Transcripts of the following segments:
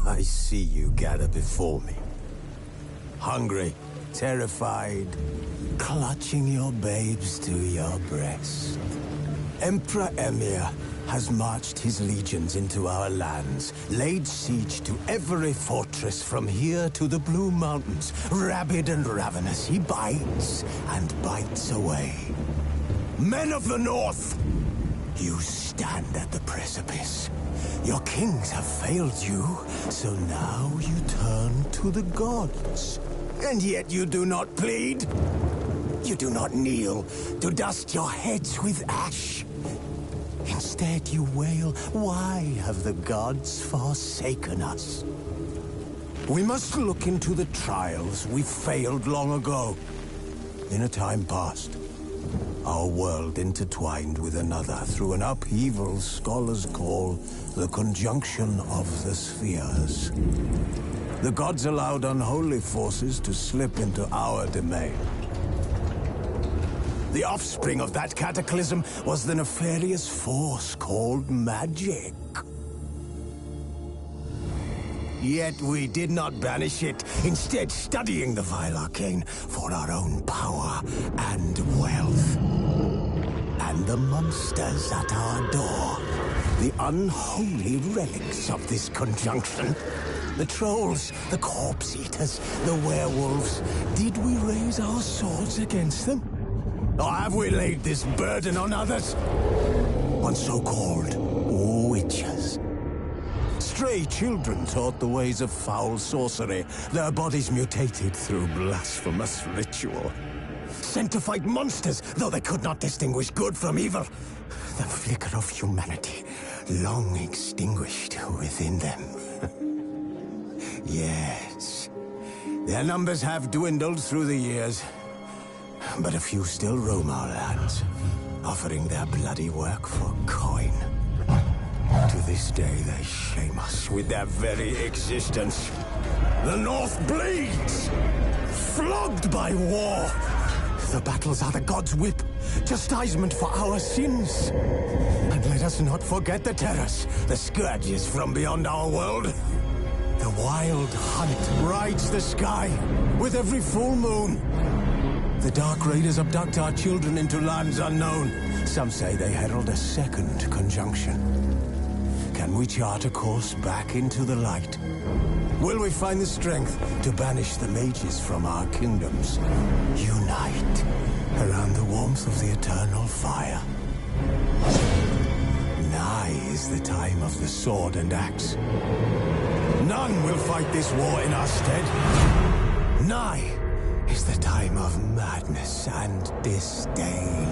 I see you gather before me. Hungry, terrified, clutching your babes to your breast. Emperor Emir has marched his legions into our lands, laid siege to every fortress from here to the Blue Mountains. Rabid and ravenous, he bites and bites away. Men of the North, you stand at the precipice. Your kings have failed you, so now you turn to the gods. And yet you do not plead. You do not kneel to dust your heads with ash. Instead you wail, why have the gods forsaken us? We must look into the trials we failed long ago. In a time past, our world intertwined with another through an upheaval scholars call the conjunction of the spheres. The gods allowed unholy forces to slip into our domain. The offspring of that cataclysm was the nefarious force called magic. Yet we did not banish it, instead studying the vile arcane for our own power and wealth. And the monsters at our door, the unholy relics of this conjunction. The trolls, the corpse-eaters, the werewolves. Did we raise our swords against them? Or have we laid this burden on others? On so-called witches. Stray children taught the ways of foul sorcery, their bodies mutated through blasphemous ritual. Sent to fight monsters, though they could not distinguish good from evil. The flicker of humanity, long extinguished within them. Yes, their numbers have dwindled through the years, but a few still roam our lands, offering their bloody work for coin. To this day, they shame us with their very existence. The North bleeds, flogged by war. The battles are the gods' whip, chastisement for our sins. And let us not forget the terrors, the scourges from beyond our world. The wild hunt rides the sky with every full moon. The Dark Raiders abduct our children into lands unknown. Some say they herald a second conjunction. Can we chart a course back into the light? Will we find the strength to banish the mages from our kingdoms? Unite around the warmth of the eternal fire. Nigh is the time of the sword and axe. None will fight this war in our stead. Nigh is the time of madness and disdain.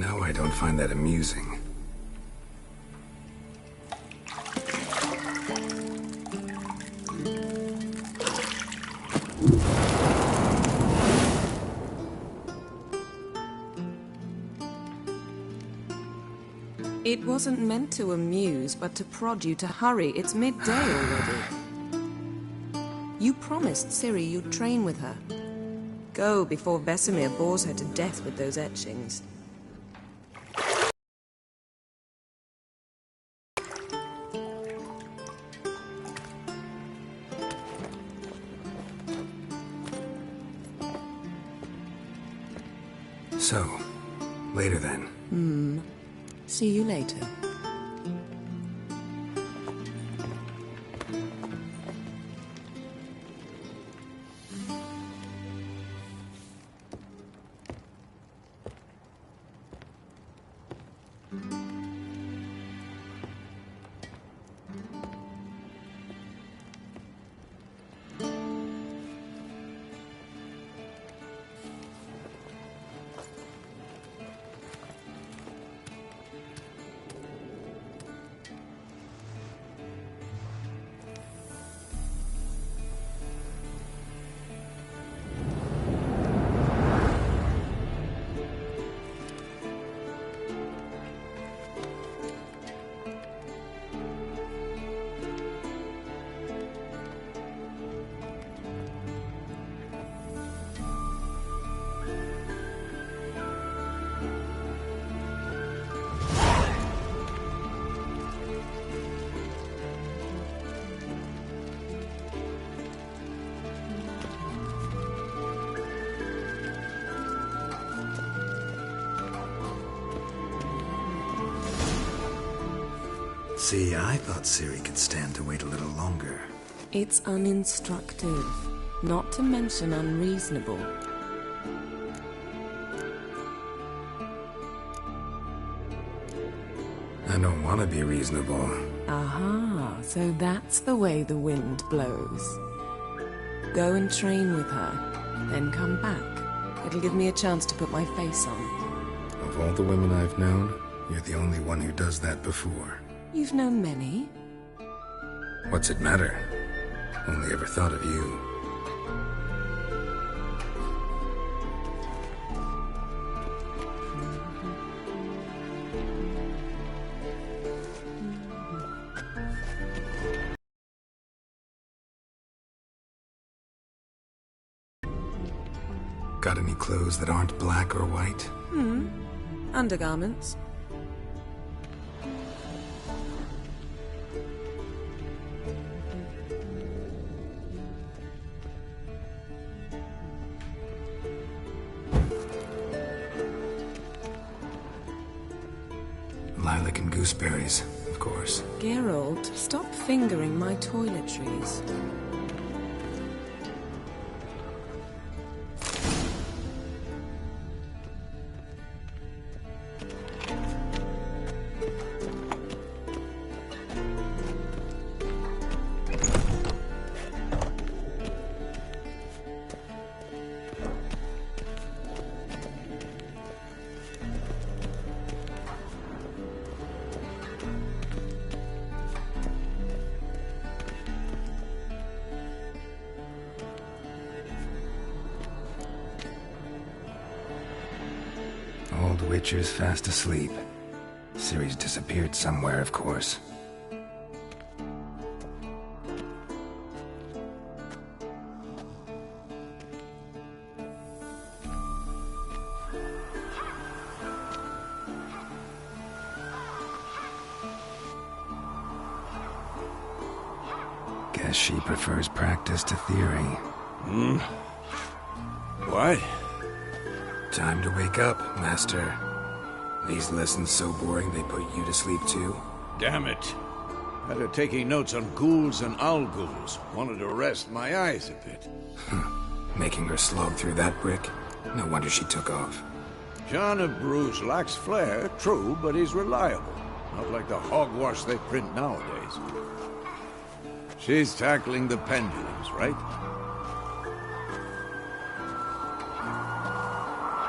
Now I don't find that amusing. It wasn't meant to amuse, but to prod you to hurry. It's midday already. You promised Ciri you'd train with her. Go before Vesemir bores her to death with those etchings. So, later then. See you later. See, I thought Ciri could stand to wait a little longer. It's uninstructive, not to mention unreasonable. I don't want to be reasonable. Aha, so that's the way the wind blows. Go and train with her, then come back. It'll give me a chance to put my face on. Of all the women I've known, you're the only one who does that before. You've known many. What's it matter? Only ever thought of you. Got any clothes that aren't black or white? Undergarments. Lilac and gooseberries, of course. Geralt, stop fingering my toiletries. Old Witcher's fast asleep. Ciri's disappeared somewhere, of course. Guess she prefers practice to theory. What? Time to wake up, Master. These lessons so boring they put you to sleep too? Damn it. After taking notes on ghouls and owl-ghouls, wanted to rest my eyes a bit. Making her slog through that brick? No wonder she took off. John of Bruges lacks flair, true, but he's reliable. Not like the hogwash they print nowadays. She's tackling the pendulums, right?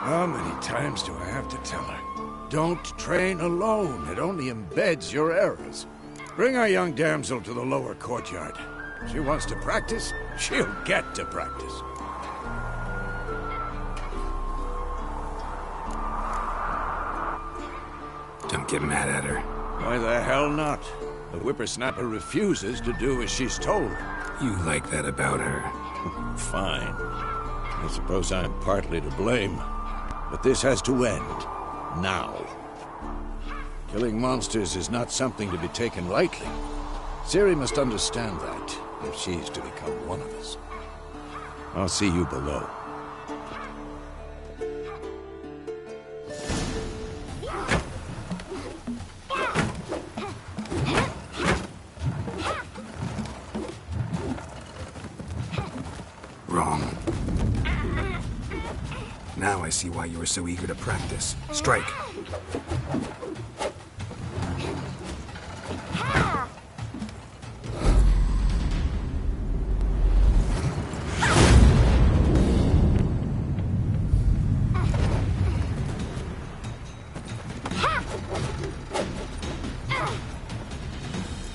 How many times do I have to tell her? Don't train alone. It only embeds your errors. Bring our young damsel to the lower courtyard. She wants to practice, she'll get to practice. Don't get mad at her. Why the hell not? The whippersnapper refuses to do as she's told. You like that about her. Fine. I suppose I'm partly to blame. But this has to end. Now. Killing monsters is not something to be taken lightly. Ciri must understand that, if she's to become one of us. I'll see you below. Wrong. Now I see why you were so eager to practice. Strike.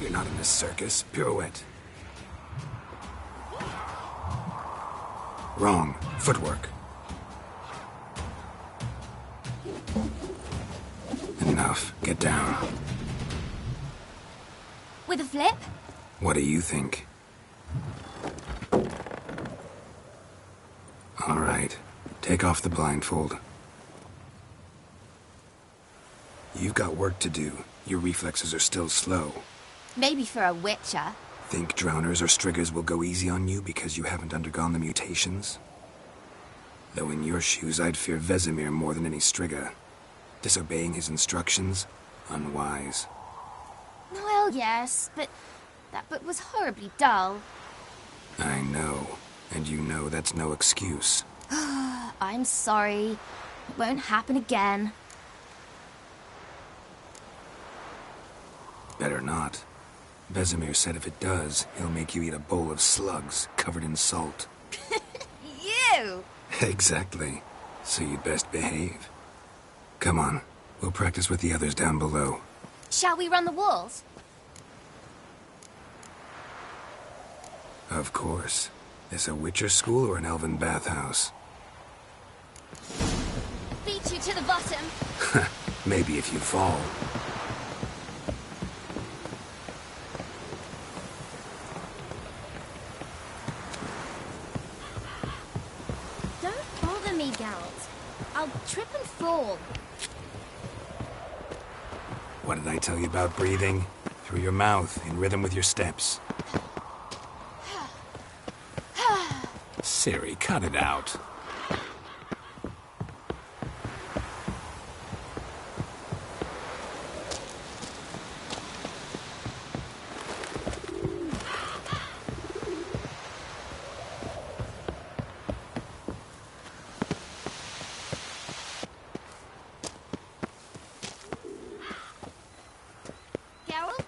You're not in a circus. Pirouette. Wrong. Footwork. Enough. Get down. With a flip? What do you think? All right. Take off the blindfold. You've got work to do. Your reflexes are still slow. Maybe for a witcher. Think drowners or striggers will go easy on you because you haven't undergone the mutations? Though in your shoes, I'd fear Vesemir more than any strigger. Disobeying his instructions? Unwise. Well, yes, but that book was horribly dull. I know. And you know that's no excuse. I'm sorry. It won't happen again. Better not. Vesemir said if it does, he'll make you eat a bowl of slugs covered in salt. You! Exactly. So you'd best behave. Come on. We'll practice with the others down below. Shall we run the walls? Of course. This a Witcher school or an elven bathhouse? Beat you to the bottom. Maybe if you fall. Don't bother me, Geralt. I'll trip and fall. What did I tell you about breathing? Through your mouth, in rhythm with your steps. Ciri, cut it out. Geralt?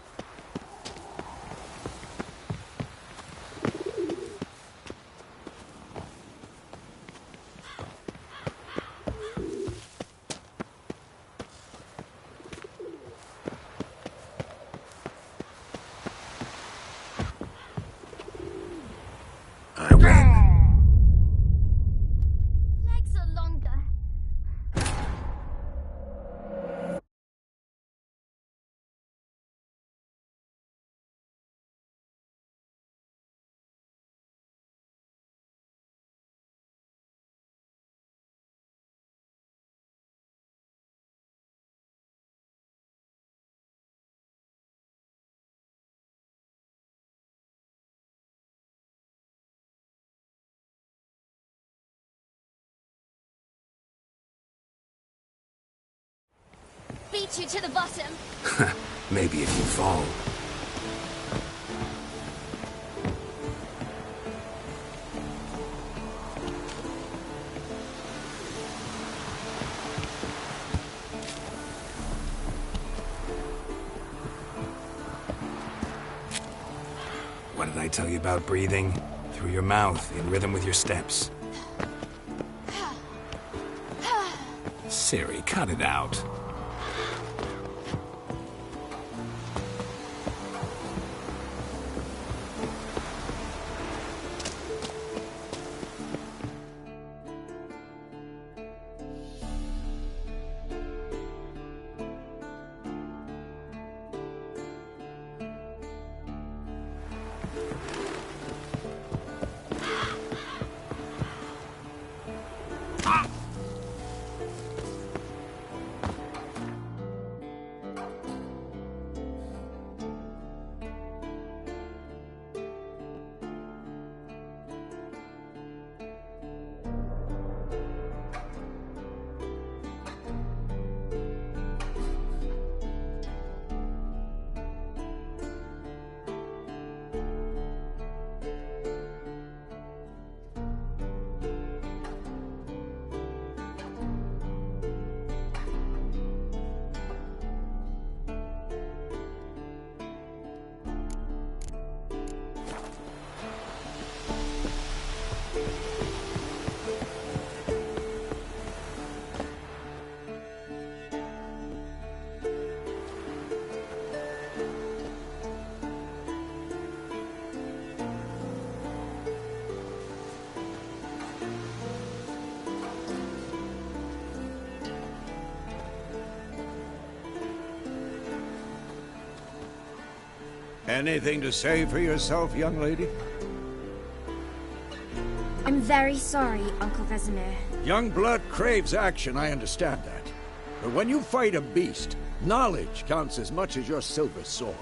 I win. Legs are longer. Beat you to the bottom. Maybe if you fall. What did I tell you about breathing? Through your mouth, in rhythm with your steps. Ciri, cut it out. Anything to say for yourself, young lady? I'm very sorry, Uncle Vesemir. Young blood craves action, I understand that. But when you fight a beast, knowledge counts as much as your silver sword.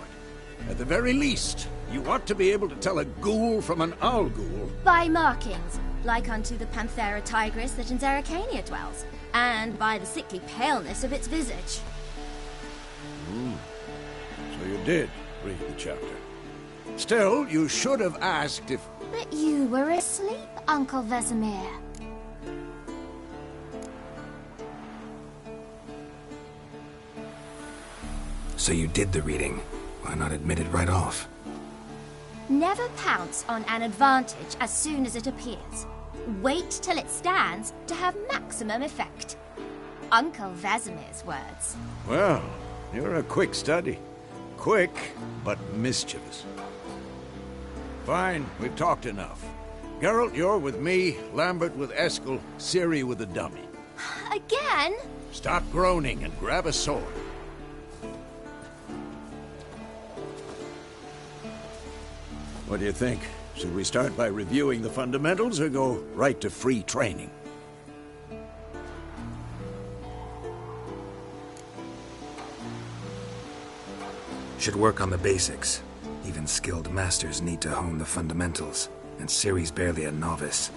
At the very least, you ought to be able to tell a ghoul from an owl ghoul. By markings, like unto the Panthera tigris that in Zeracania dwells, and by the sickly paleness of its visage. So you did read the chapter. Still, you should have asked if... But you were asleep, Uncle Vesemir. So you did the reading. Why not admit it right off? Never pounce on an advantage as soon as it appears. Wait till it stands to have maximum effect. Uncle Vesemir's words. Well, you're a quick study. Quick, but mischievous. Fine, we've talked enough. Geralt, you're with me, Lambert with Eskel, Ciri with the dummy. Again? Stop groaning and grab a sword. What do you think? Should we start by reviewing the fundamentals or go right to free training? Should work on the basics. Even skilled masters need to hone the fundamentals, and Ciri's barely a novice.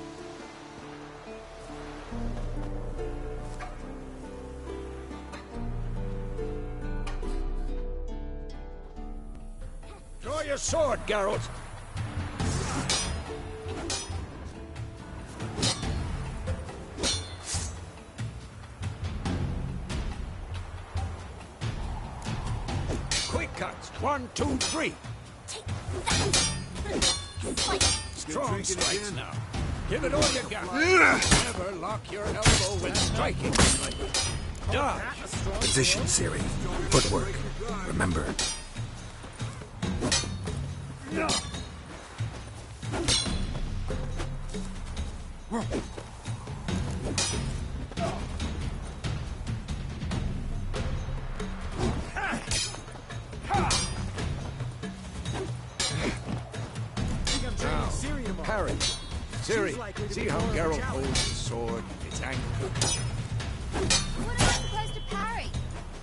Draw your sword, Geralt! Quick cuts! 1, 2, 3! Strong strikes now. Give it all you got. Never lock your elbow when striking. Dodge. Position, Ciri. Footwork. Remember. Parry. Ciri, see how Geralt holds his sword, its angle. What am I supposed to parry?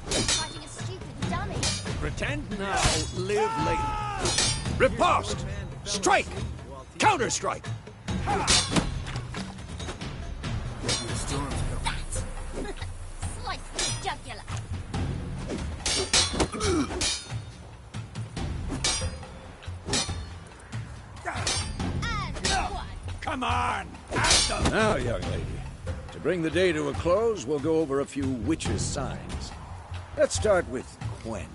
Fighting a stupid dummy. Pretend now, live later. Riposte! Strike! Counter-strike! Slice the jugular. And one. Come on! Now, young lady, to bring the day to a close, we'll go over a few witches' signs. Let's start with Quen.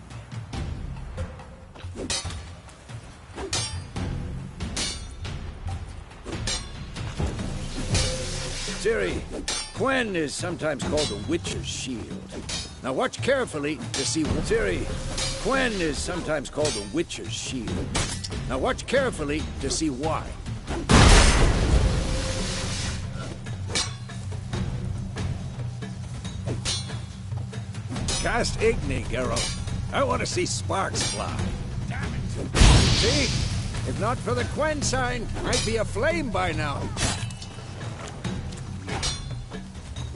Ciri, Quen is sometimes called the Witcher's Shield. Now watch carefully to see what... Ciri, Quen is sometimes called the Witcher's Shield. Now watch carefully to see why. Cast Igni, Geralt. I want to see sparks fly. Damn it. See? If not for the Quen sign, I'd be aflame by now.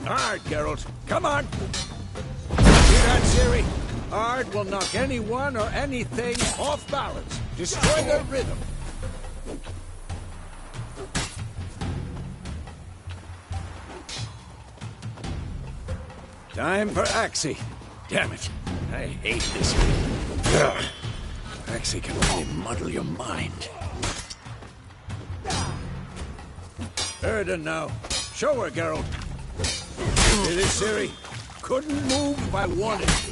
Ard, Geralt. Come on. Hear that, Ciri? Ard will knock anyone or anything off balance. Destroy their rhythm. Time for Axie. Damn it. I hate this. Ugh. Axie can really muddle your mind. Erden now. Show her, Geralt. See this, Ciri? Couldn't move if I wanted to.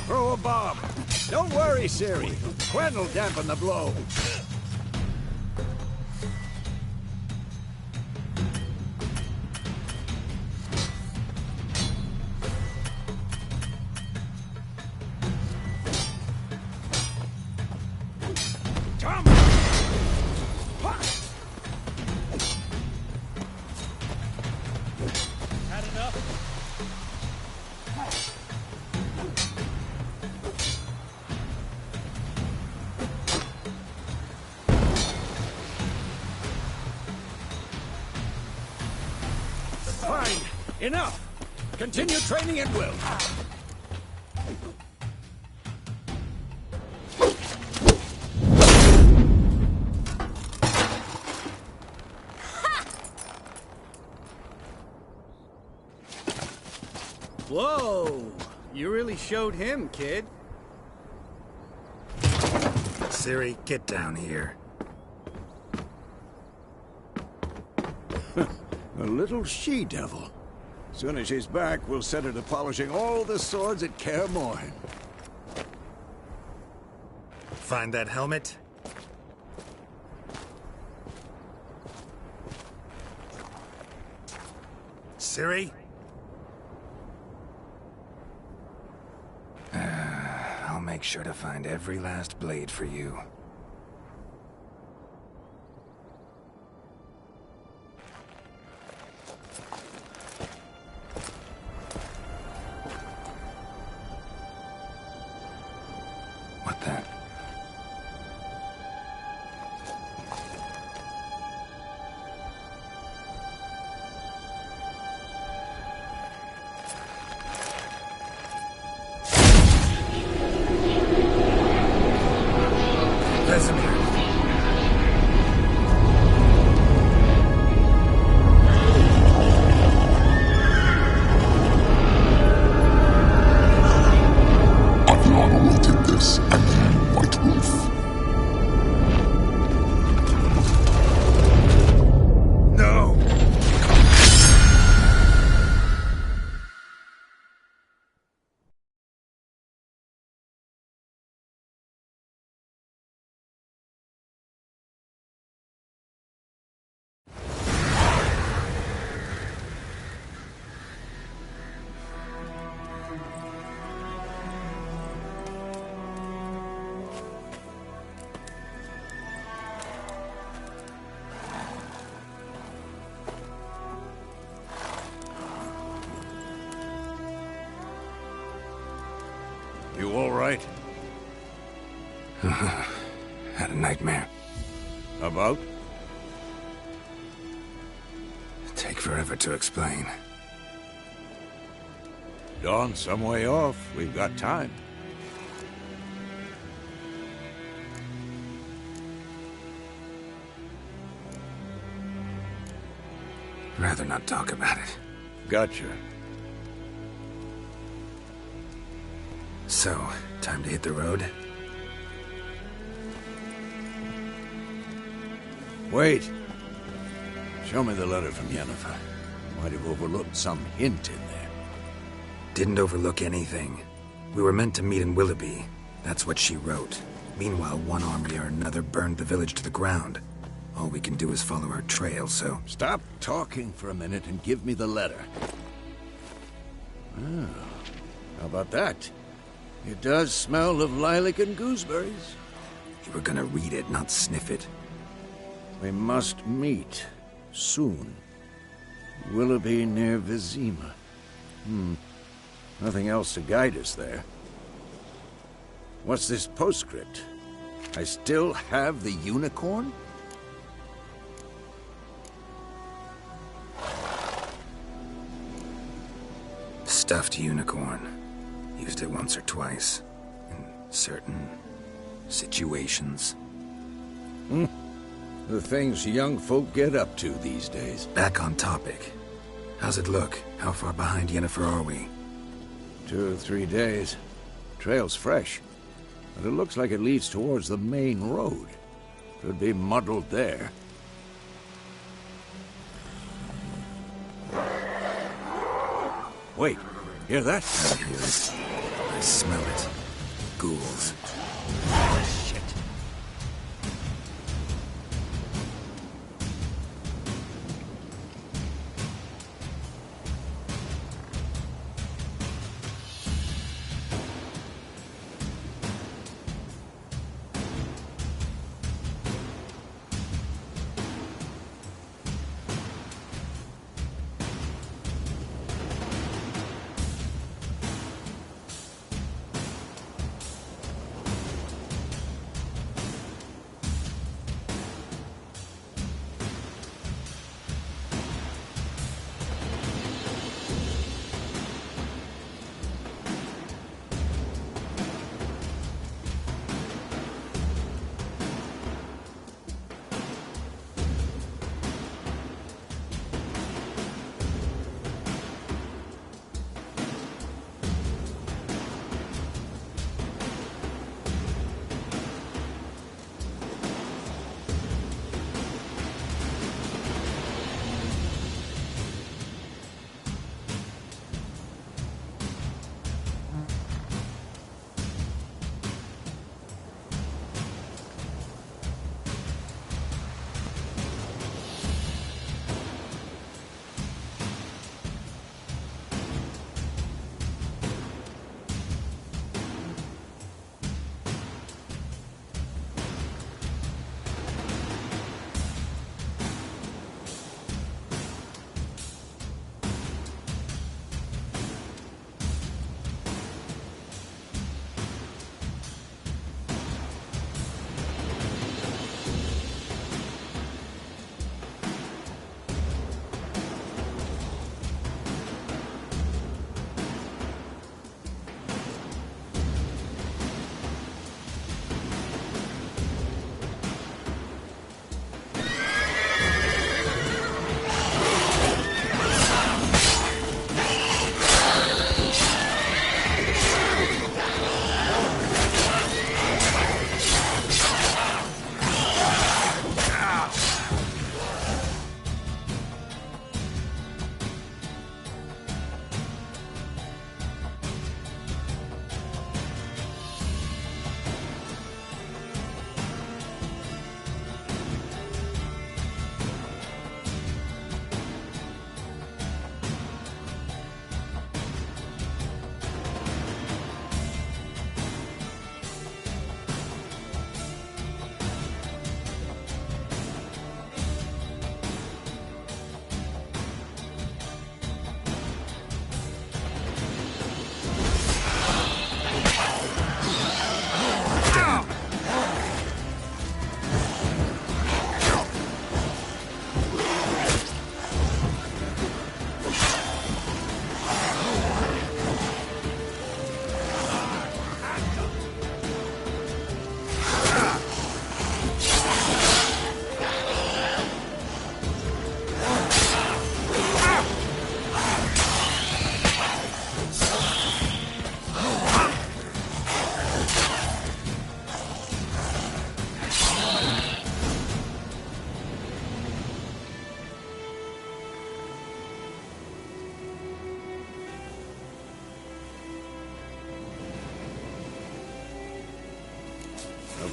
Throw a bomb. Don't worry, Ciri. Quen will dampen the blow. Enough! Continue training at will. Whoa! You really showed him, kid. Ciri, get down here. A little she-devil. Soon as she's back, we'll set her to polishing all the swords at Kaer Morhen. Find that helmet? Ciri? I'll make sure to find every last blade for you. What the? Vesemir. Adriana will take this, and you, White Wolf. No! You all right? Had a nightmare. About? Take forever to explain. Dawn's some way off. We've got time. Rather not talk about it. Gotcha. So, time to hit the road? Wait. Show me the letter from Yennefer. Might have overlooked some hint in there. Didn't overlook anything. We were meant to meet in Willoughby. That's what she wrote. Meanwhile, one army or another burned the village to the ground. All we can do is follow her trail, so... Stop talking for a minute and give me the letter. Oh, how about that? It does smell of lilac and gooseberries. You were gonna read it, not sniff it. We must meet. Soon. Willoughby near Vizima. Nothing else to guide us there. What's this postscript? I still have the unicorn? Stuffed unicorn. Used it once or twice. In certain situations. The things young folk get up to these days. Back on topic. How's it look? How far behind Yennefer are we? 2 or 3 days. Trail's fresh, but it looks like it leads towards the main road. Could be muddled there. Wait, hear that? I hear it. I smell it. Ghouls. Shit.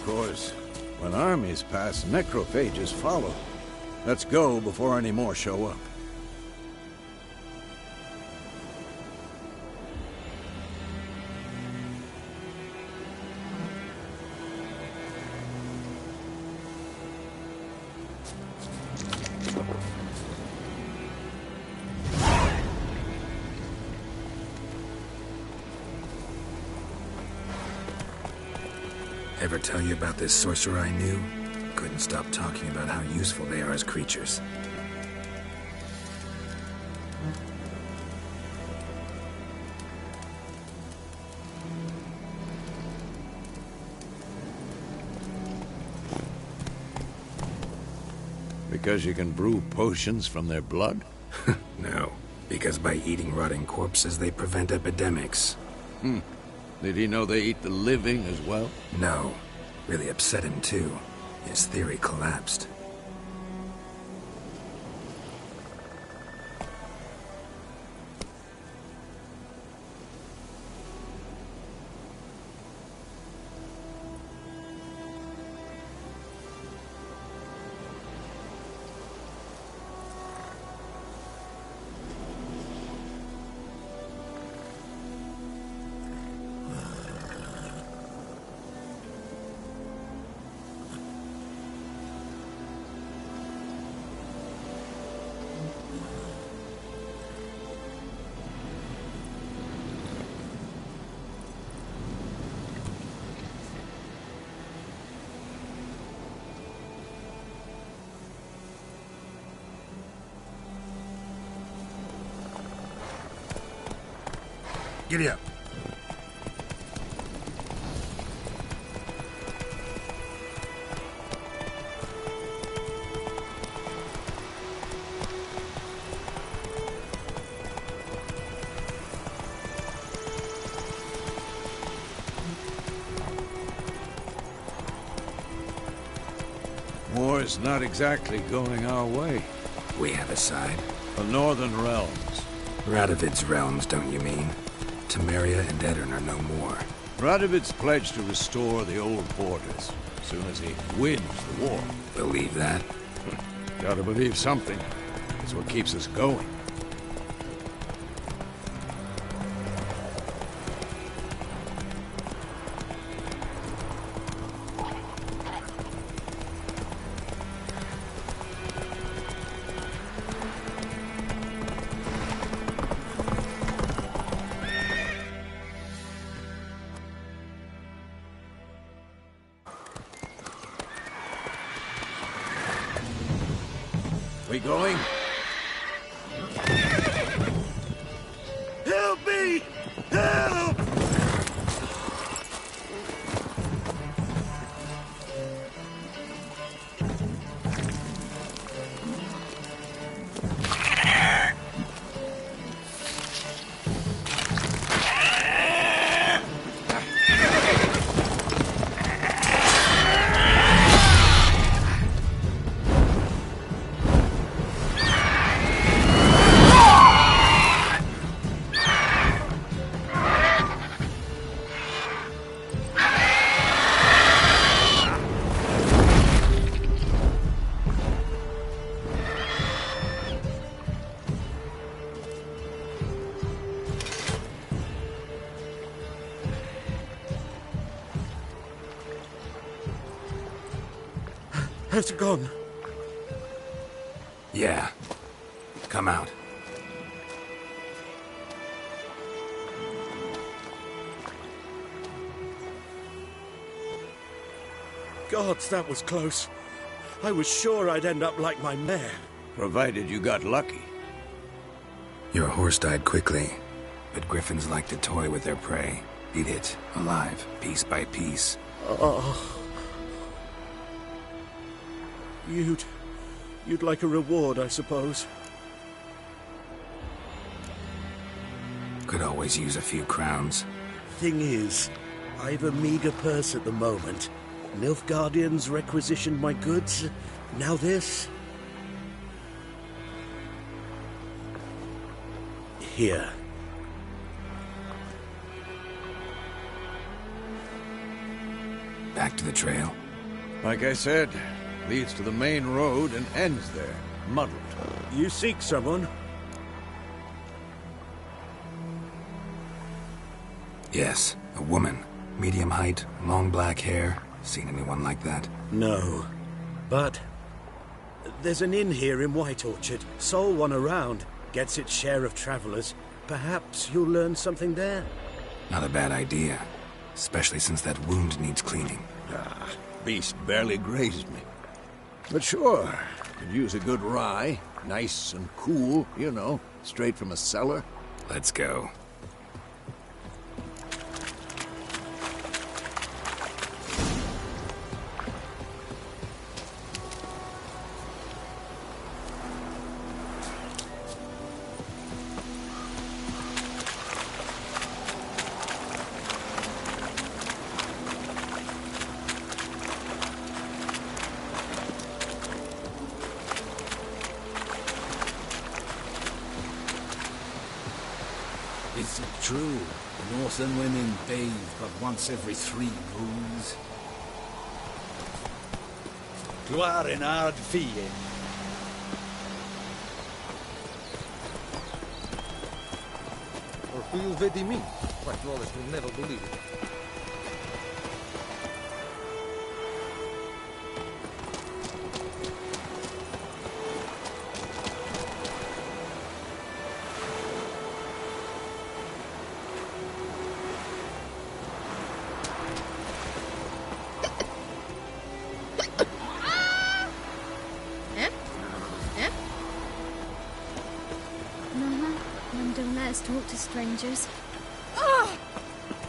course. When armies pass, necrophages follow. Let's go before any more show up. Ever tell you about this sorcerer I knew? Couldn't stop talking about how useful they are as creatures. Because you can brew potions from their blood? No, because by eating rotting corpses, they prevent epidemics. Did he know they eat the living as well? No. Really upset him, too. His theory collapsed. Giddy up. War's not exactly going our way. We have a side. The Northern Realms. Radovid's realms, don't you mean? Temeria and Edirn are no more. Radovid's pledged to restore the old borders as soon as he wins the war. Believe that? Gotta believe something. It's what keeps us going. We going? Help me! Help! Has it gone? Yeah. Come out. Gods, that was close. I was sure I'd end up like my mare. Provided you got lucky. Your horse died quickly, but griffins like to toy with their prey. Eat it, alive, piece by piece. Oh. You'd like a reward, I suppose. Could always use a few crowns. Thing is, I've a meager purse at the moment. Nilfgaardians requisitioned my goods. Now this. Here. Back to the trail? Like I said, leads to the main road and ends there, muddled. You seek someone? Yes, a woman. Medium height, long black hair. Seen anyone like that? No. But there's an inn here in White Orchard. Sole one around. Gets its share of travelers. Perhaps you'll learn something there? Not a bad idea. Especially since that wound needs cleaning. Ah, beast barely grazed me. But sure, could use a good rye. Nice and cool, you know, straight from a cellar. Let's go. Is it true? Northern women bathe but once every 3 moons? Gloire en hard fille. Or who'll vedi me? Quite Wallace will never believe it. Talk to strangers. Oh!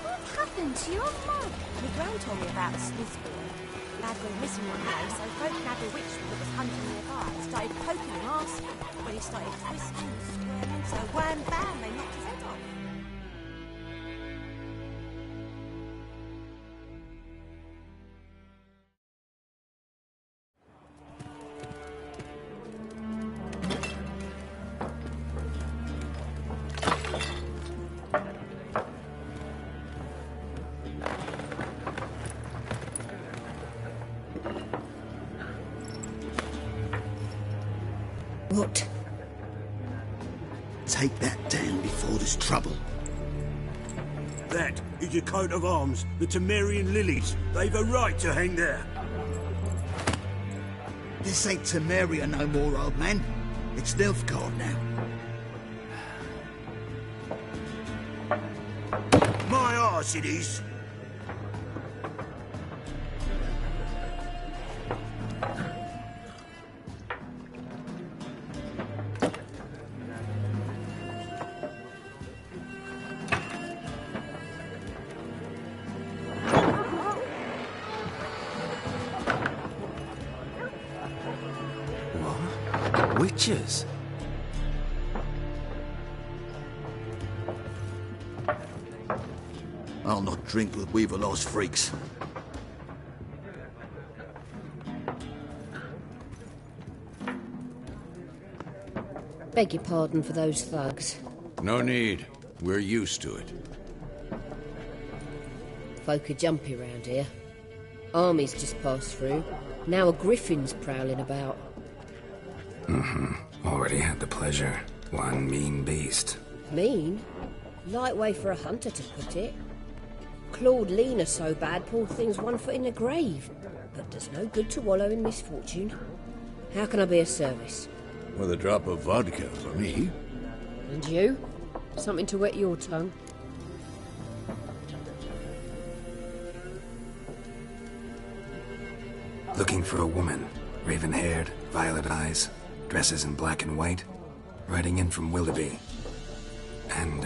What happened to your mum? My gran told me about a Smith boy. Lad went missing one day, so folk nabbed a witch that was hunting nearby and started poking him asking. When he started twisting and squirming, so wham bam, they knocked his head off. What? Take that down before there's trouble. That is a coat of arms, the Temerian lilies. They've a right to hang there. This ain't Temeria no more, old man. It's Nilfgaard now. My arse it is. Witches? I'll not drink with Weaverlaw's freaks. Beg your pardon for those thugs. No need. We're used to it. Folk are jumpy round here. Armies just passed through. Now a griffin's prowling about. Already had the pleasure. One mean beast. Mean? Light way for a hunter to put it. Clawed Lena so bad, poor thing's 1 foot in the grave. But there's no good to wallow in misfortune. How can I be of service? With a drop of vodka for me. And you? Something to wet your tongue? Looking for a woman. Raven-haired, violet eyes, dresses in black and white. Riding in from Willoughby. And,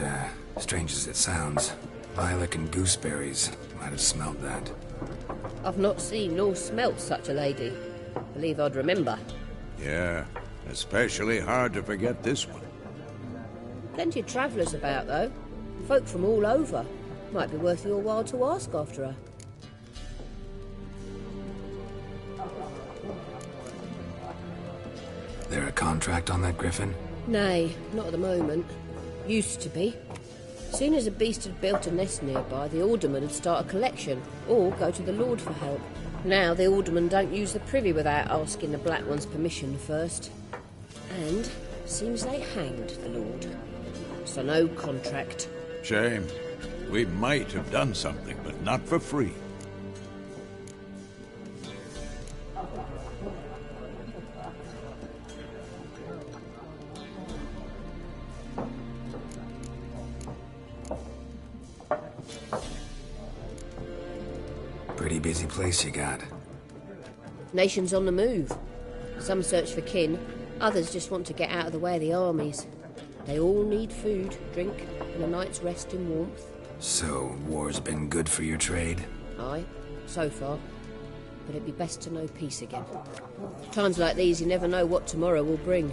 strange as it sounds, lilac and gooseberries. Might have smelled that. I've not seen nor smelt such a lady. Believe I'd remember. Yeah, especially hard to forget this one. Plenty of travellers about, though. Folk from all over. Might be worth your while to ask after her. There a contract on that griffin? Nay, not at the moment. Used to be. Soon as a beast had built a nest nearby, the alderman would start a collection, or go to the Lord for help. Now the alderman don't use the privy without asking the Black One's permission first. And seems they hanged the Lord. So no contract. Shame. We might have done something, but not for free. Pretty busy place you got. Nations on the move. Some search for kin, others just want to get out of the way of the armies. They all need food, drink, and a night's rest in warmth. So, war's been good for your trade? Aye, so far. But it'd be best to know peace again. Times like these, you never know what tomorrow will bring.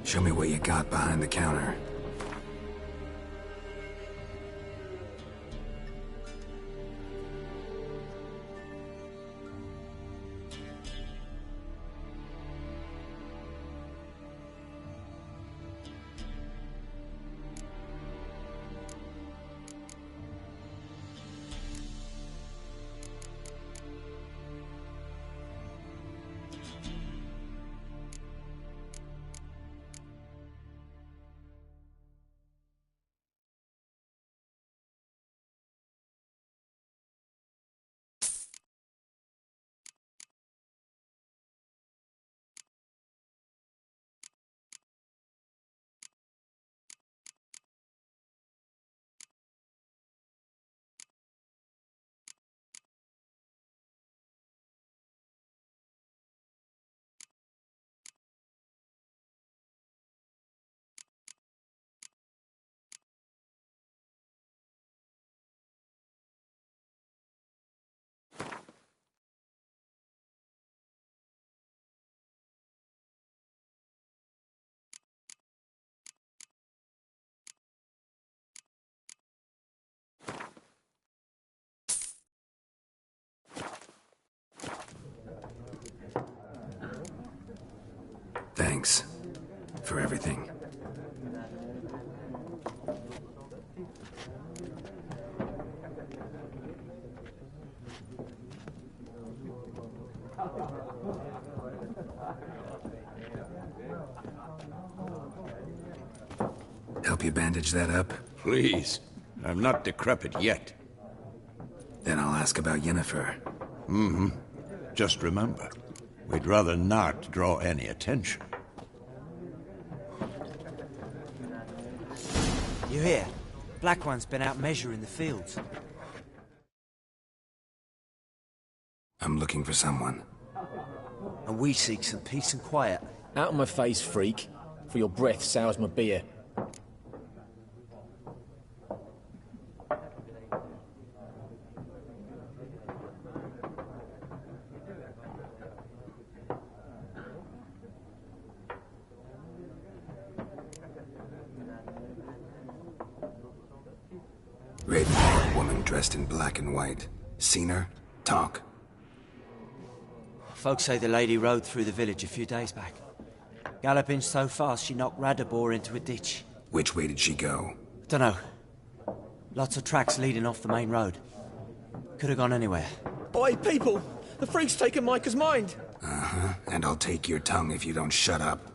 Show me what you got behind the counter. Thanks for everything. Help you bandage that up? Please. I'm not decrepit yet. Then I'll ask about Yennefer. Mm-hmm. Just remember, we'd rather not draw any attention. You hear? Black One's been out measuring the fields. I'm looking for someone. And we seek some peace and quiet. Out of my face, freak. For your breath sours my beer. Raven-haired woman dressed in black and white. Seen her? Talk. Folks say the lady rode through the village a few days back. Galloping so fast she knocked Radabor into a ditch. Which way did she go? Dunno. Lots of tracks leading off the main road. Could have gone anywhere. Oi, people! The freak's taken Micah's mind! Uh-huh. And I'll take your tongue if you don't shut up.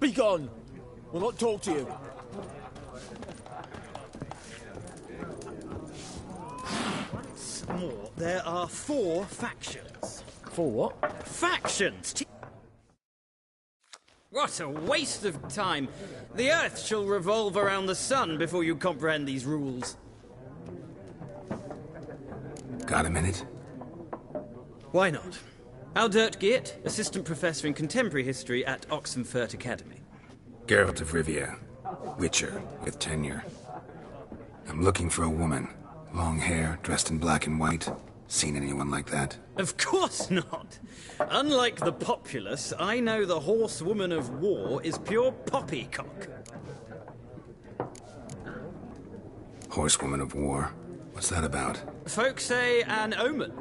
Be gone! We'll not talk to you. Once more, there are 4 factions. 4 what? Factions! What a waste of time! The Earth shall revolve around the sun before you comprehend these rules. Got a minute? Why not? Aldert Geert, Assistant Professor in Contemporary History at Oxenfurt Academy. Geralt of Rivia. Witcher, with tenure. I'm looking for a woman. Long hair, dressed in black and white. Seen anyone like that? Of course not! Unlike the populace, I know the horsewoman of war is pure poppycock. Horsewoman of War. What's that about? Folk say an omen.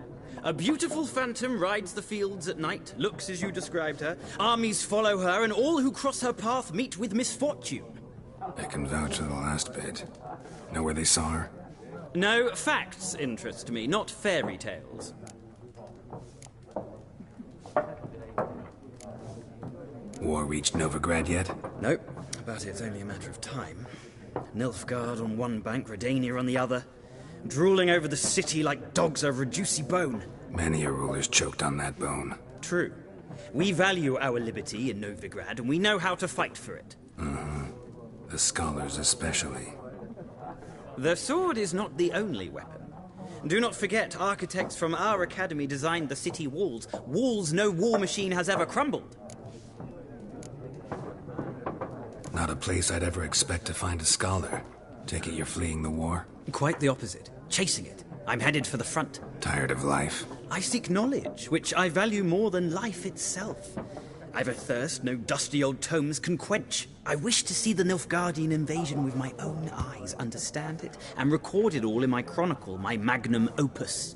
A beautiful phantom rides the fields at night, looks as you described her. Armies follow her, and all who cross her path meet with misfortune. I can vouch for the last bit. Know where they saw her? No, facts interest me, not fairy tales. War reached Novigrad yet? Nope, but it's only a matter of time. Nilfgaard on one bank, Redania on the other. Drooling over the city like dogs over a juicy bone. Many a ruler's choked on that bone. True. We value our liberty in Novigrad, and we know how to fight for it. The scholars especially. The sword is not the only weapon. Do not forget, architects from our academy designed the city walls. Walls no war machine has ever crumbled. Not a place I'd ever expect to find a scholar. Take it you're fleeing the war? Quite the opposite. Chasing it. I'm headed for the front. Tired of life? I seek knowledge, which I value more than life itself. I've a thirst no dusty old tomes can quench. I wish to see the Nilfgaardian invasion with my own eyes, understand it, and record it all in my chronicle, my magnum opus.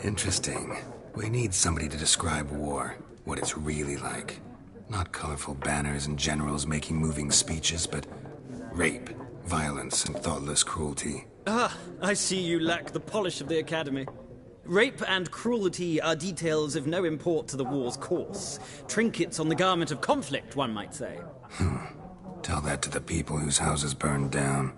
Interesting. We need somebody to describe war, what it's really like. Not colorful banners and generals making moving speeches, but rape, violence, and thoughtless cruelty. Ah, I see you lack the polish of the Academy. Rape and cruelty are details of no import to the war's course. Trinkets on the garment of conflict, one might say. Tell that to the people whose houses burned down.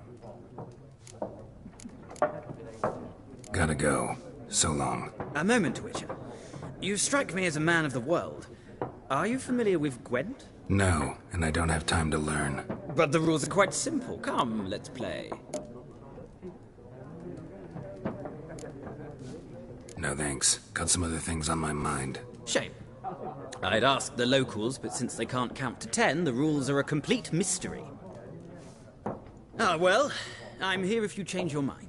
Gotta go. So long. A moment, Witcher. You strike me as a man of the world. Are you familiar with Gwent? No, and I don't have time to learn. But the rules are quite simple. Come, let's play. No thanks. Got some other things on my mind. Shame. I'd ask the locals, but since they can't count to 10, the rules are a complete mystery. Ah, well, I'm here if you change your mind.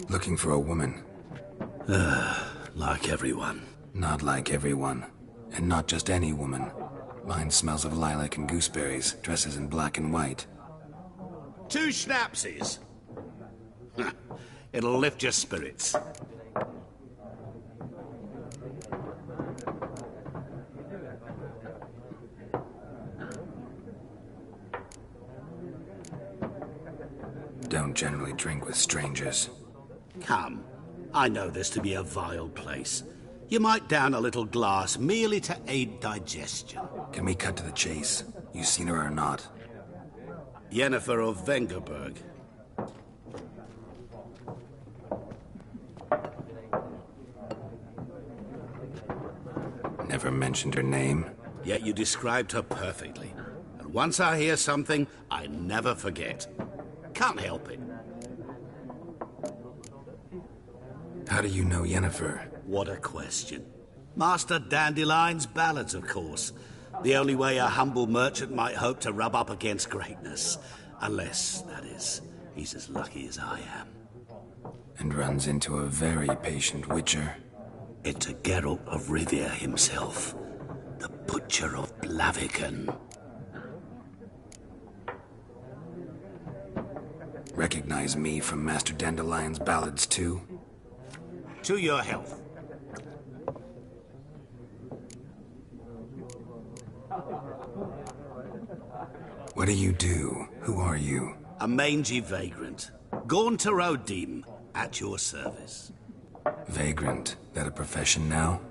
Looking for a woman. Like everyone. Not like everyone. And not just any woman. Mine smells of lilac and gooseberries, dresses in black and white. 2 schnapsies. It'll lift your spirits. Don't generally drink with strangers. Come. I know this to be a vile place. You might down a little glass merely to aid digestion. Can we cut to the chase? You seen her or not? Yennefer of Vengerberg. Never mentioned her name. Yet you described her perfectly. And once I hear something, I never forget. Can't help it. How do you know Yennefer? What a question. Master Dandelion's ballads, of course. The only way a humble merchant might hope to rub up against greatness. Unless, that is, he's as lucky as I am. And runs into a very patient witcher. Into Geralt of Rivia himself. The Butcher of Blaviken. Recognize me from Master Dandelion's ballads, too? To your health. What do you do? Who are you? A mangy vagrant. Gaunter Odim, at your service. Vagrant? That a profession now?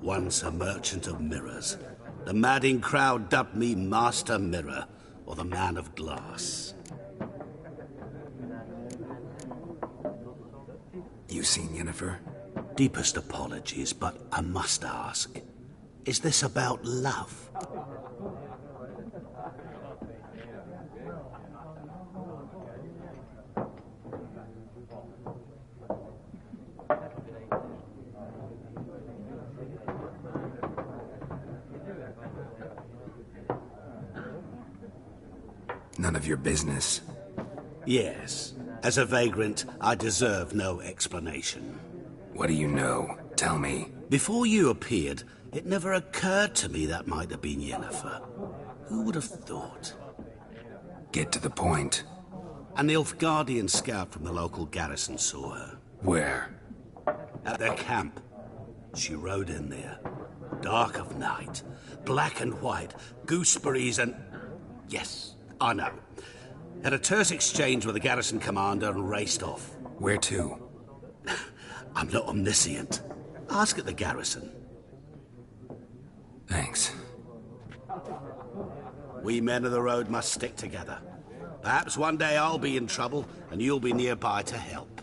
Once a merchant of mirrors. The madding crowd dubbed me Master Mirror, or the Man of Glass. You seen Yennefer? Deepest apologies, but I must ask. Is this about love? None of your business. Yes. As a vagrant, I deserve no explanation. What do you know? Tell me. Before you appeared, it never occurred to me that might have been Yennefer. Who would have thought? Get to the point. An Nilfgaardian scout from the local garrison saw her. Where? At their camp. She rode in there. Dark of night. Black and white. Gooseberries and... Yes, I know. Had a terse exchange with the garrison commander and raced off. Where to? I'm not omniscient. Ask at the garrison. Thanks. We men of the road must stick together. Perhaps one day I'll be in trouble and you'll be nearby to help.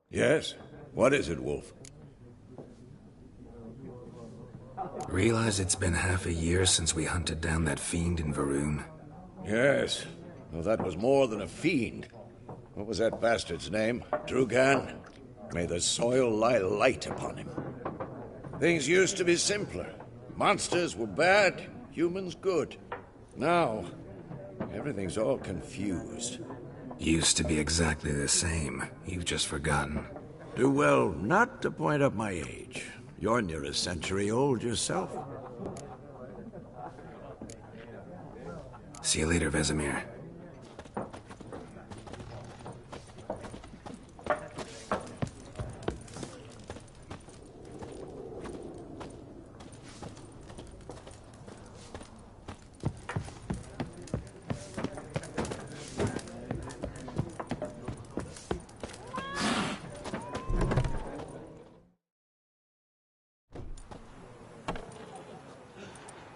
Yes? What is it, Wolf? Realize it's been half a year since we hunted down that fiend in Varun? Yes. Well, that was more than a fiend. What was that bastard's name? Drugan? May the soil lie light upon him. Things used to be simpler. Monsters were bad, humans good. Now, everything's all confused. Used to be exactly the same. You've just forgotten. Do well not to point up my age. You're near a century old yourself. See you later, Vesemir.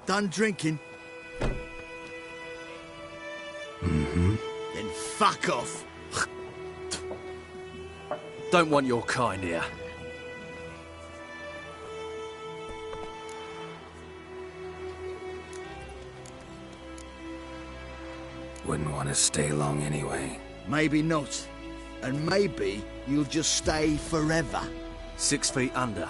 Done drinking? Mm-hmm. Then fuck off. Don't want your kind here. Wouldn't want to stay long anyway. Maybe not. And maybe you'll just stay forever. 6 feet under.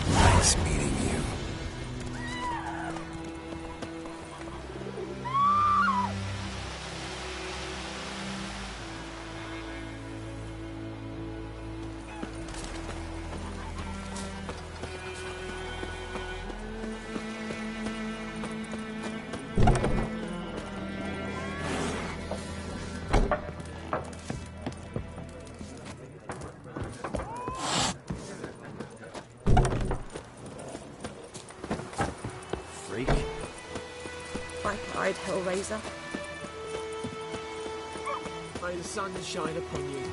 Nice meeting you. Bright-eyed Hellraiser. May the sun shine upon you.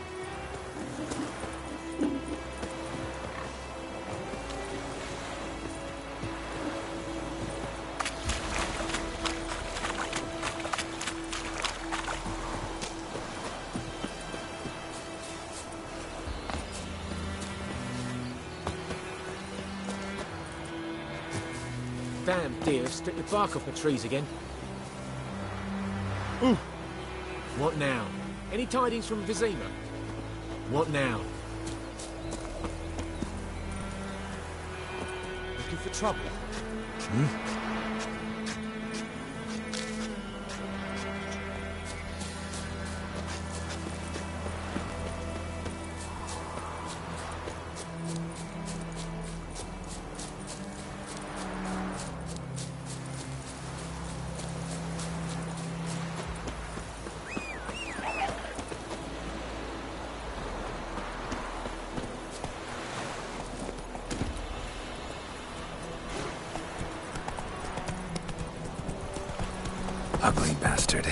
Damn deer, stripped the bark off the trees again. Ooh. What now? Any tidings from Vizima? What now? Looking for trouble? Ugly bastard.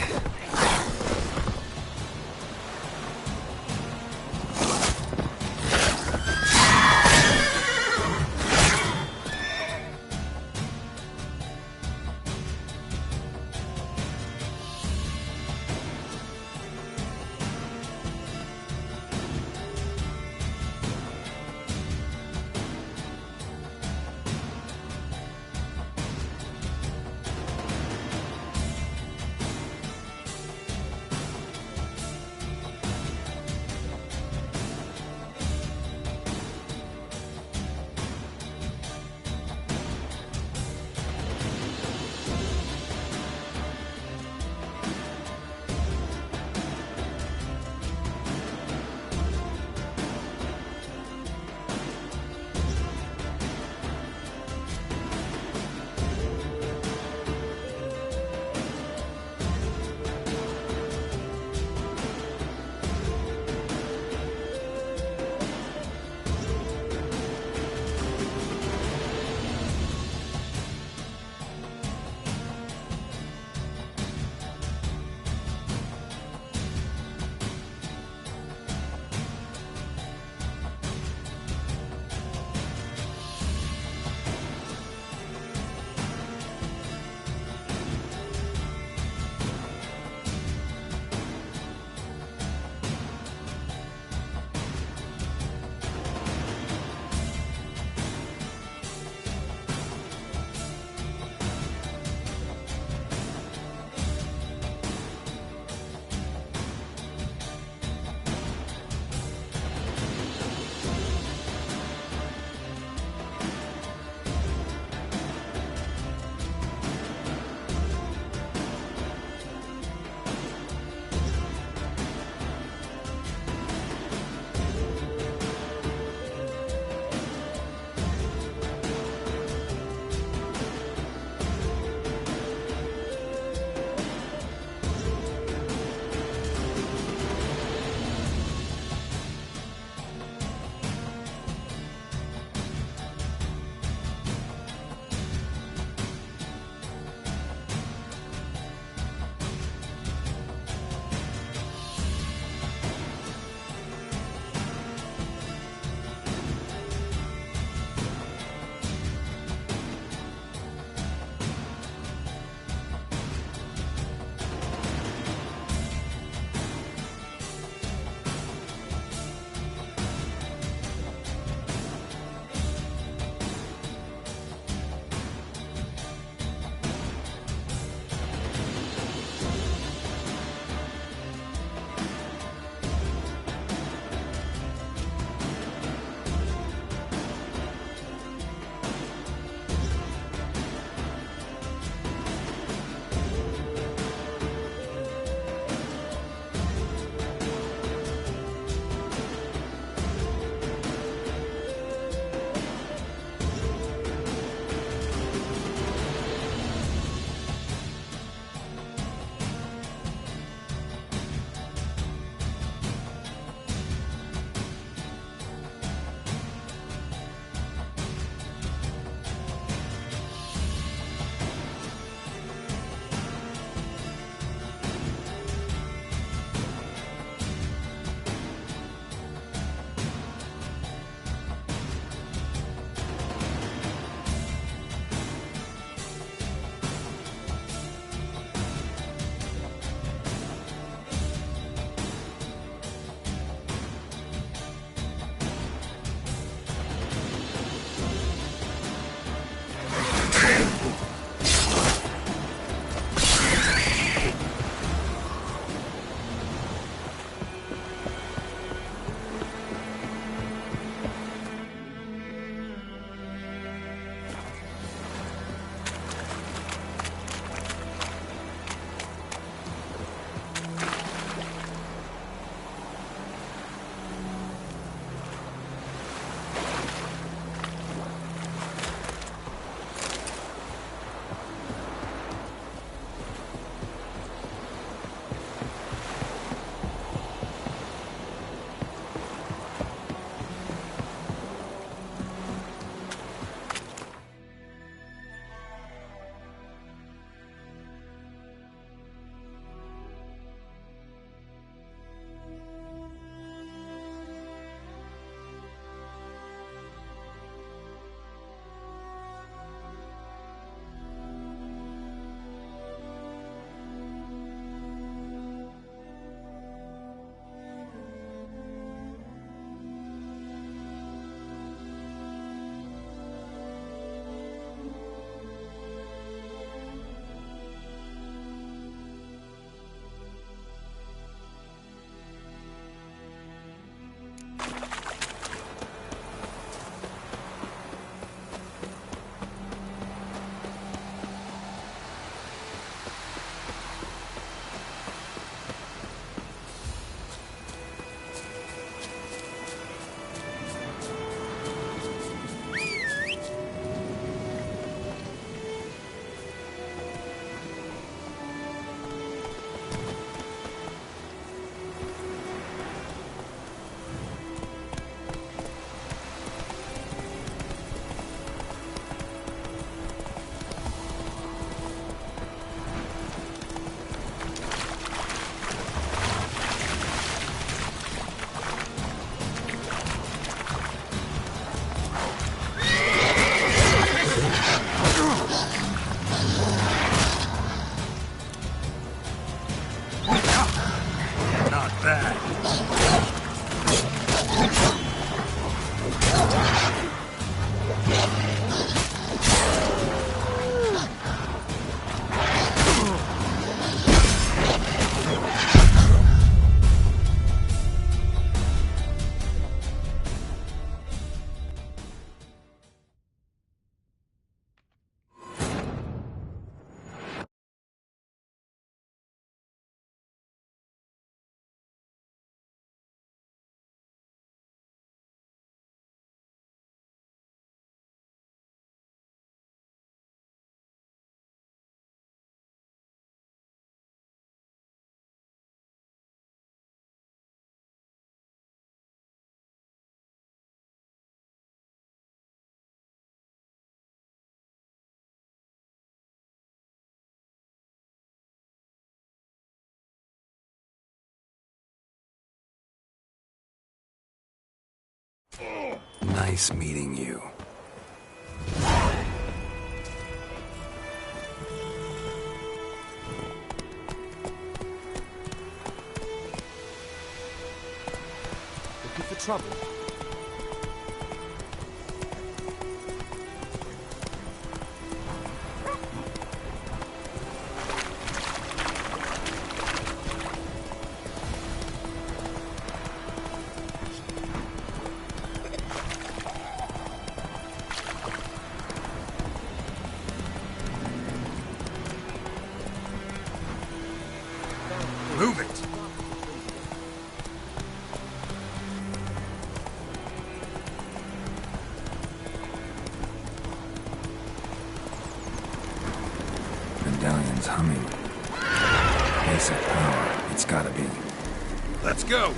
Not bad. Nice meeting you. Looking for trouble? Move it! Medallion's humming. Basic power. It's gotta be. Let's go!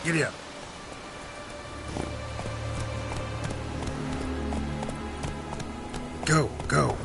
Giddy up. Go, go.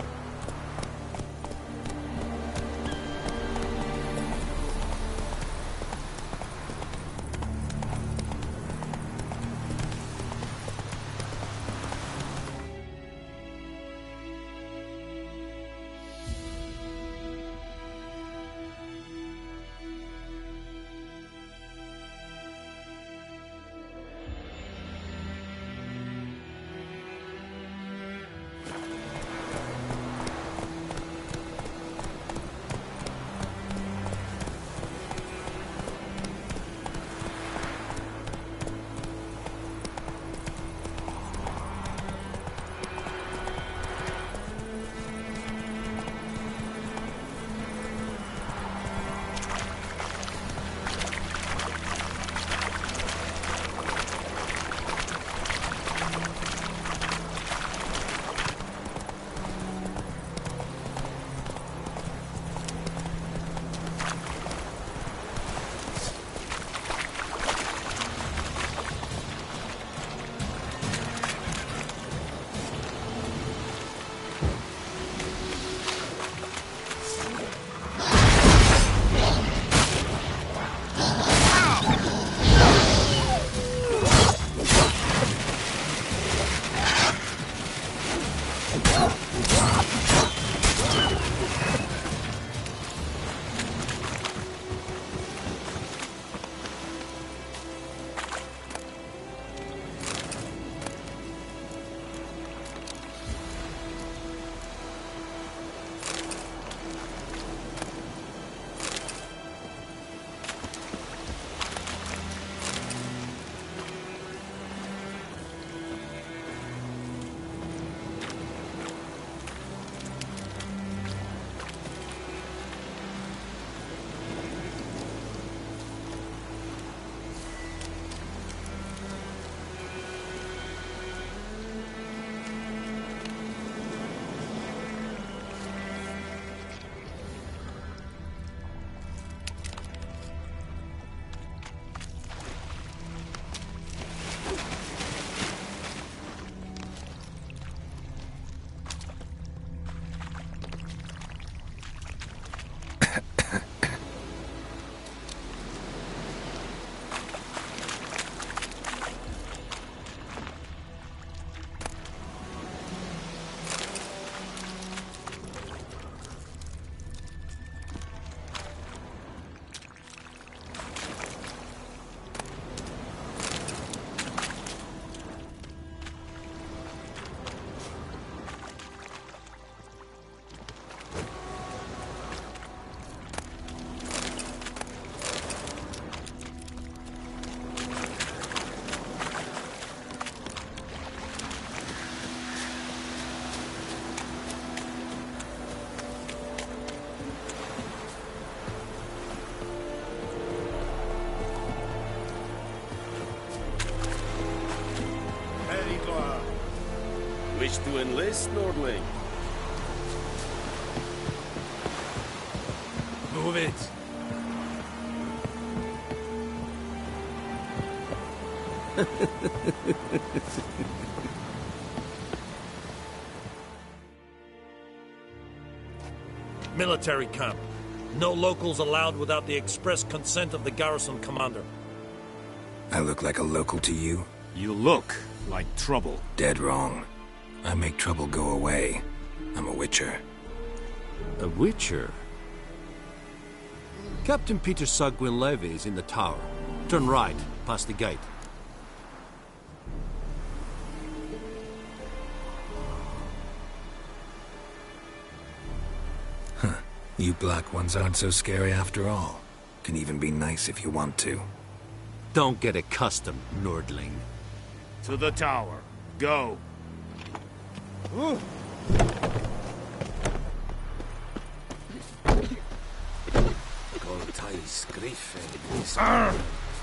Wish to enlist, Nordling? Move it. Military camp. No locals allowed without the express consent of the garrison commander. I look like a local to you? You look like trouble. Dead wrong. I make trouble go away. I'm a witcher. A witcher? Captain Peter Sagwin Levy is in the tower. Turn right, past the gate. Huh. You black ones aren't so scary after all. Can even be nice if you want to. Don't get accustomed, Nordling. To the tower. Go. Ooh.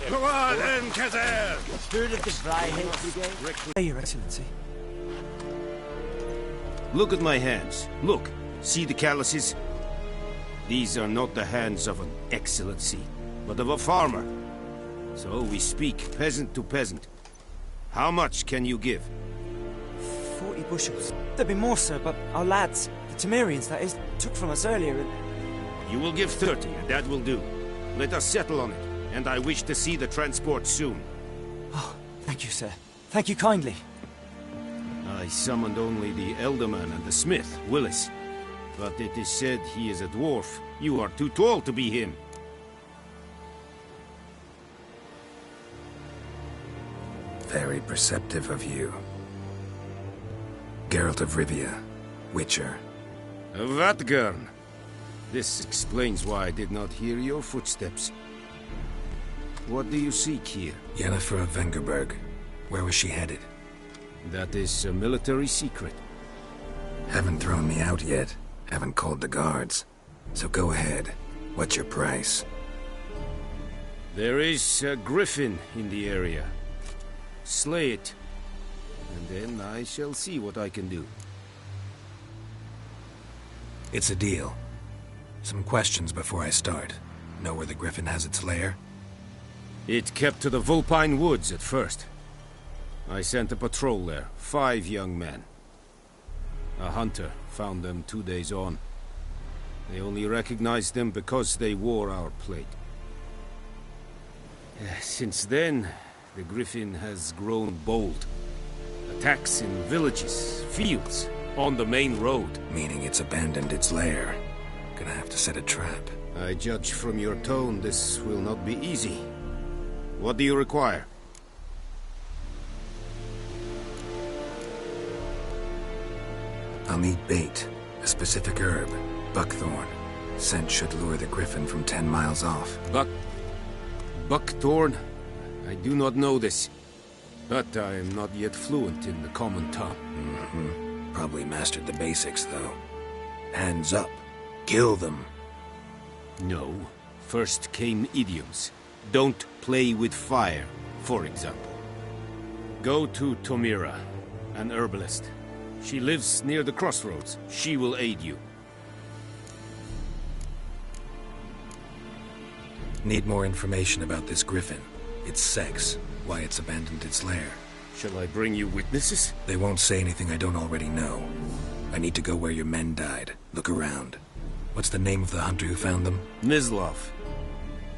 Go on then, Kazer! Heard of the Dryhead Brigade? Hey, Your Excellency. Look at my hands. Look. See the calluses? These are not the hands of an excellency, but of a farmer. So we speak peasant to peasant. How much can you give? 40 bushels. There'd be more, sir, but our lads, the Temerians, that is, took from us earlier and... You will give 30, and that will do. Let us settle on it, and I wish to see the transport soon. Oh, thank you, sir. Thank you kindly. I summoned only the Elderman and the smith, Willis. But it is said he is a dwarf. You are too tall to be him. Very perceptive of you. Geralt of Rivia, Witcher. Vatgern! This explains why I did not hear your footsteps. What do you seek here? Yennefer of Vengerberg. Where was she headed? That is a military secret. Haven't thrown me out yet. Haven't called the guards. So go ahead. What's your price? There is a griffin in the area. Slay it, and then I shall see what I can do. It's a deal. Some questions before I start. Know where the griffin has its lair? It kept to the Vulpine Woods at first. I sent a patrol there, 5 young men. A hunter found them 2 days on. They only recognized them because they wore our plate. Since then, the griffin has grown bold. Attacks in villages, fields, on the main road. Meaning it's abandoned its lair. Gonna have to set a trap. I judge from your tone this will not be easy. What do you require? I'll need bait, a specific herb, buckthorn. Scent should lure the griffin from 10 miles off. Buckthorn? I do not know this, but I am not yet fluent in the common tongue. Probably mastered the basics, though. Hands up. Kill them. No. First came idioms. Don't play with fire, for example. Go to Tomira, an herbalist. She lives near the crossroads. She will aid you. Need more information about this griffin. Its sex, why it's abandoned its lair. Shall I bring you witnesses? They won't say anything I don't already know. I need to go where your men died. Look around. What's the name of the hunter who found them? Mislav.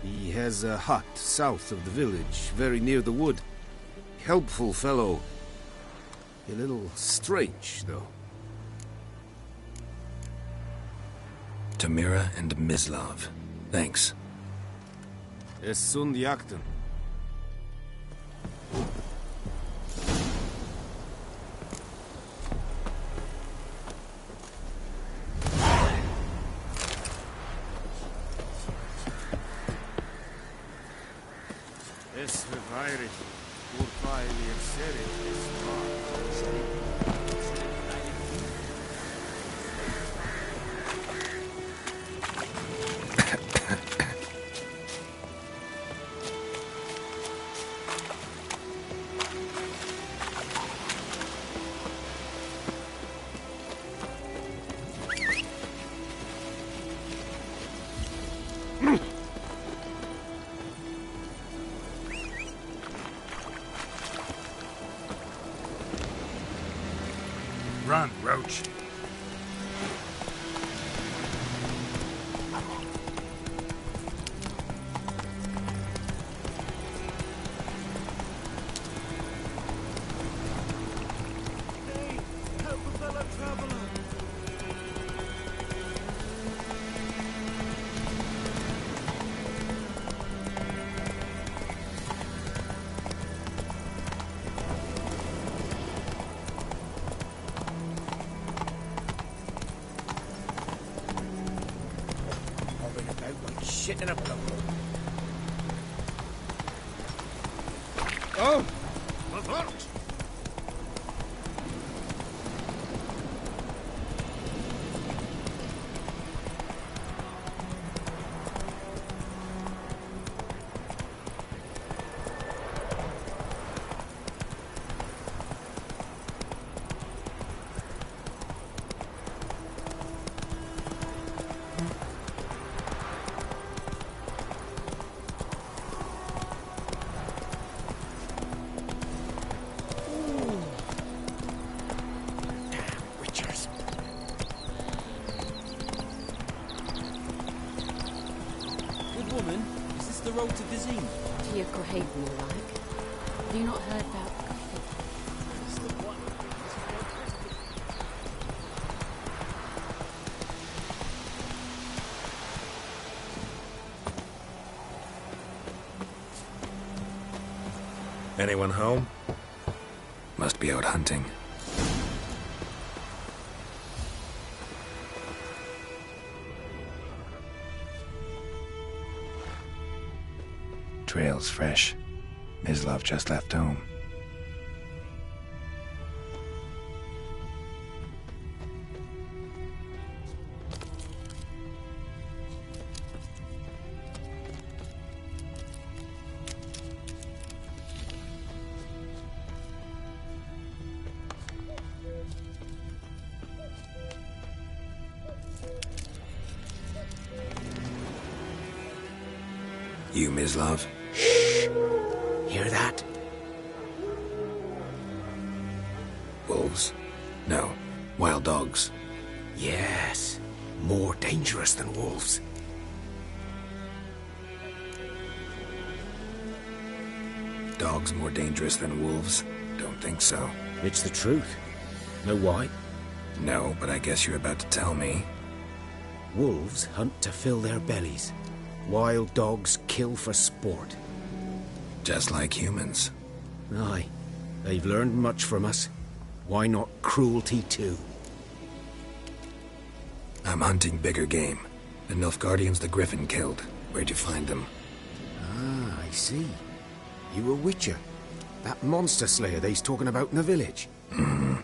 He has a hut south of the village, very near the wood. Helpful fellow. A little strange, though. Tamira and Mislav. Thanks. Es sunt jakten. Es verweiret, urpai liexerit es Run, Roach. Shit in a blow. Oh! Avert! to Vizima? To your Cohaven, like. Have you not heard about Anyone home? Must be out hunting. Trail's fresh. Mislav just left home. You, Mislav? Hear that? Wolves? No. Wild dogs. Yes. More dangerous than wolves. Dogs more dangerous than wolves? Don't think so. It's the truth. Know why? No, but I guess you're about to tell me. Wolves hunt to fill their bellies. Wild dogs kill for sport. Just like humans. Aye. They've learned much from us. Why not cruelty too? I'm hunting bigger game. The Nilfgaardians the Griffin killed. Where'd you find them? Ah, I see. You a witcher. That monster slayer they's talking about in the village. Mm-hmm.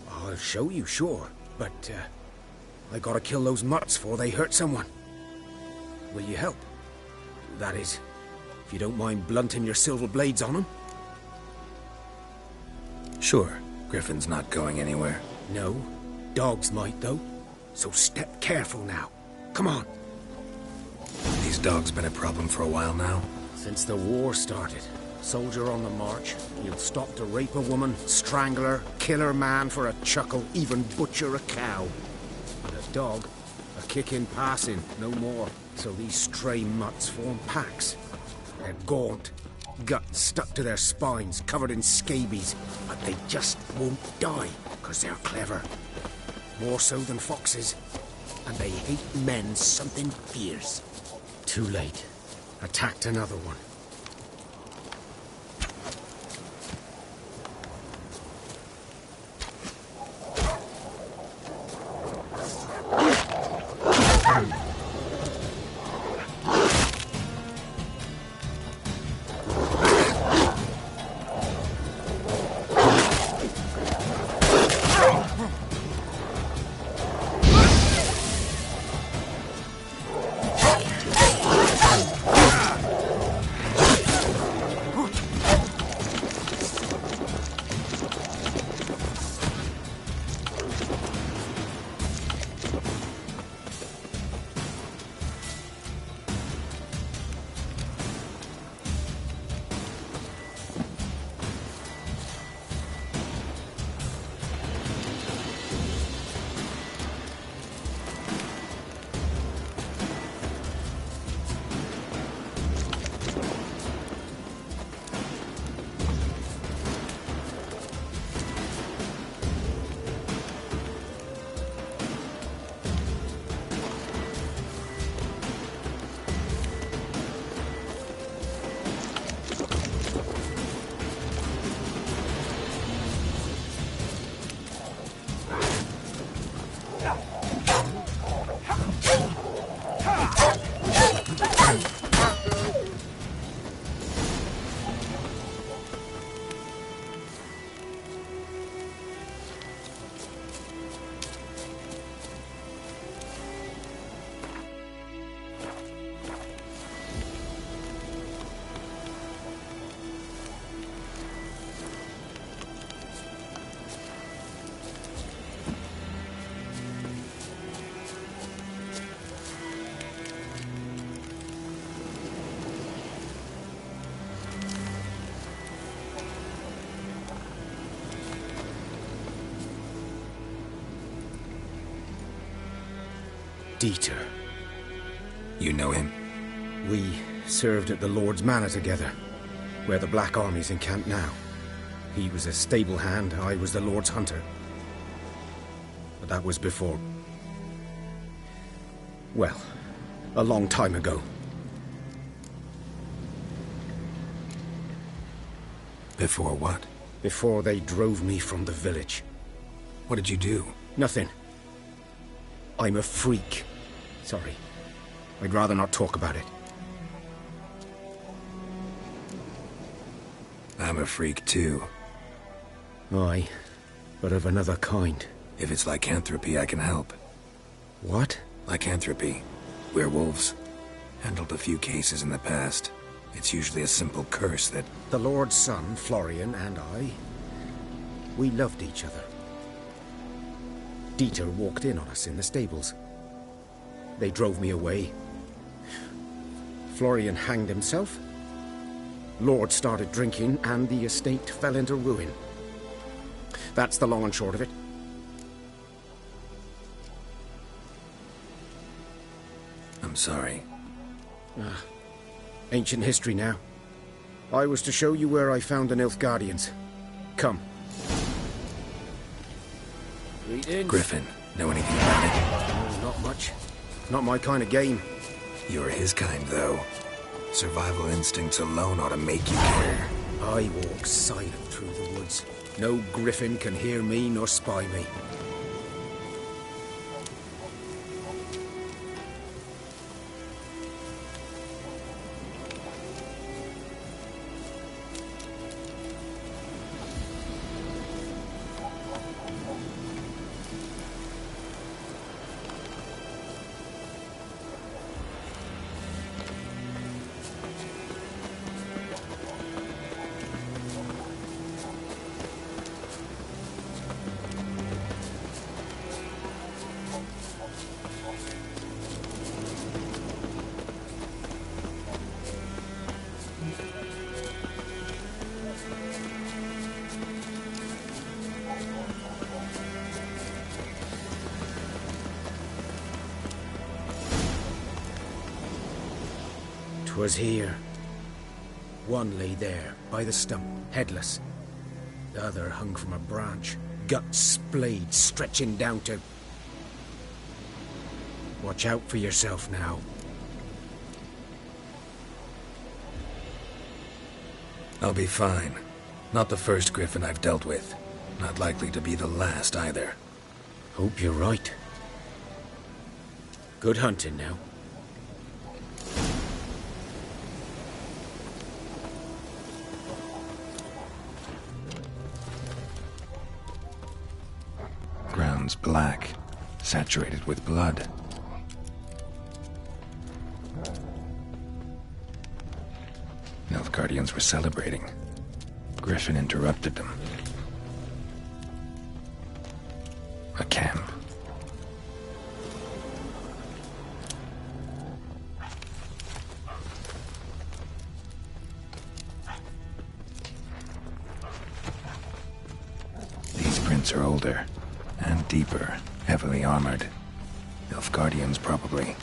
I'll show you, sure. But, I gotta kill those mutts before they hurt someone. Will you help? That is, if you don't mind blunting your silver blades on them. Sure. Griffin's not going anywhere. No. Dogs might, though. So step careful now. Come on. These dogs been a problem for a while now? Since the war started. Soldier on the march. He'll stop to rape a woman, strangle her, kill her man for a chuckle, even butcher a cow. And a dog, a kick in passing, no more. So these stray mutts form packs. They're gaunt, guts stuck to their spines, covered in scabies, but they just won't die, because they're clever. More so than foxes. And they hate men something fierce. Too late. Attacked another one. Dieter. You know him? We served at the Lord's Manor together, where the Black Army's encamped now. He was a stable hand, I was the Lord's hunter. But that was before... well, a long time ago. Before what? Before they drove me from the village. What did you do? Nothing. I'm a freak. Sorry. I'd rather not talk about it. I'm a freak too. Aye, but of another kind. If it's lycanthropy, I can help. What? Lycanthropy. Werewolves. Handled a few cases in the past. It's usually a simple curse that... The Lord's son, Florian, and I... we loved each other. Dieter walked in on us in the stables. They drove me away. Florian hanged himself. Lord started drinking, and the estate fell into ruin. That's the long and short of it. I'm sorry. Ancient history now. I was to show you where I found the Nilfgaardians. Come. Griffin, know anything about it? Oh, not much. Not my kind of game. You're his kind, though. Survival instincts alone ought to make you care. I walk silent through the woods. No griffin can hear me nor spy me. Was here. One lay there, by the stump, headless. The other hung from a branch, guts splayed, stretching down to... Watch out for yourself now. I'll be fine. Not the first griffin I've dealt with. Not likely to be the last, either. Hope you're right. Good hunting now. Ground's black, saturated with blood. Nilfgaardians were celebrating. Griffin interrupted them. A camp. These prints are older. And deeper, heavily armored. Nilfgaardians, probably.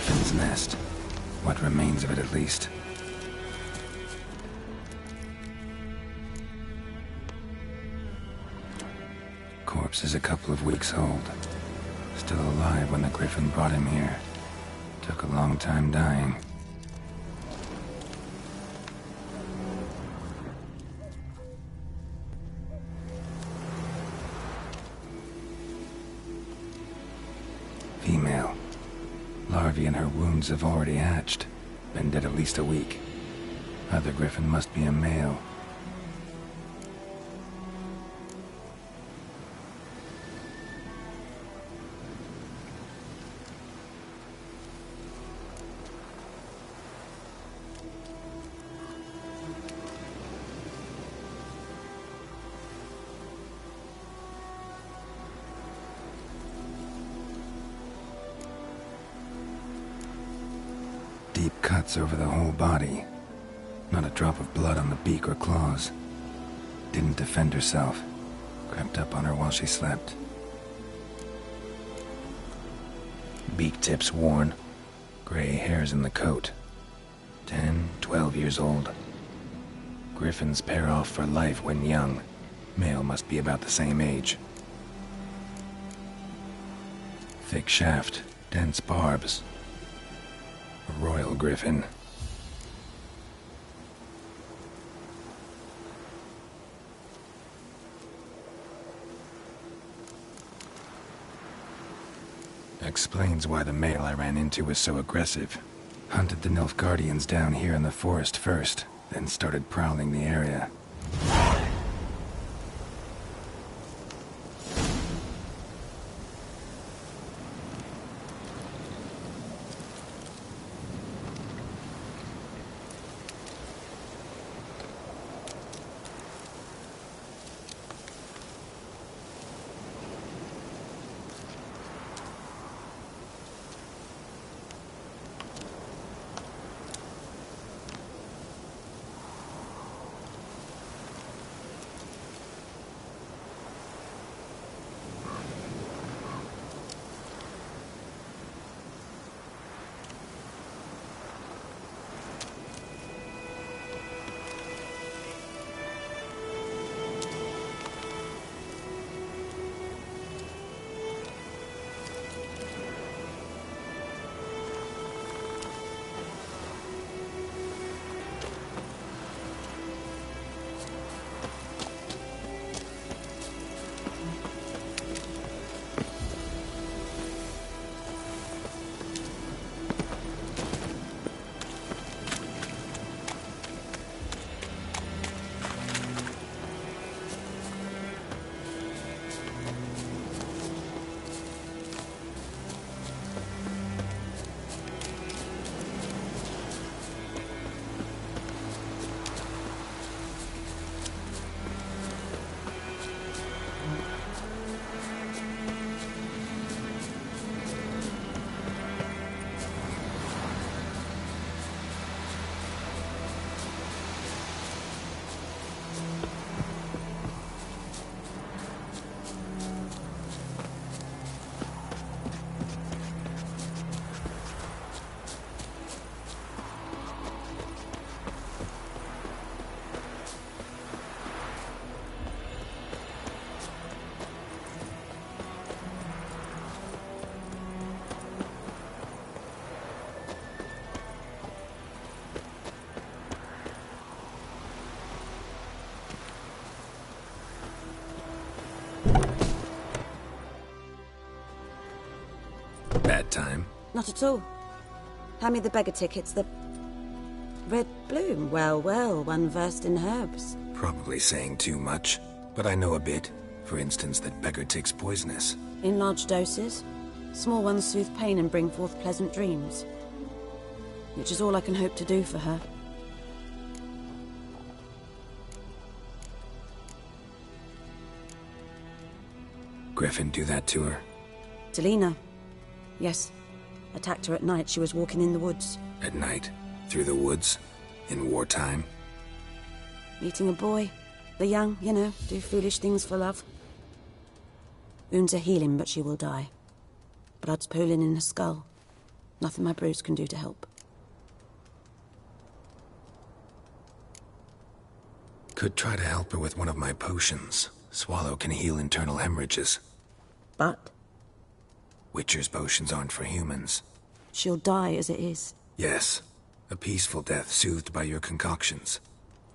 Griffin's nest. What remains of it, at least. Corpse is a couple of weeks old. Still alive when the Griffin brought him here. Took a long time dying. Female. Larvae in her wounds have already hatched. Been dead at least a week. Other Griffin must be a male. Deep cuts over the whole body. Not a drop of blood on the beak or claws. Didn't defend herself. Crept up on her while she slept. Beak tips worn. Gray hairs in the coat. 10, 12 years old. Griffins pair off for life when young. Male must be about the same age. Thick shaft, dense barbs. A royal griffin. Explains why the male I ran into was so aggressive. Hunted the Nilfgaardians down here in the forest first, then started prowling the area. Bad time? Not at all. Hand me the beggar tickets, the... Red bloom. Well, well, one versed in herbs. Probably saying too much, but I know a bit. For instance, that beggar tick's poisonous. In large doses. Small ones soothe pain and bring forth pleasant dreams. Which is all I can hope to do for her. Griffin do that to her? Delina. Yes. Attacked her at night. She was walking in the woods. At night? Through the woods? In wartime? Meeting a boy. The young, you know, do foolish things for love. Wounds are healing, but she will die. Blood's pooling in her skull. Nothing my brews can do to help. Could try to help her with one of my potions. Swallow can heal internal hemorrhages. But? Witcher's potions aren't for humans. She'll die as it is. Yes. A peaceful death soothed by your concoctions.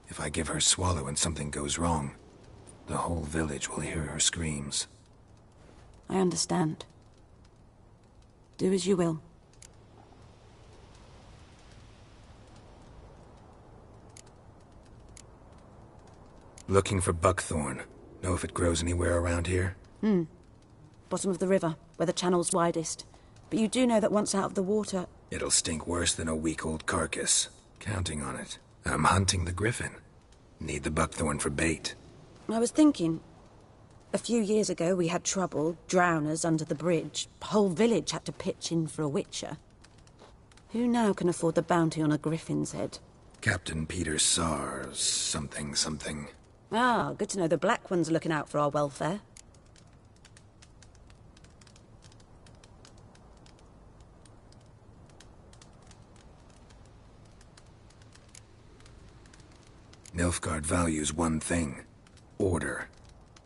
If I give her Swallow and something goes wrong, the whole village will hear her screams. I understand. Do as you will. Looking for buckthorn. Know if it grows anywhere around here? Bottom of the river, where the channel's widest. But you do know that once out of the water... It'll stink worse than a week-old carcass. Counting on it. I'm hunting the griffin. Need the buckthorn for bait. I was thinking... A few years ago we had trouble, drowners under the bridge. Whole village had to pitch in for a witcher. Who now can afford the bounty on a griffin's head? Captain Peter Sars... something. Ah, good to know the Black One's looking out for our welfare. Nilfgaard values one thing. Order.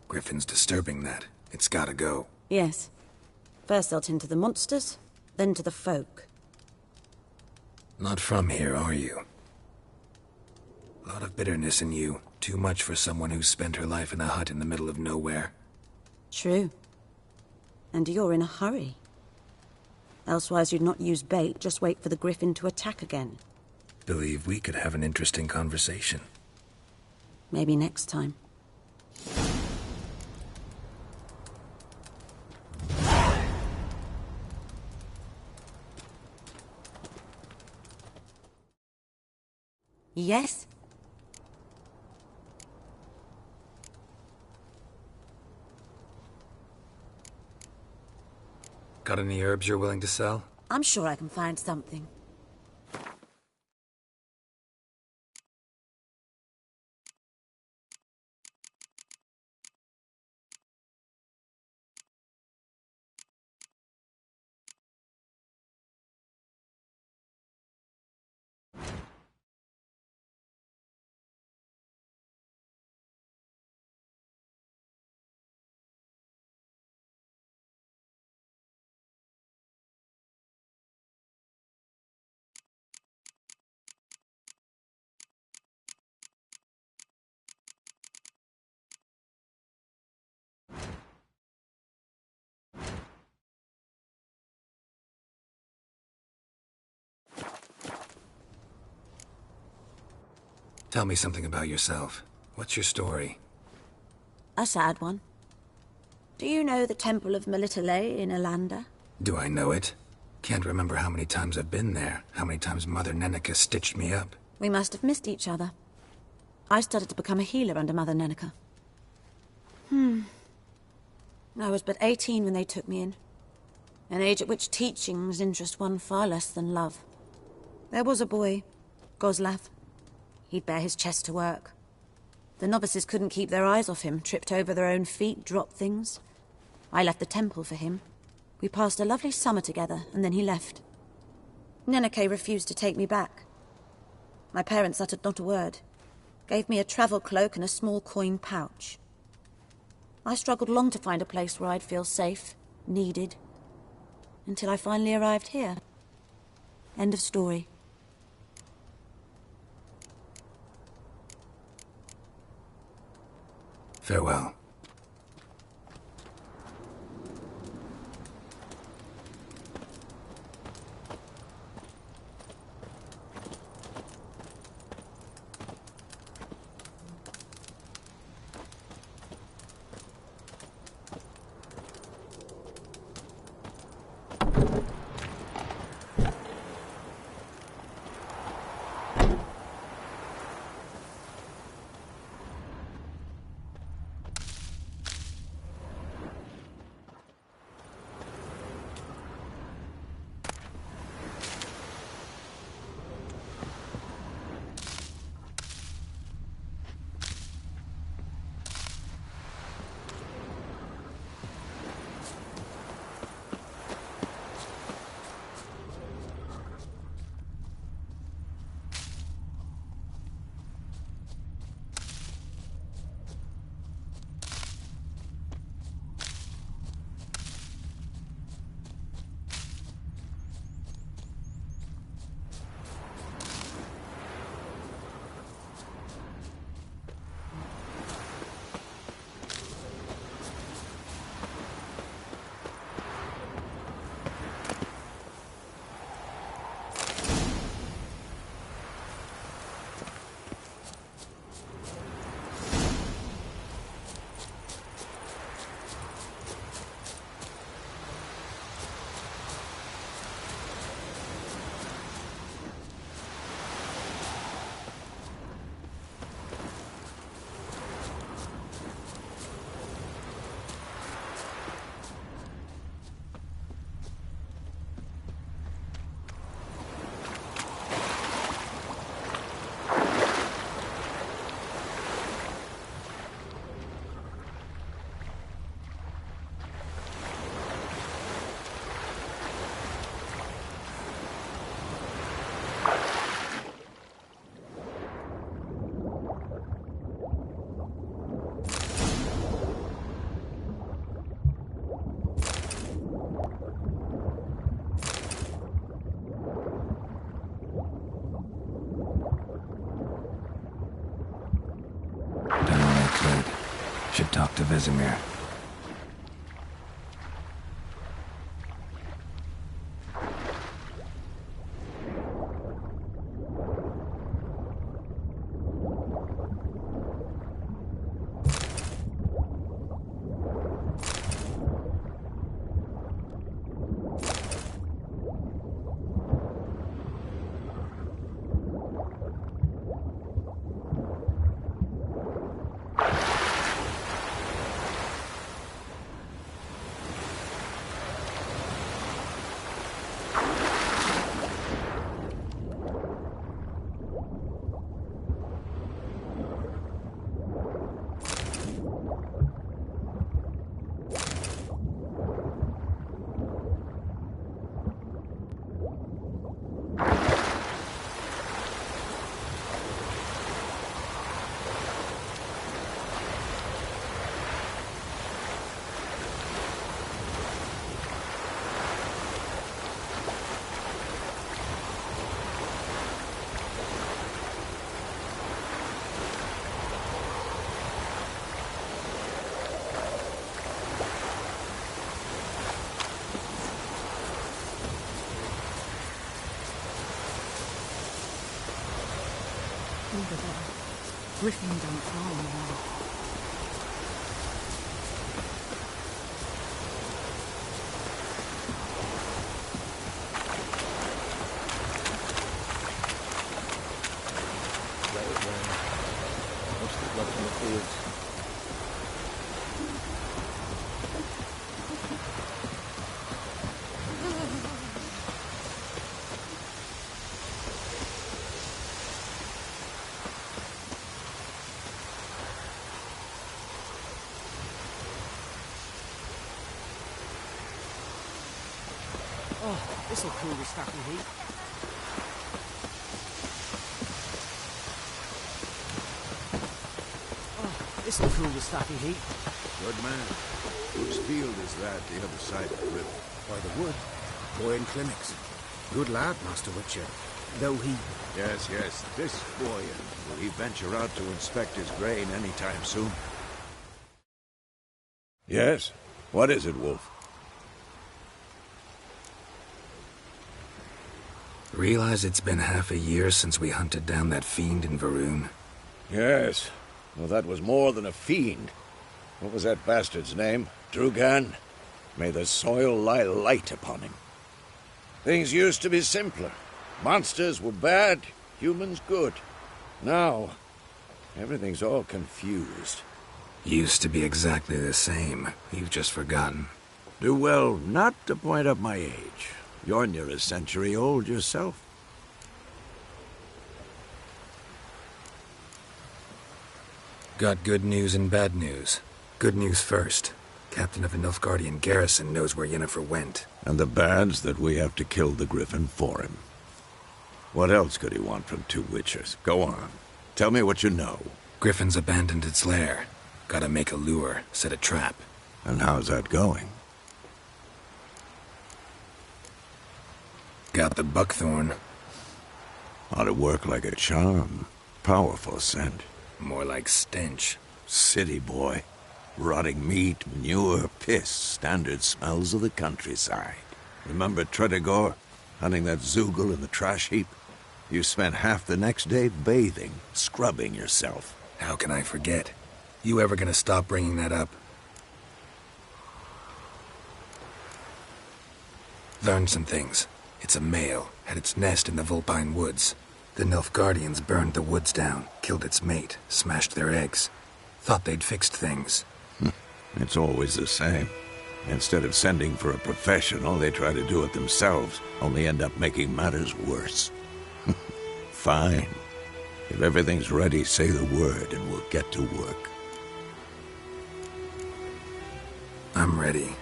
Griffin's disturbing that. It's gotta go. Yes. First they'll tend to the monsters, then to the folk. Not from here, are you? A lot of bitterness in you. Too much for someone who's spent her life in a hut in the middle of nowhere. True. And you're in a hurry. Elsewise you'd not use bait, just wait for the griffin to attack again. Believe we could have an interesting conversation. Maybe next time. Yes? Got any herbs you're willing to sell? I'm sure I can find something. Tell me something about yourself. What's your story? A sad one. Do you know the Temple of Melitele in Alanda? Do I know it? Can't remember how many times I've been there, how many times Mother Neneka stitched me up. We must have missed each other. I started to become a healer under Mother Neneka. I was but 18 when they took me in. An age at which teachings interest one far less than love. There was a boy, Goslav. He'd bare his chest to work. The novices couldn't keep their eyes off him, tripped over their own feet, dropped things. I left the temple for him. We passed a lovely summer together, and then he left. Neneke refused to take me back. My parents uttered not a word. Gave me a travel cloak and a small coin pouch. I struggled long to find a place where I'd feel safe, needed, until I finally arrived here. End of story. Farewell. to Vesemir. Over there. Griffin don't fly on that. Most of the blood from the fields. Oh, this'll cool the stacky heat. Oh, this'll cool the stacky heat. Good man. Whose field is that, the other side of the river? By the wood. Boy in clinics. Good lad, Master Witcher. Though he... Yes, this boy. Will he venture out to inspect his grain anytime soon? Yes? What is it, Wolf? Realize it's been half a year since we hunted down that fiend in Varun? Yes. Well, that was more than a fiend. What was that bastard's name? Drugan? May the soil lie light upon him. Things used to be simpler. Monsters were bad, humans good. Now, everything's all confused. Used to be exactly the same. You've just forgotten. Do well not to point up my age. You're near a century old yourself. Got good news and bad news. Good news first. Captain of the Nilfgaardian garrison knows where Yennefer went. And the bad's that we have to kill the Griffin for him. What else could he want from two witchers? Go on. Tell me what you know. Griffin's abandoned its lair. Gotta make a lure, set a trap. And how's that going? Got the buckthorn. Ought to work like a charm. Powerful scent. More like stench. City boy. Rotting meat, manure, piss. Standard smells of the countryside. Remember Tredegor? Hunting that Zoogle in the trash heap? You spent half the next day bathing, scrubbing yourself. How can I forget? You ever gonna stop bringing that up? Learned some things. It's a male, had its nest in the Vulpine Woods. The Nilfgaardians burned the woods down, killed its mate, smashed their eggs. Thought they'd fixed things. It's always the same. Instead of sending for a professional, they try to do it themselves, only end up making matters worse. Fine. If everything's ready, say the word and we'll get to work. I'm ready.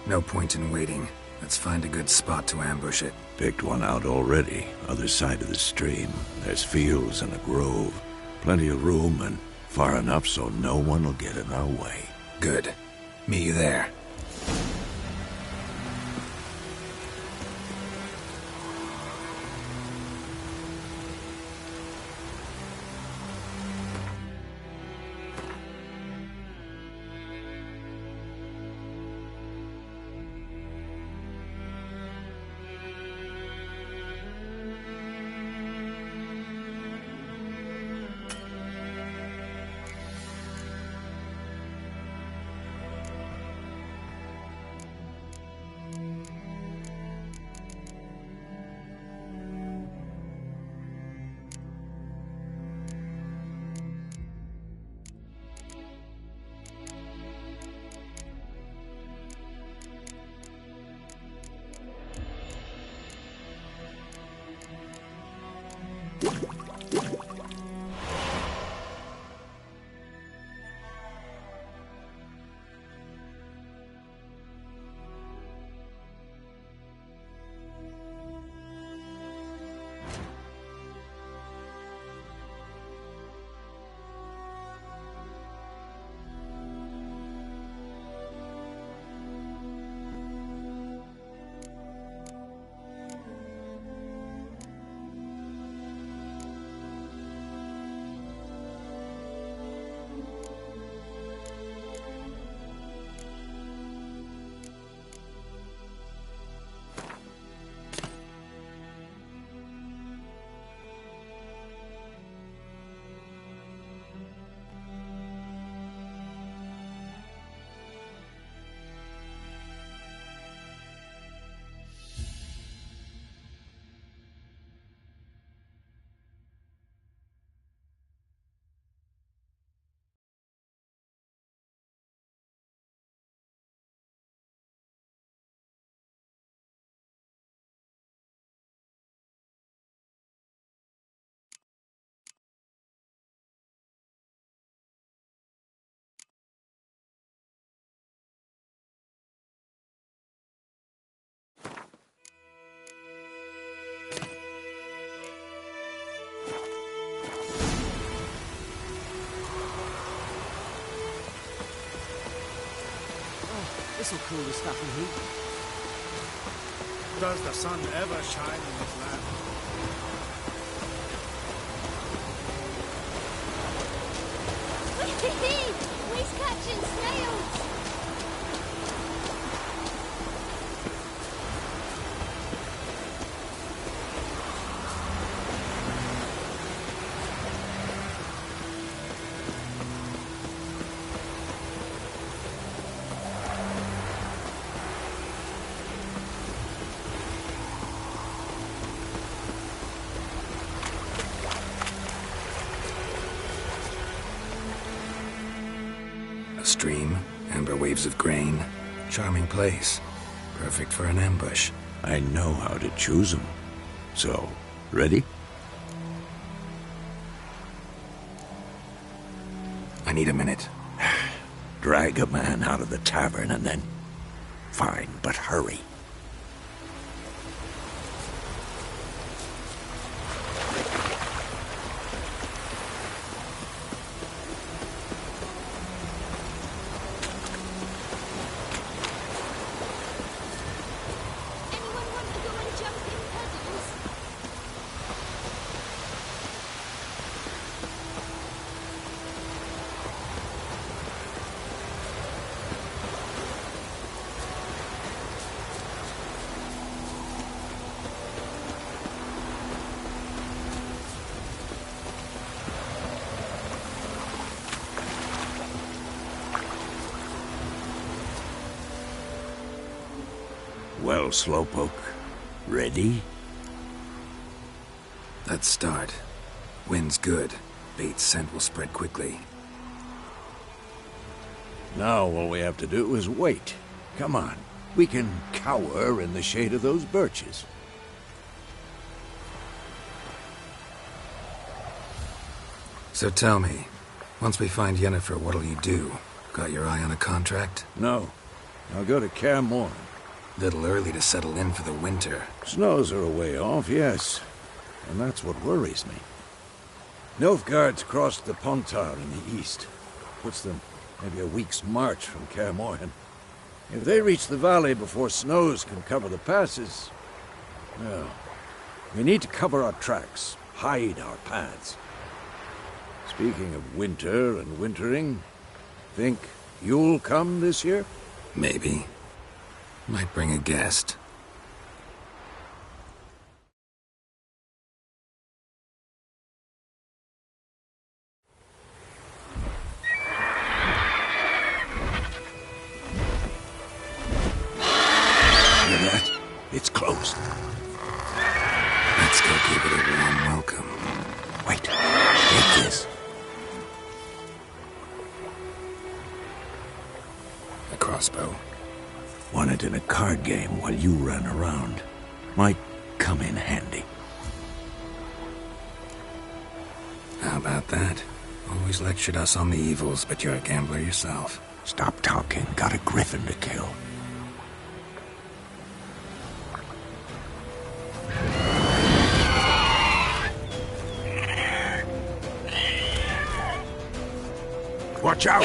No point in waiting. Let's find a good spot to ambush it. Picked one out already, other side of the stream. There's fields and a grove. Plenty of room and far enough so no one will get in our way. Good. Meet you there. This'll cool the stuff in heat. Does the sun ever shine in this land? We're catching snails! A stream, amber waves of grain. Charming place. Perfect for an ambush. I know how to choose them. So, ready? I need a minute. Drag a man out of the tavern and then... Fine, but hurry. Well, Slowpoke, ready? Let's start. Wind's good. Bait's scent will spread quickly. Now all we have to do is wait. Come on. We can cower in the shade of those birches. So tell me, once we find Yennefer, what'll you do? Got your eye on a contract? No. I'll go to Kaer Morhen. Little early to settle in for the winter. Snows are a way off, yes. And that's what worries me. Nilfgaard's crossed the Pontar in the east. Puts them maybe a week's march from Kaer Morhen. If they reach the valley before snows can cover the passes... Well, we need to cover our tracks, hide our paths. Speaking of winter and wintering, think you'll come this year? Maybe. Might bring a guest. Hear that? It's closed. Let's go give it a warm welcome. Wait. Take this. A crossbow. Want it in a card game while you run around. Might come in handy. How about that? Always lectured us on the evils, but you're a gambler yourself. Stop talking. Got a griffin to kill. Watch out!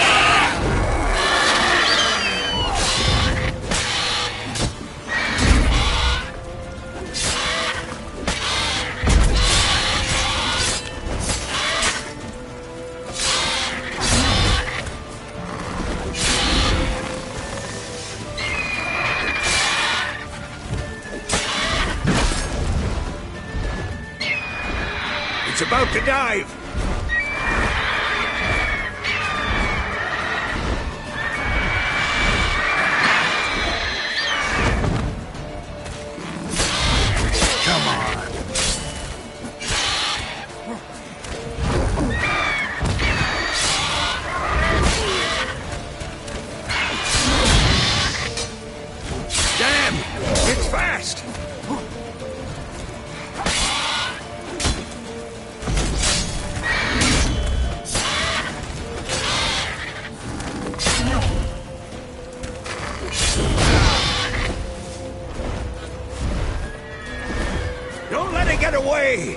It's about to dive! Come on! Damn! It's fast! Don't let it get away!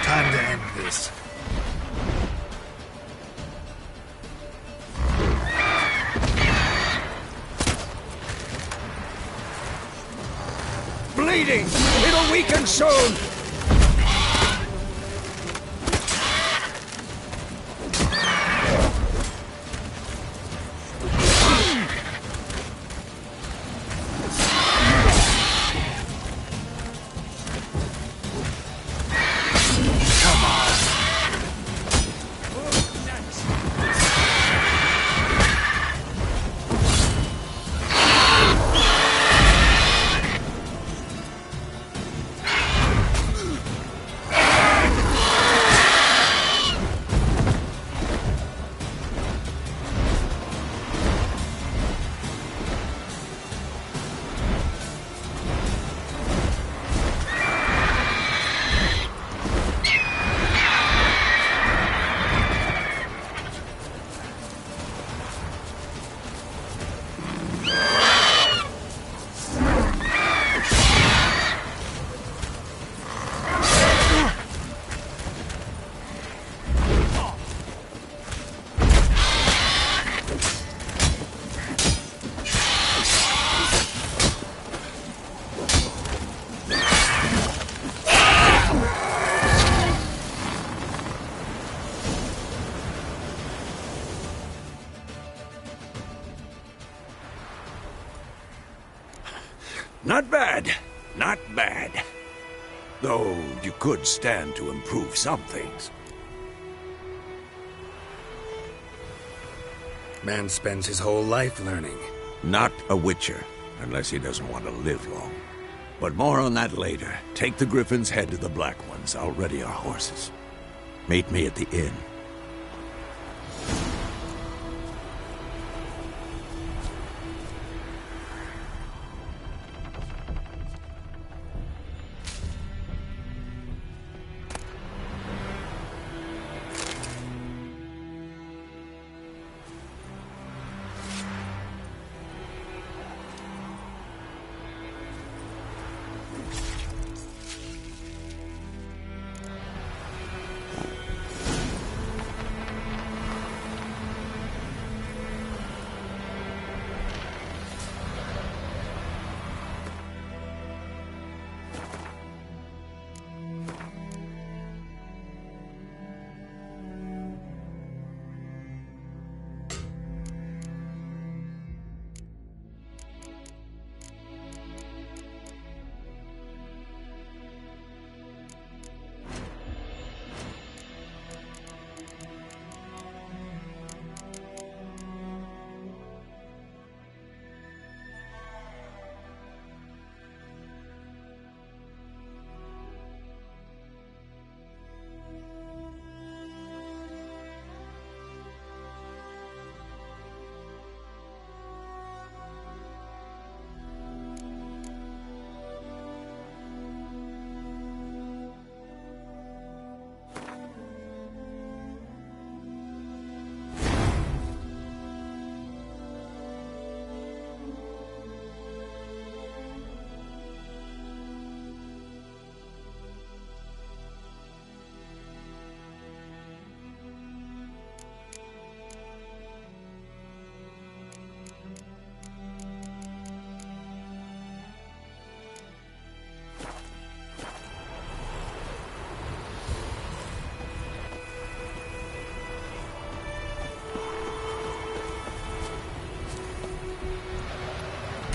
Time to end this. Bleeding! It'll weaken soon! Not bad. Not bad. Though you could stand to improve some things. Man spends his whole life learning. Not a witcher, unless he doesn't want to live long. But more on that later. Take the Griffin's head to the Black Ones. I'll ready our horses. Meet me at the inn.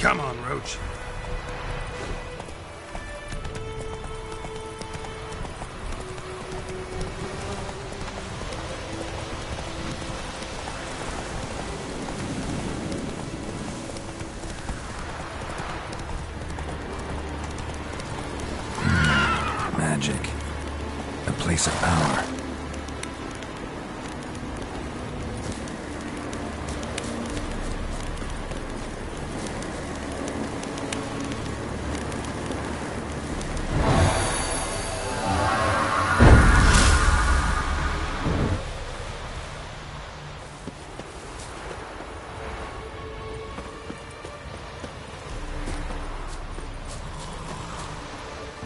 Come on, Roach. Magic. A place of power.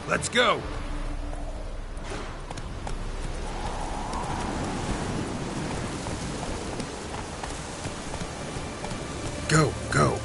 Let's go! Go, go.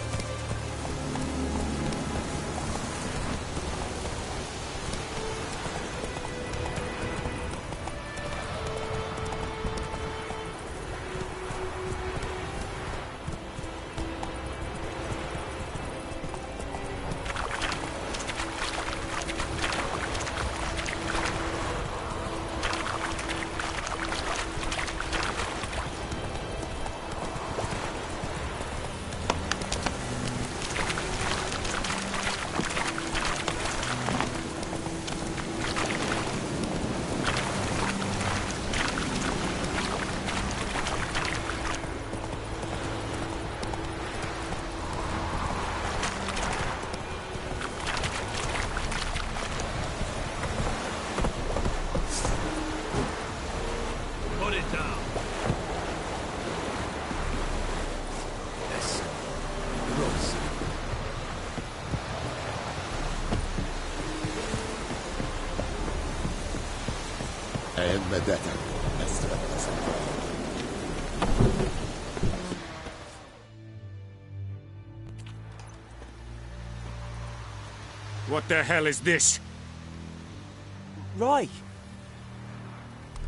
Put it down. Yes. Gross. What the hell is this? Right.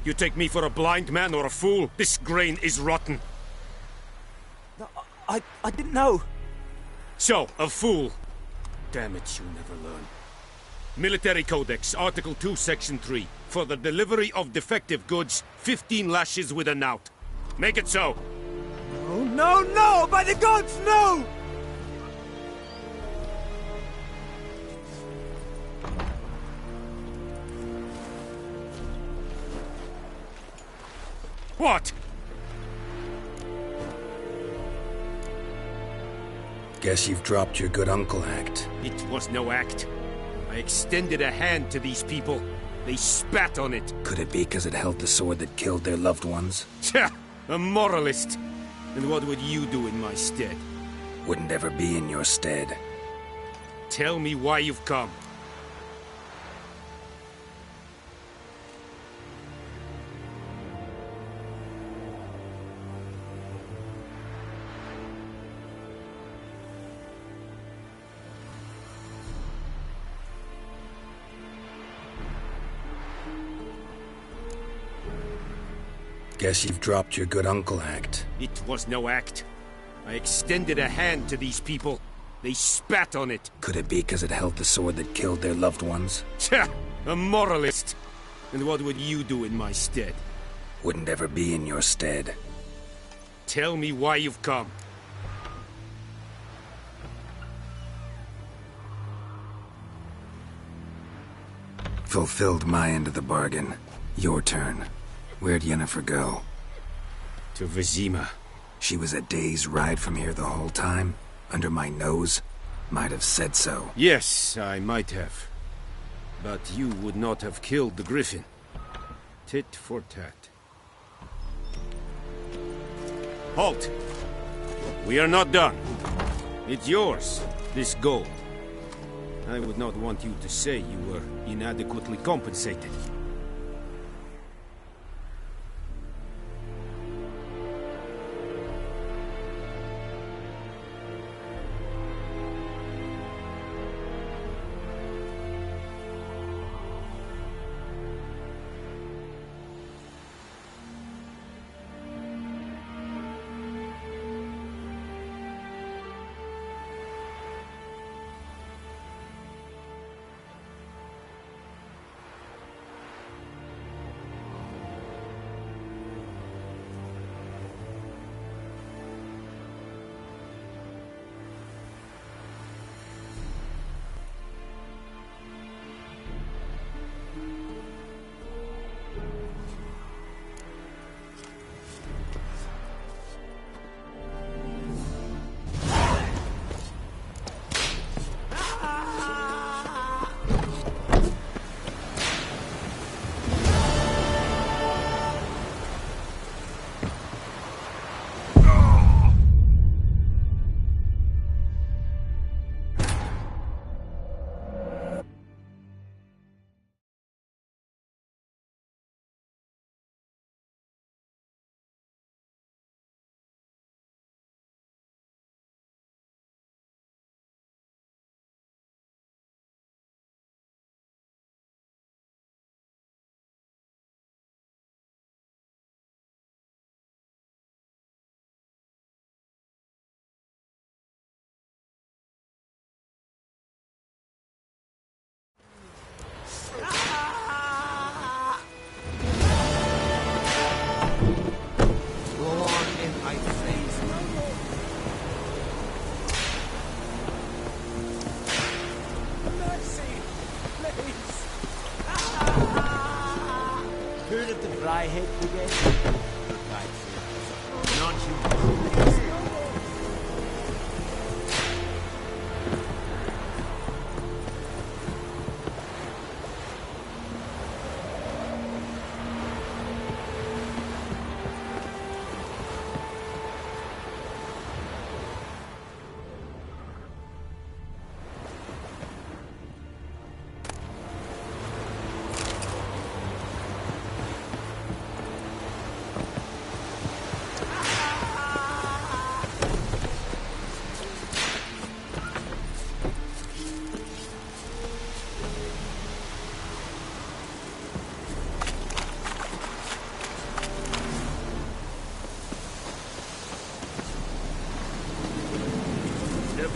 You take me for a blind man or a fool? This grain is rotten. I didn't know. So, a fool. Damn it, you'll never learn. Military Codex, Article 2, Section 3. For the delivery of defective goods, 15 lashes with a knout. Make it so. Oh, no, no! By the gods, no! What? Guess you've dropped your good uncle act. It was no act. I extended a hand to these people. They spat on it. Could it be because it held the sword that killed their loved ones? Tja, a moralist. And what would you do in my stead? Wouldn't ever be in your stead. Tell me why you've come. Guess you've dropped your good uncle act. It was no act. I extended a hand to these people. They spat on it. Could it be because it held the sword that killed their loved ones? Tja, a moralist. And what would you do in my stead? Wouldn't ever be in your stead. Tell me why you've come. Fulfilled my end of the bargain. Your turn. Where'd Yennefer go? To Vizima. She was a day's ride from here the whole time? Under my nose? Might have said so. Yes, I might have. But you would not have killed the griffin. Tit for tat. Halt! We are not done. It's yours, this gold. I would not want you to say you were inadequately compensated.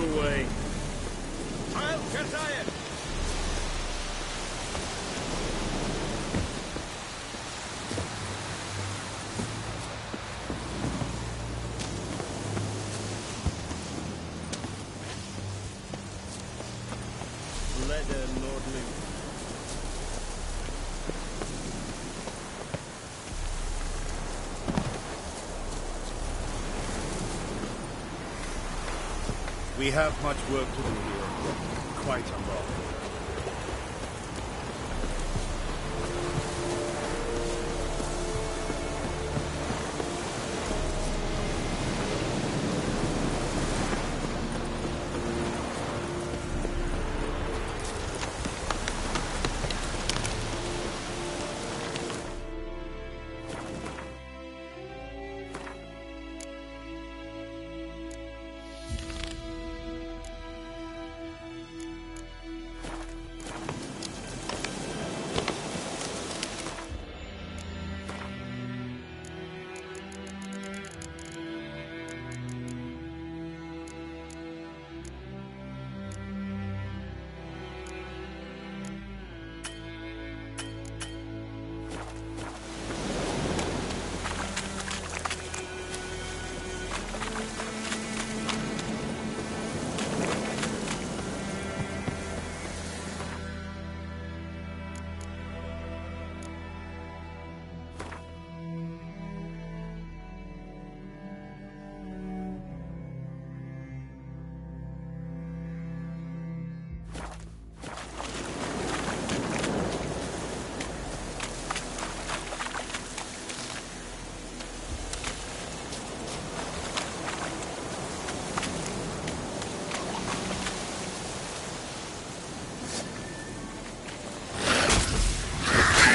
Away. I'll get it. Leather Nordling. We have much work to do here. Quite a lot.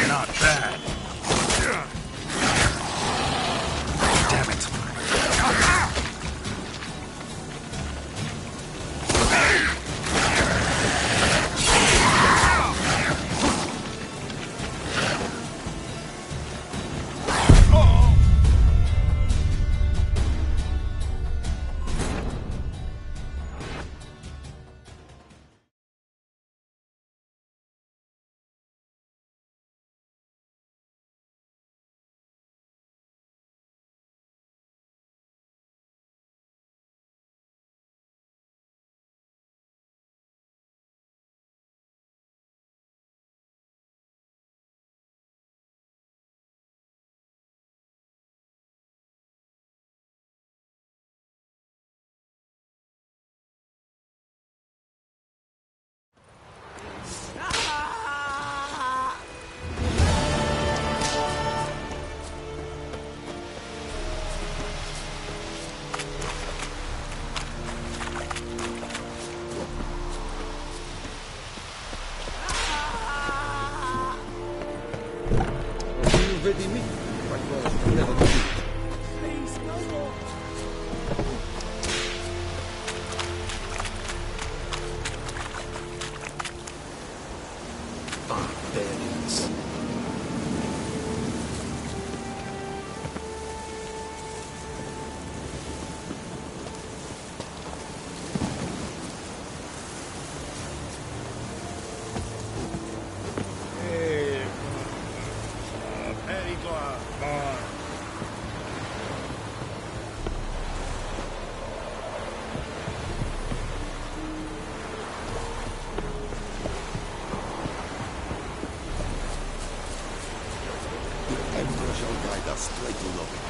Not bad. Damn it. Vedi mi? Qualcosa non devo dire. Please, no more. Barbarians. Just take a look.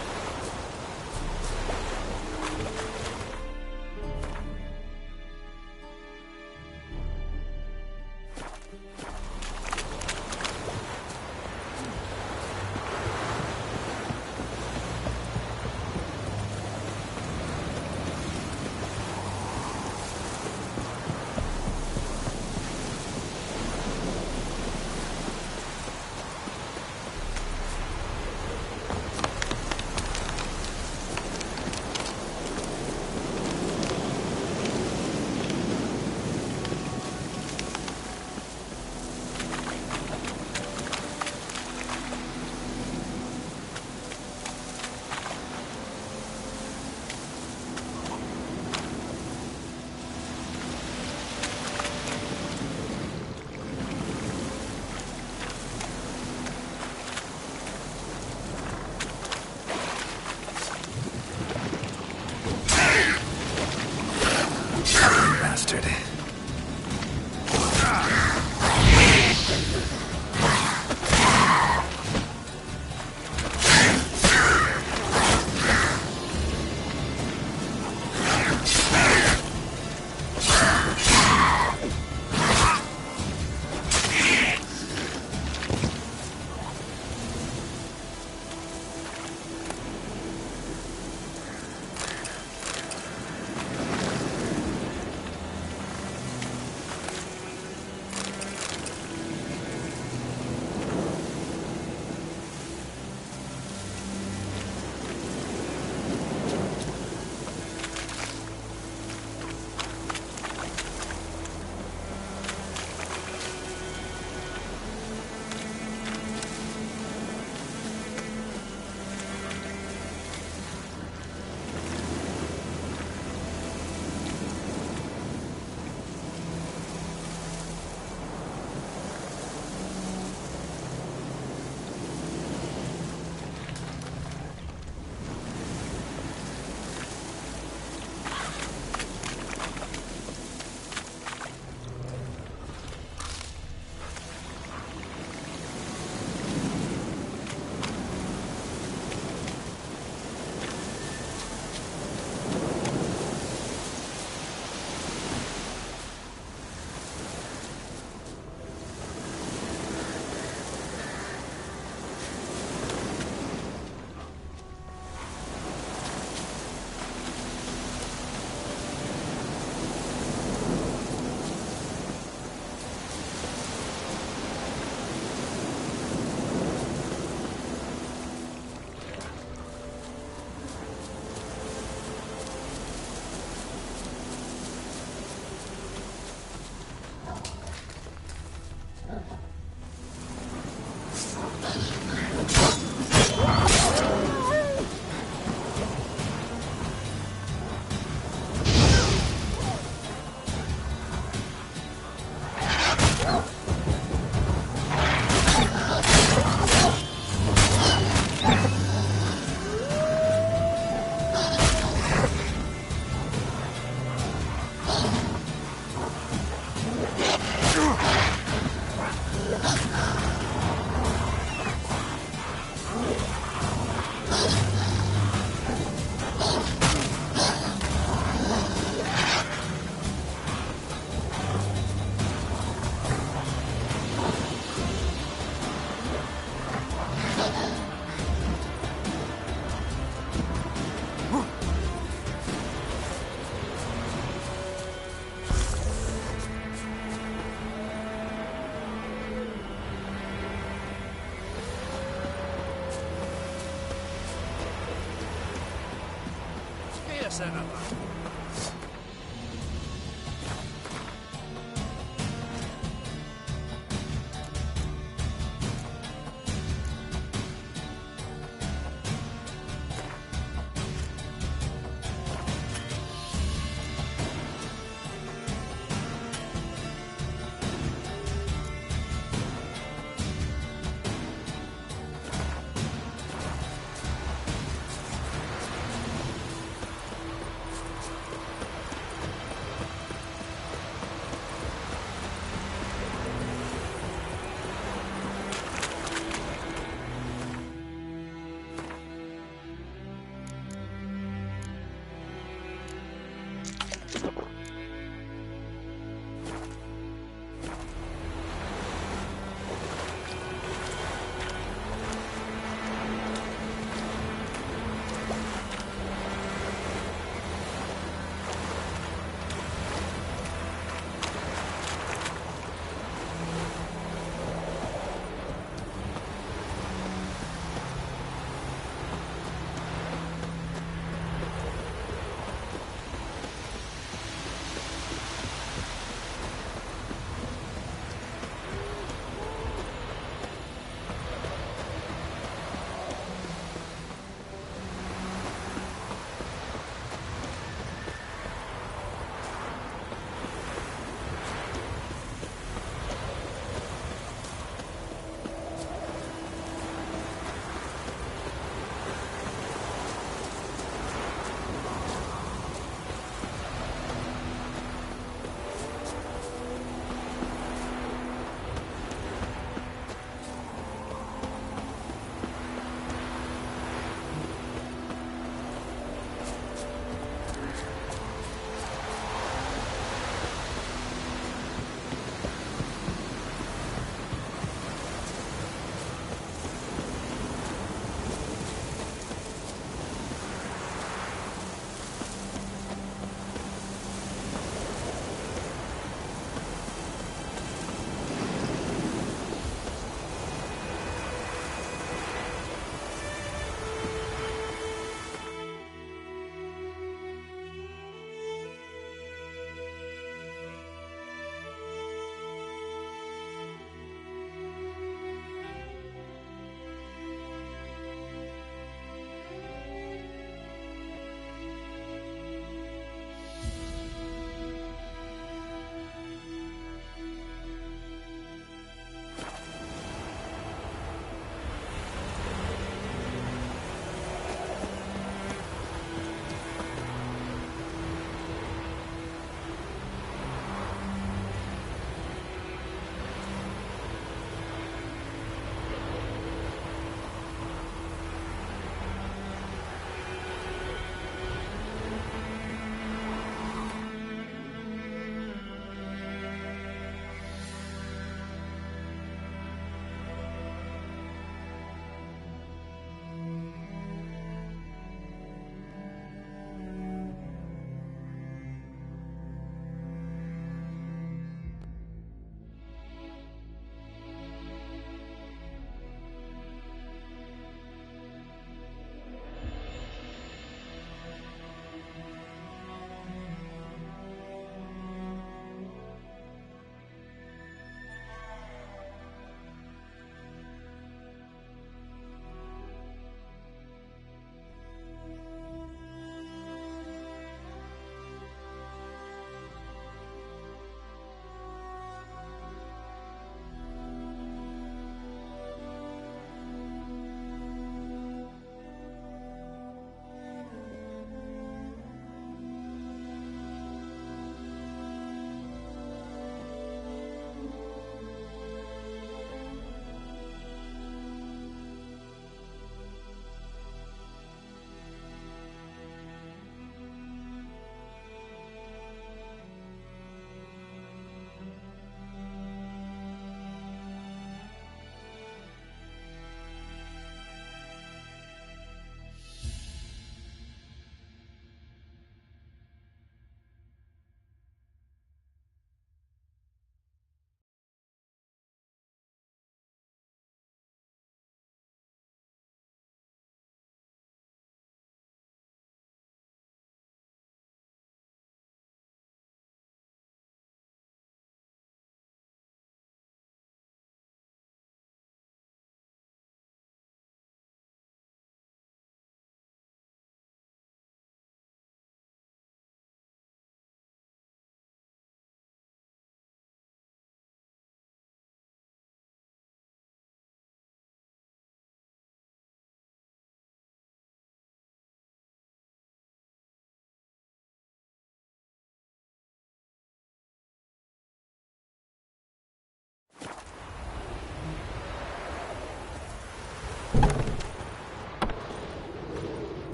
Bastard.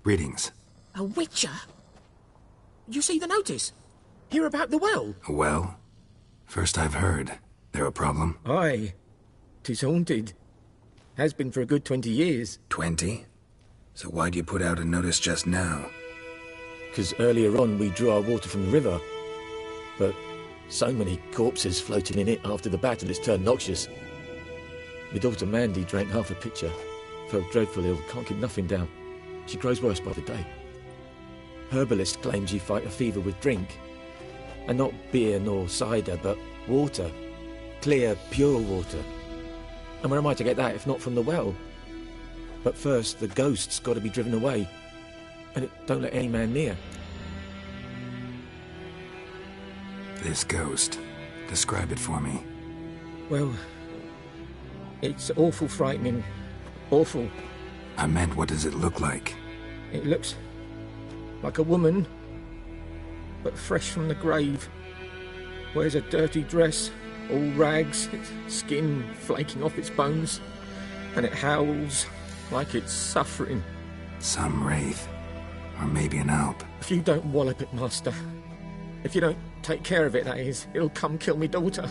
Greetings. A witcher? You see the notice? Hear about the well? A well? First I've heard. There a problem? Aye. 'Tis haunted. Has been for a good 20 years. 20? So why'd you put out a notice just now? 'Cause earlier on we drew our water from the river. But so many corpses floating in it after the battle it's turned noxious. My daughter Mandy drank half a pitcher. Felt dreadful ill, can't keep nothing down. She grows worse by the day. Herbalist claims you fight a fever with drink. And not beer nor cider, but water. Clear, pure water. And where am I to get that if not from the well? But first, the ghost's got to be driven away. And it don't let any man near. This ghost. Describe it for me. Well, it's awful frightening. Awful. I meant, what does it look like? It looks like a woman, but fresh from the grave. Wears a dirty dress, all rags, its skin flaking off its bones, and it howls like it's suffering. Some wraith. Or maybe an alp. If you don't wallop it, Master, if you don't take care of it, that is, it'll come kill me daughter.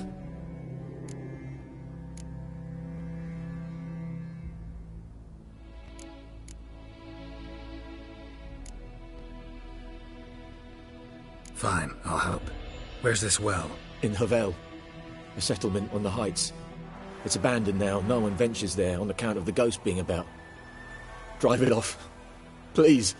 Fine, I'll help. Where's this well? In Havel, a settlement on the heights. It's abandoned now, no one ventures there on account of the ghost being about. Drive it off, please.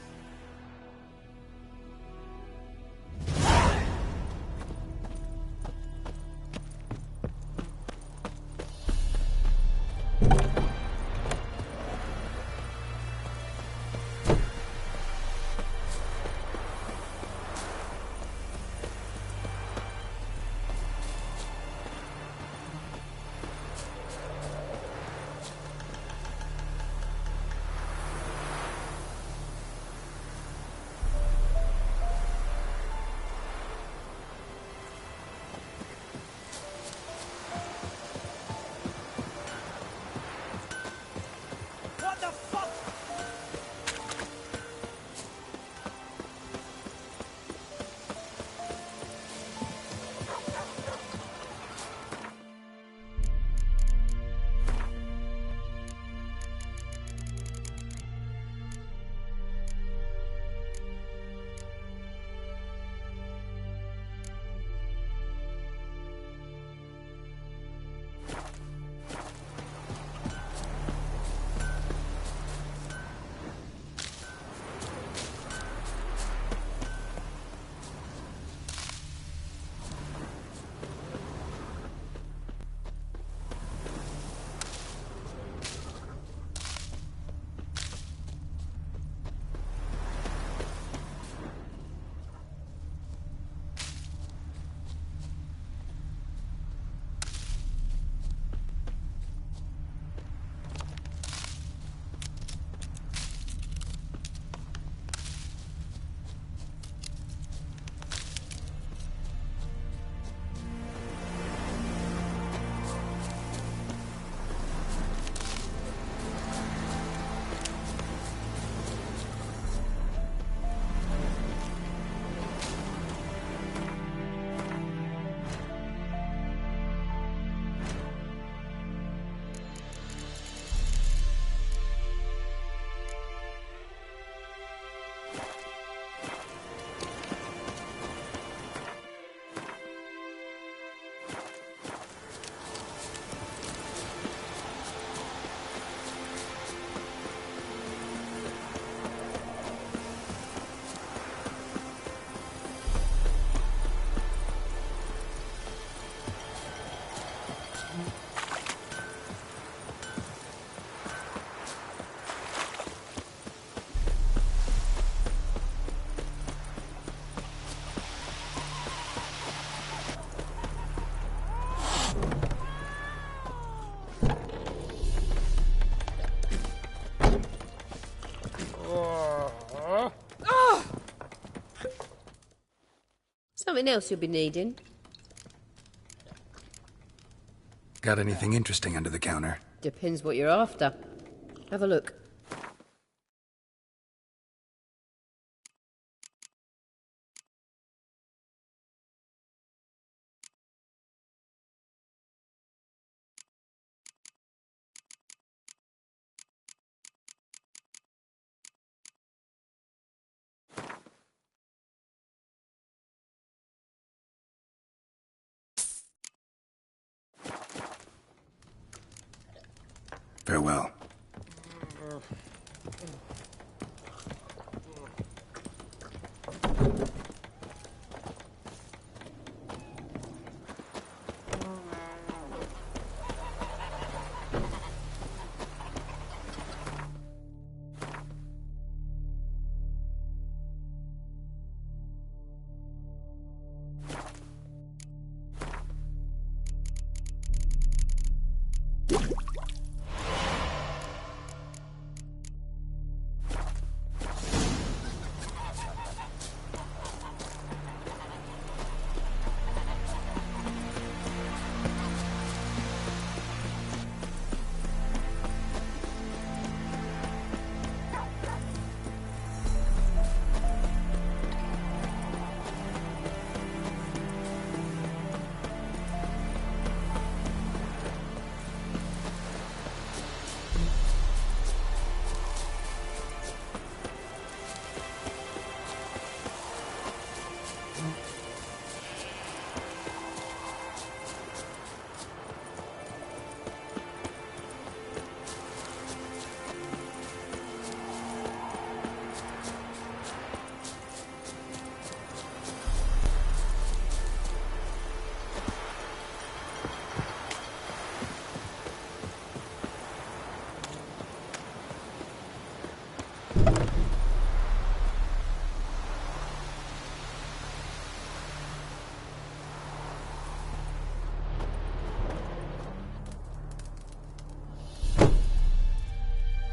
Something else you'll be needing? Got anything interesting under the counter? Depends what you're after. Have a look. Farewell.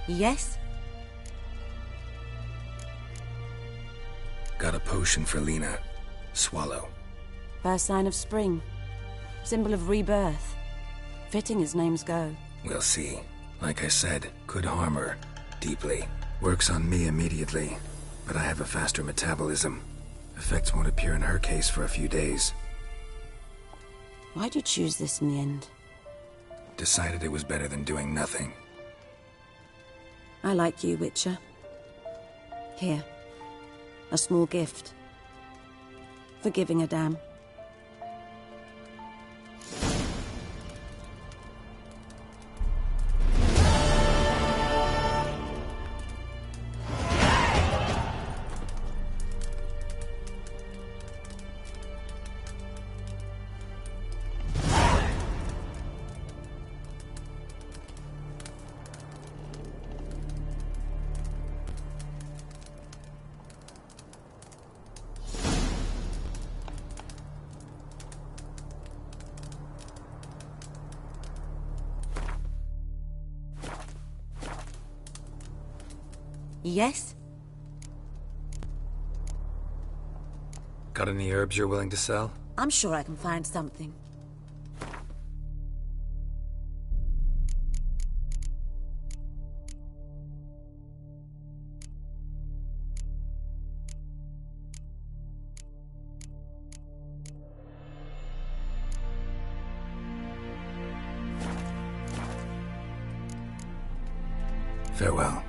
Yes? Got a potion for Lena. Swallow. First sign of spring. Symbol of rebirth. Fitting as names go. We'll see. Like I said, could harm her. Deeply. Works on me immediately. But I have a faster metabolism. Effects won't appear in her case for a few days. Why'd you choose this in the end? Decided it was better than doing nothing. I like you, Witcher. Here. A small gift. For giving a damn. Yes? Got any herbs you're willing to sell? I'm sure I can find something. Farewell.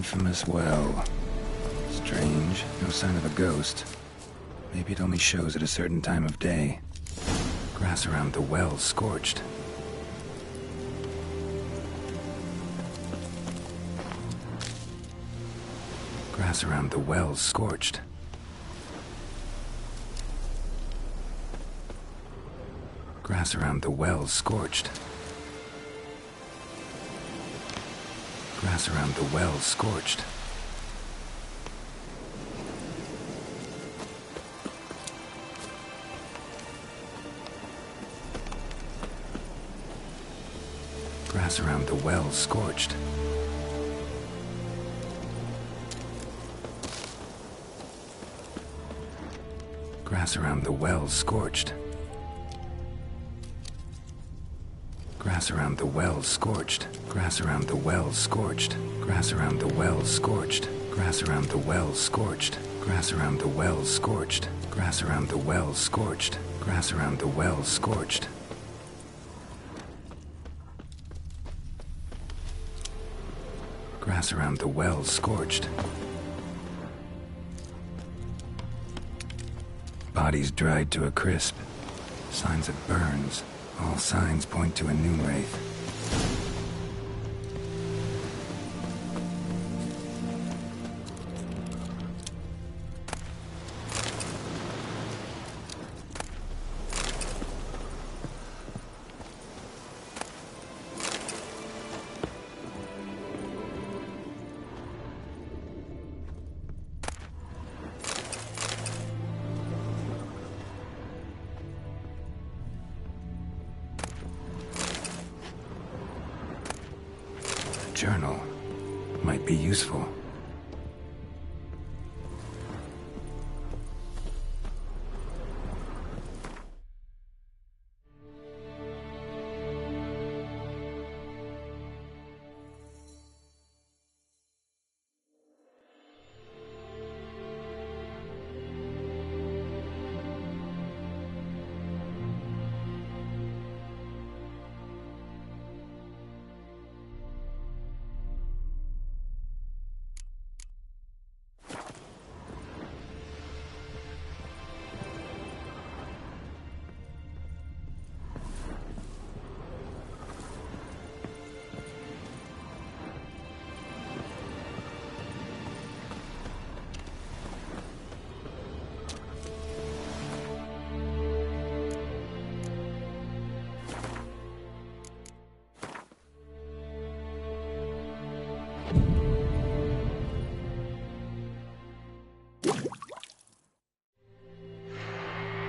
infamous well. Strange, no sign of a ghost. Maybe it only shows at a certain time of day. Grass around the well scorched. Grass around the well scorched. Grass around the well scorched. Grass around the well scorched. Grass around the well scorched. Grass around the well scorched. Grass around the well scorched. Grass around the well scorched. Grass around the well scorched. Grass around the well scorched. Grass around the well scorched. Grass around the well scorched. Grass around the well scorched. Grass around the well scorched. Bodies dried to a crisp. Signs of burns. All signs point to a noon wraith. Journal might be useful.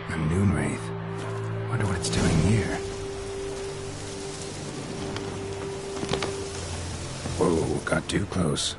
A noon wraith. Wonder what it's doing here. Whoa, got too close.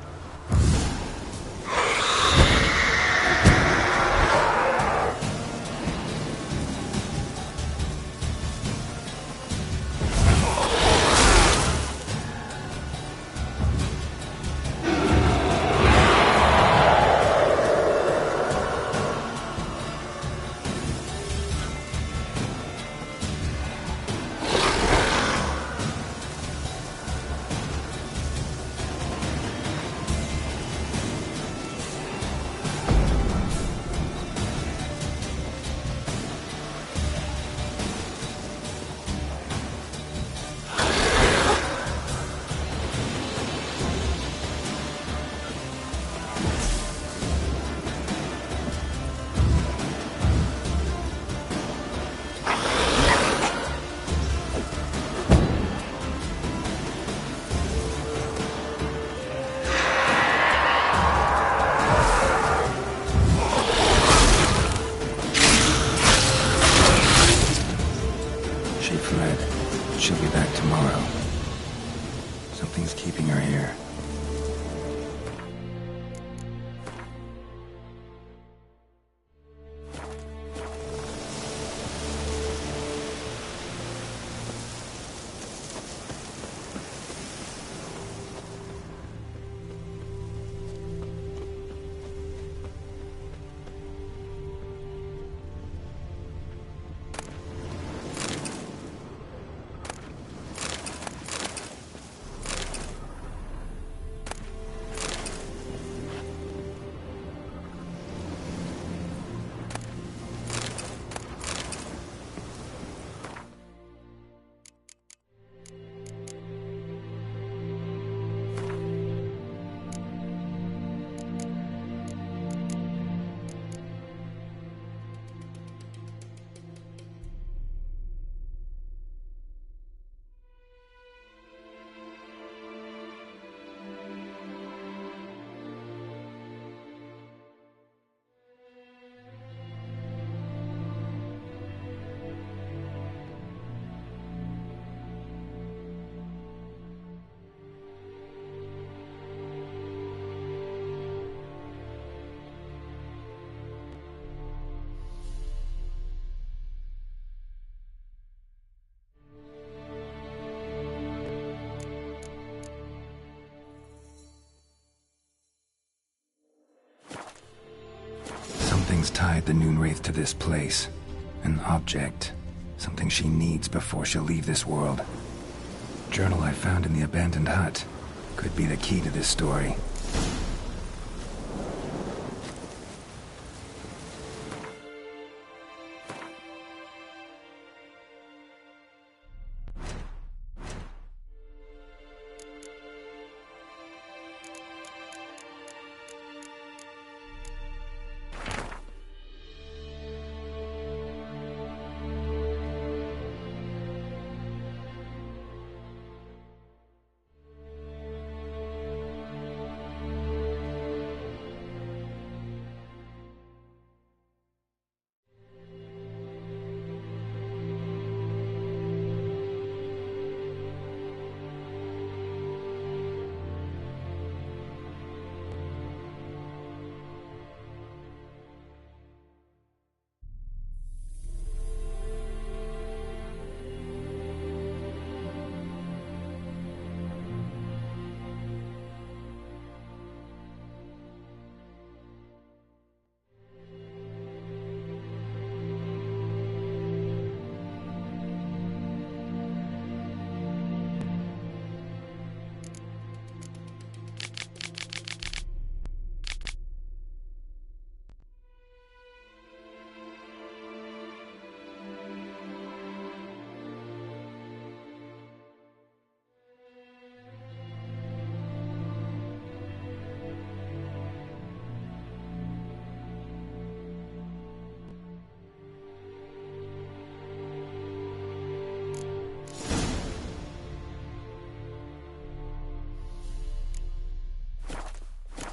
Something's tied the Noonwraith to this place. An object. Something she needs before she'll leave this world. Journal I found in the abandoned hut. Could be the key to this story.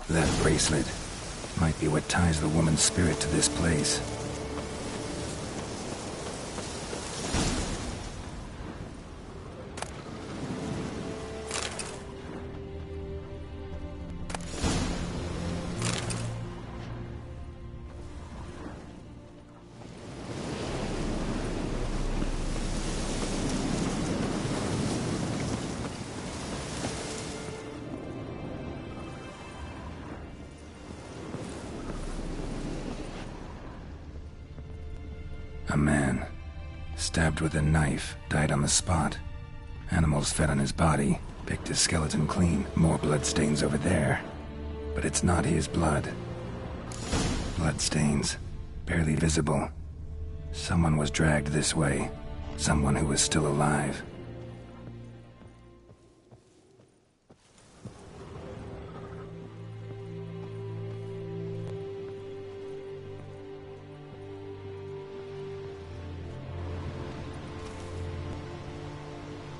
That bracelet might be what ties the woman's spirit to this place. A man, stabbed with a knife, died on the spot. Animals fed on his body, picked his skeleton clean. More bloodstains over there. But it's not his blood. Bloodstains, barely visible. Someone was dragged this way. Someone who was still alive.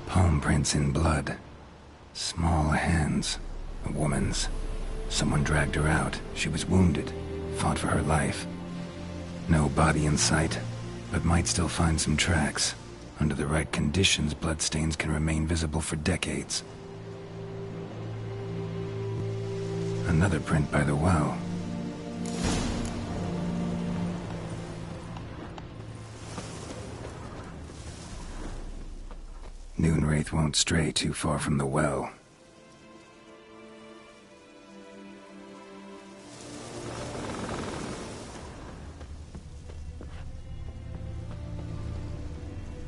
Palm prints in blood. Small hands. A woman's. Someone dragged her out. She was wounded. Fought for her life. No body in sight, but might still find some tracks. Under the right conditions, bloodstains can remain visible for decades. Another print by the well. Noonwraith won't stray too far from the well.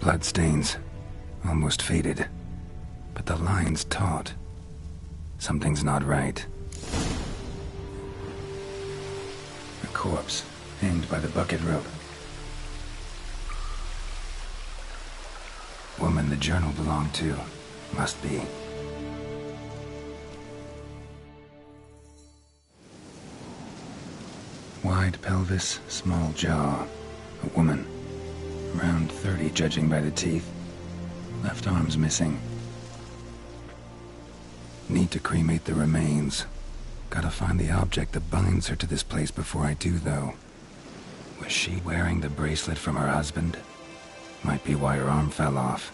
Bloodstains, almost faded, but the line's taut. Something's not right. A corpse, hanged by the bucket rope. Woman the journal belonged to, must be. Wide pelvis, small jaw. A woman. Around 30, judging by the teeth. Left arm's missing. Need to cremate the remains. Gotta find the object that binds her to this place before I do, though. Was she wearing the bracelet from her husband? Might be why her arm fell off.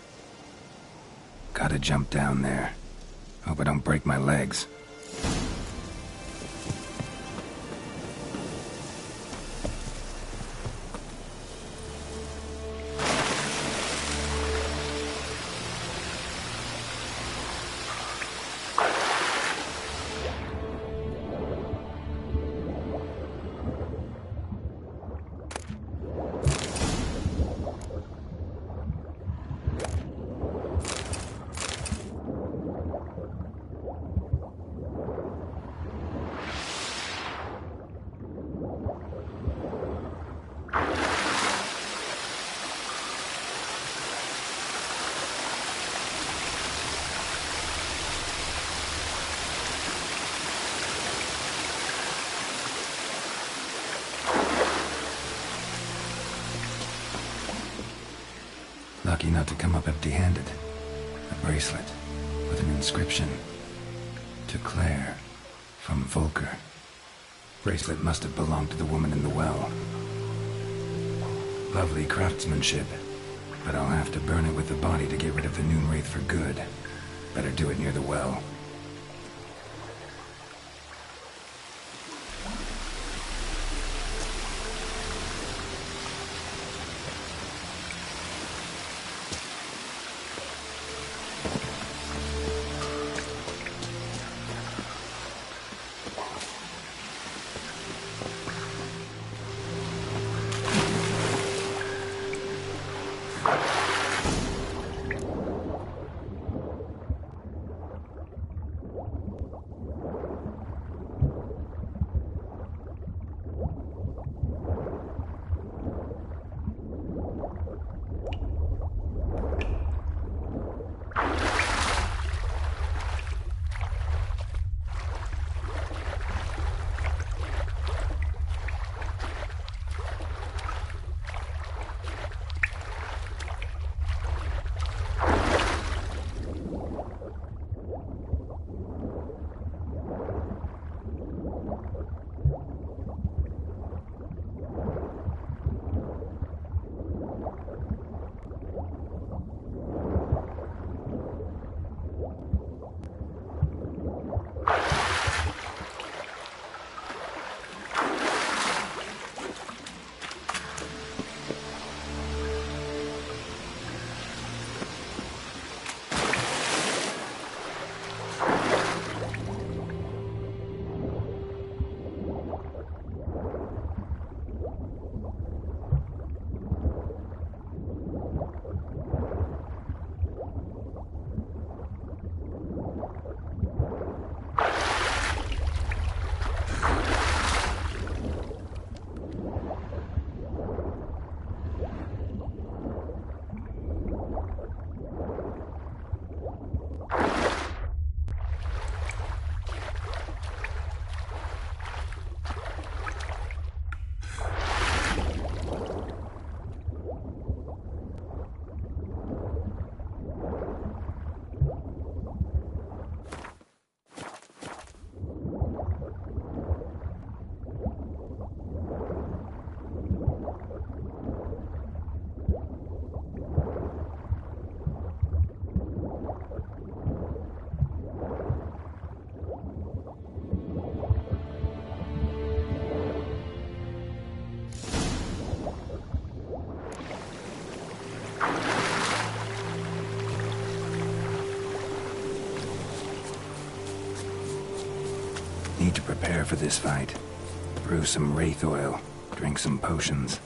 Gotta jump down there. Hope I don't break my legs. lucky not to come up empty-handed. A bracelet with an inscription. To Claire, from Volker. Bracelet must have belonged to the woman in the well. Lovely craftsmanship, but I'll have to burn it with the body to get rid of the Noon Wraith for good. Better do it near the well. Need to prepare for this fight. Brew some wraith oil, drink some potions.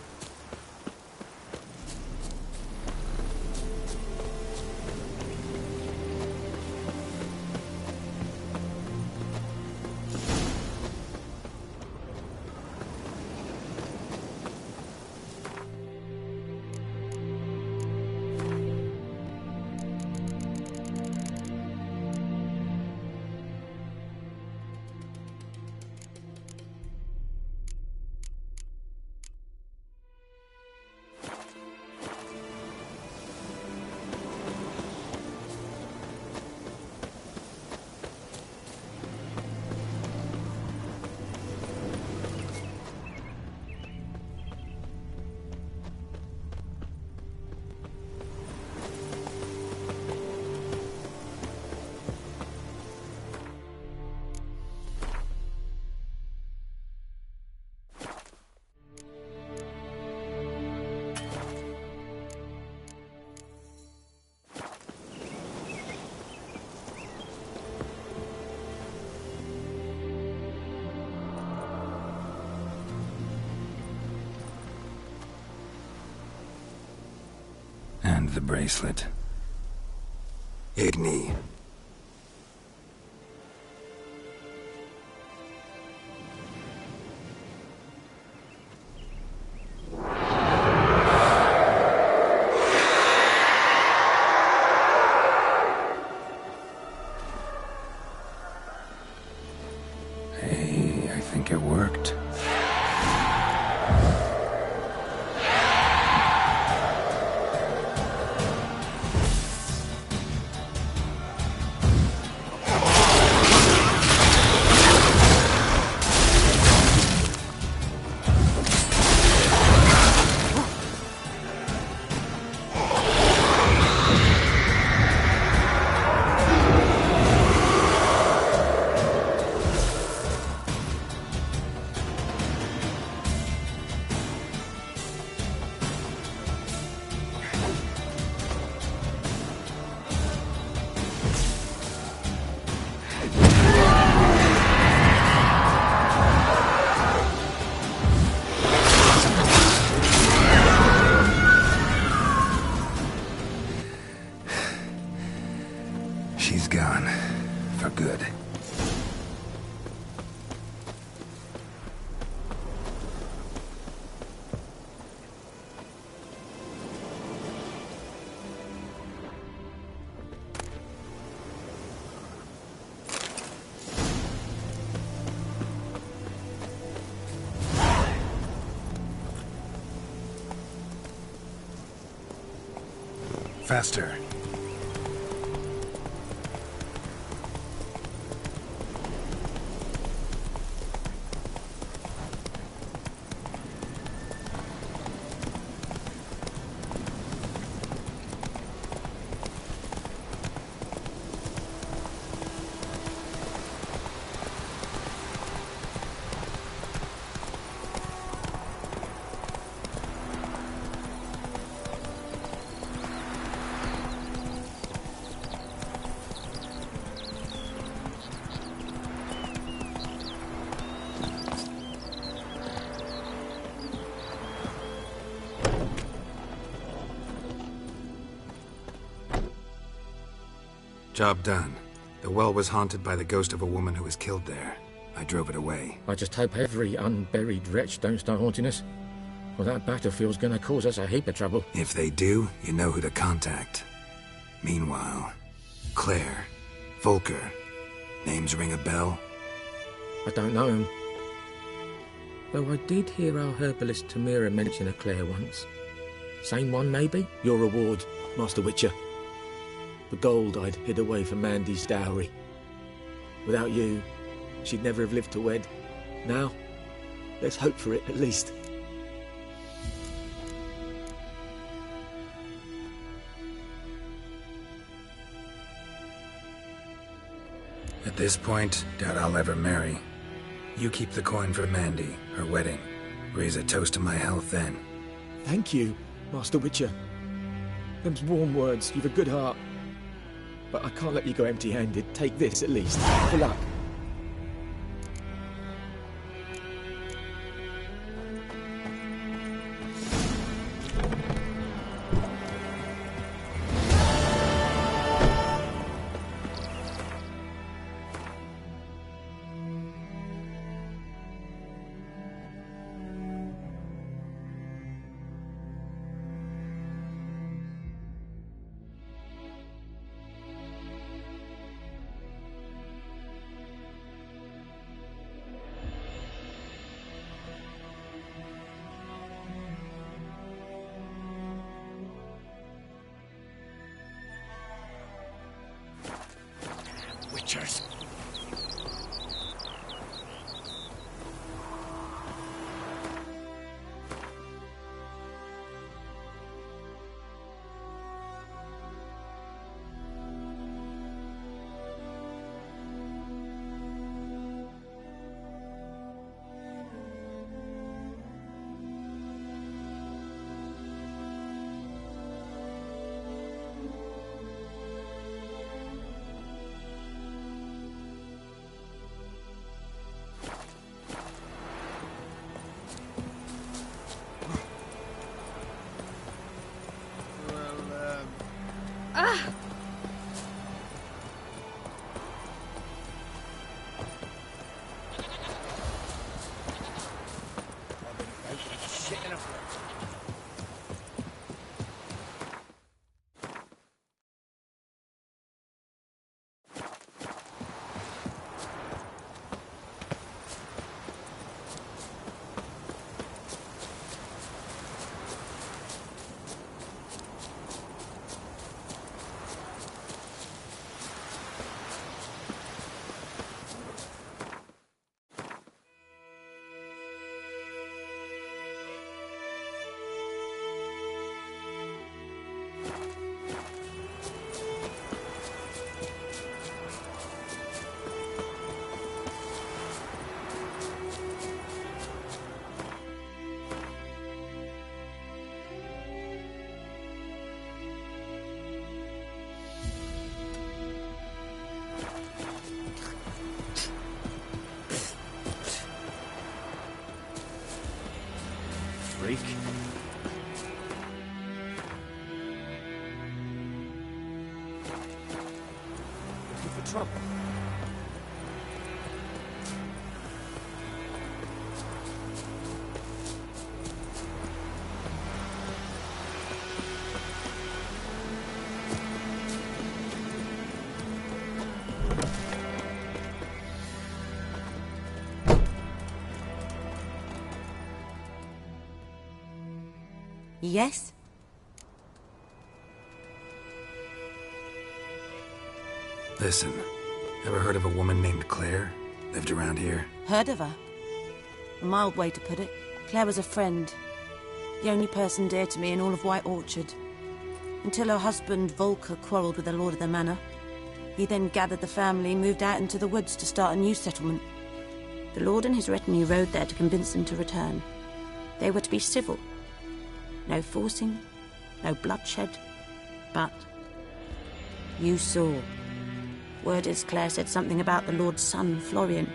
And the bracelet. Igni. Hey, I think it worked. faster. Job done. The well was haunted by the ghost of a woman who was killed there. I drove it away. I just hope every unburied wretch don't start haunting us. Well, that battlefield's gonna cause us a heap of trouble. If they do, you know who to contact. Meanwhile, Claire, Volker, names ring a bell? I don't know him. Though I did hear our herbalist Tamira mention a Claire once. Same one, maybe? Your reward, Master Witcher. The gold I'd hid away for Mandy's dowry. Without you, she'd never have lived to wed. Now, let's hope for it, at least. At this point, doubt I'll ever marry. You keep the coin for Mandy, her wedding. Raise a toast to my health then. Thank you, Master Witcher. Them's warm words, you've a good heart. But I can't let you go empty-handed. Take this, at least. For luck. Witchers. Freak. Looking for trouble. Yes? Listen, ever heard of a woman named Claire? Lived around here? Heard of her? A mild way to put it. Claire was a friend. The only person dear to me in all of White Orchard. Until her husband, Volker, quarrelled with the lord of the manor. He then gathered the family and moved out into the woods to start a new settlement. The lord and his retinue rode there to convince them to return. They were to be civil. No forcing, no bloodshed. But you saw. Word is Claire said something about the lord's son, Florian.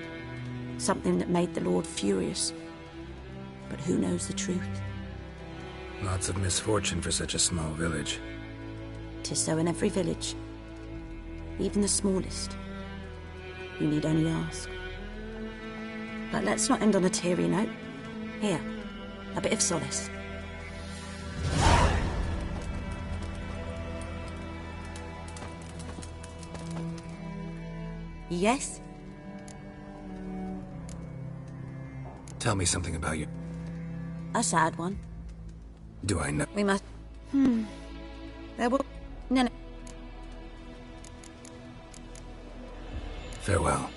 Something that made the lord furious. But who knows the truth? Lots of misfortune for such a small village. 'Tis so in every village. Even the smallest. You need only ask. But let's not end on a teary note. Here, a bit of solace. Yes? Tell me something about you. A sad one. Do I know? We must... There will... No. Farewell.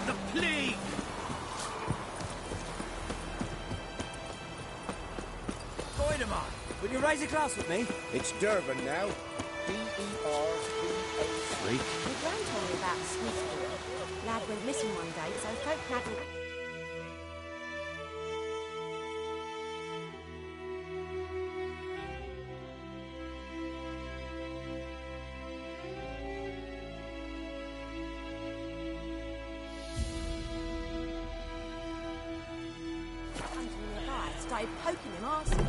The plague! Voidemar, will you raise a glass with me? It's Durban now. D-E-R-B-O-3. My gran told me about a Smith boy. Lad went missing one day, so folk nagged. Started poking him, asking.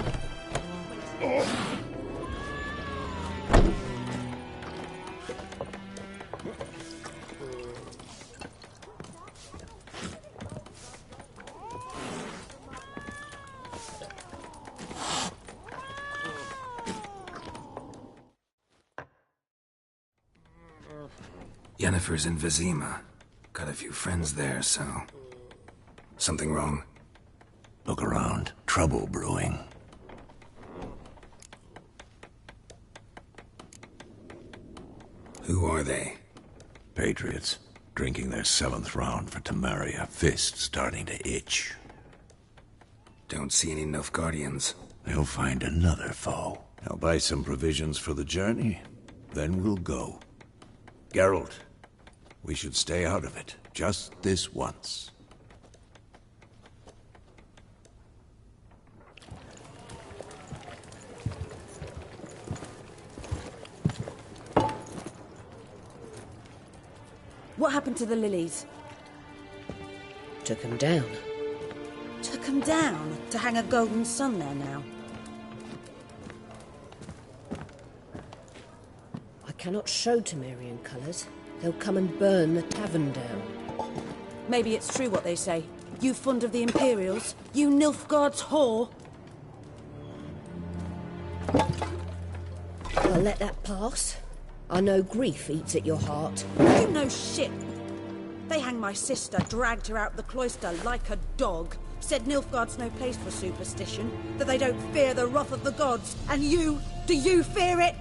Yennefer's in Vizima. Got a few friends there, so... Something wrong? Look around. Trouble brewing. Who are they? Patriots. Drinking their 7th round for Temeria. Fist starting to itch. Don't see any Nilfgaardians. They'll find another foe. I'll buy some provisions for the journey. Then we'll go. Geralt, we should stay out of it. Just this once. What happened to the lilies? Took them down. Took them down to hang a golden sun there now. I cannot show Temerian colours. They'll come and burn the tavern down. Maybe it's true what they say. You fond of the Imperials? You Nilfgaard's whore? I'll let that pass. I know grief eats at your heart. You know shit. They hanged my sister, dragged her out the cloister like a dog. Said Nilfgaard's no place for superstition, that they don't fear the wrath of the gods. And you, do you fear it?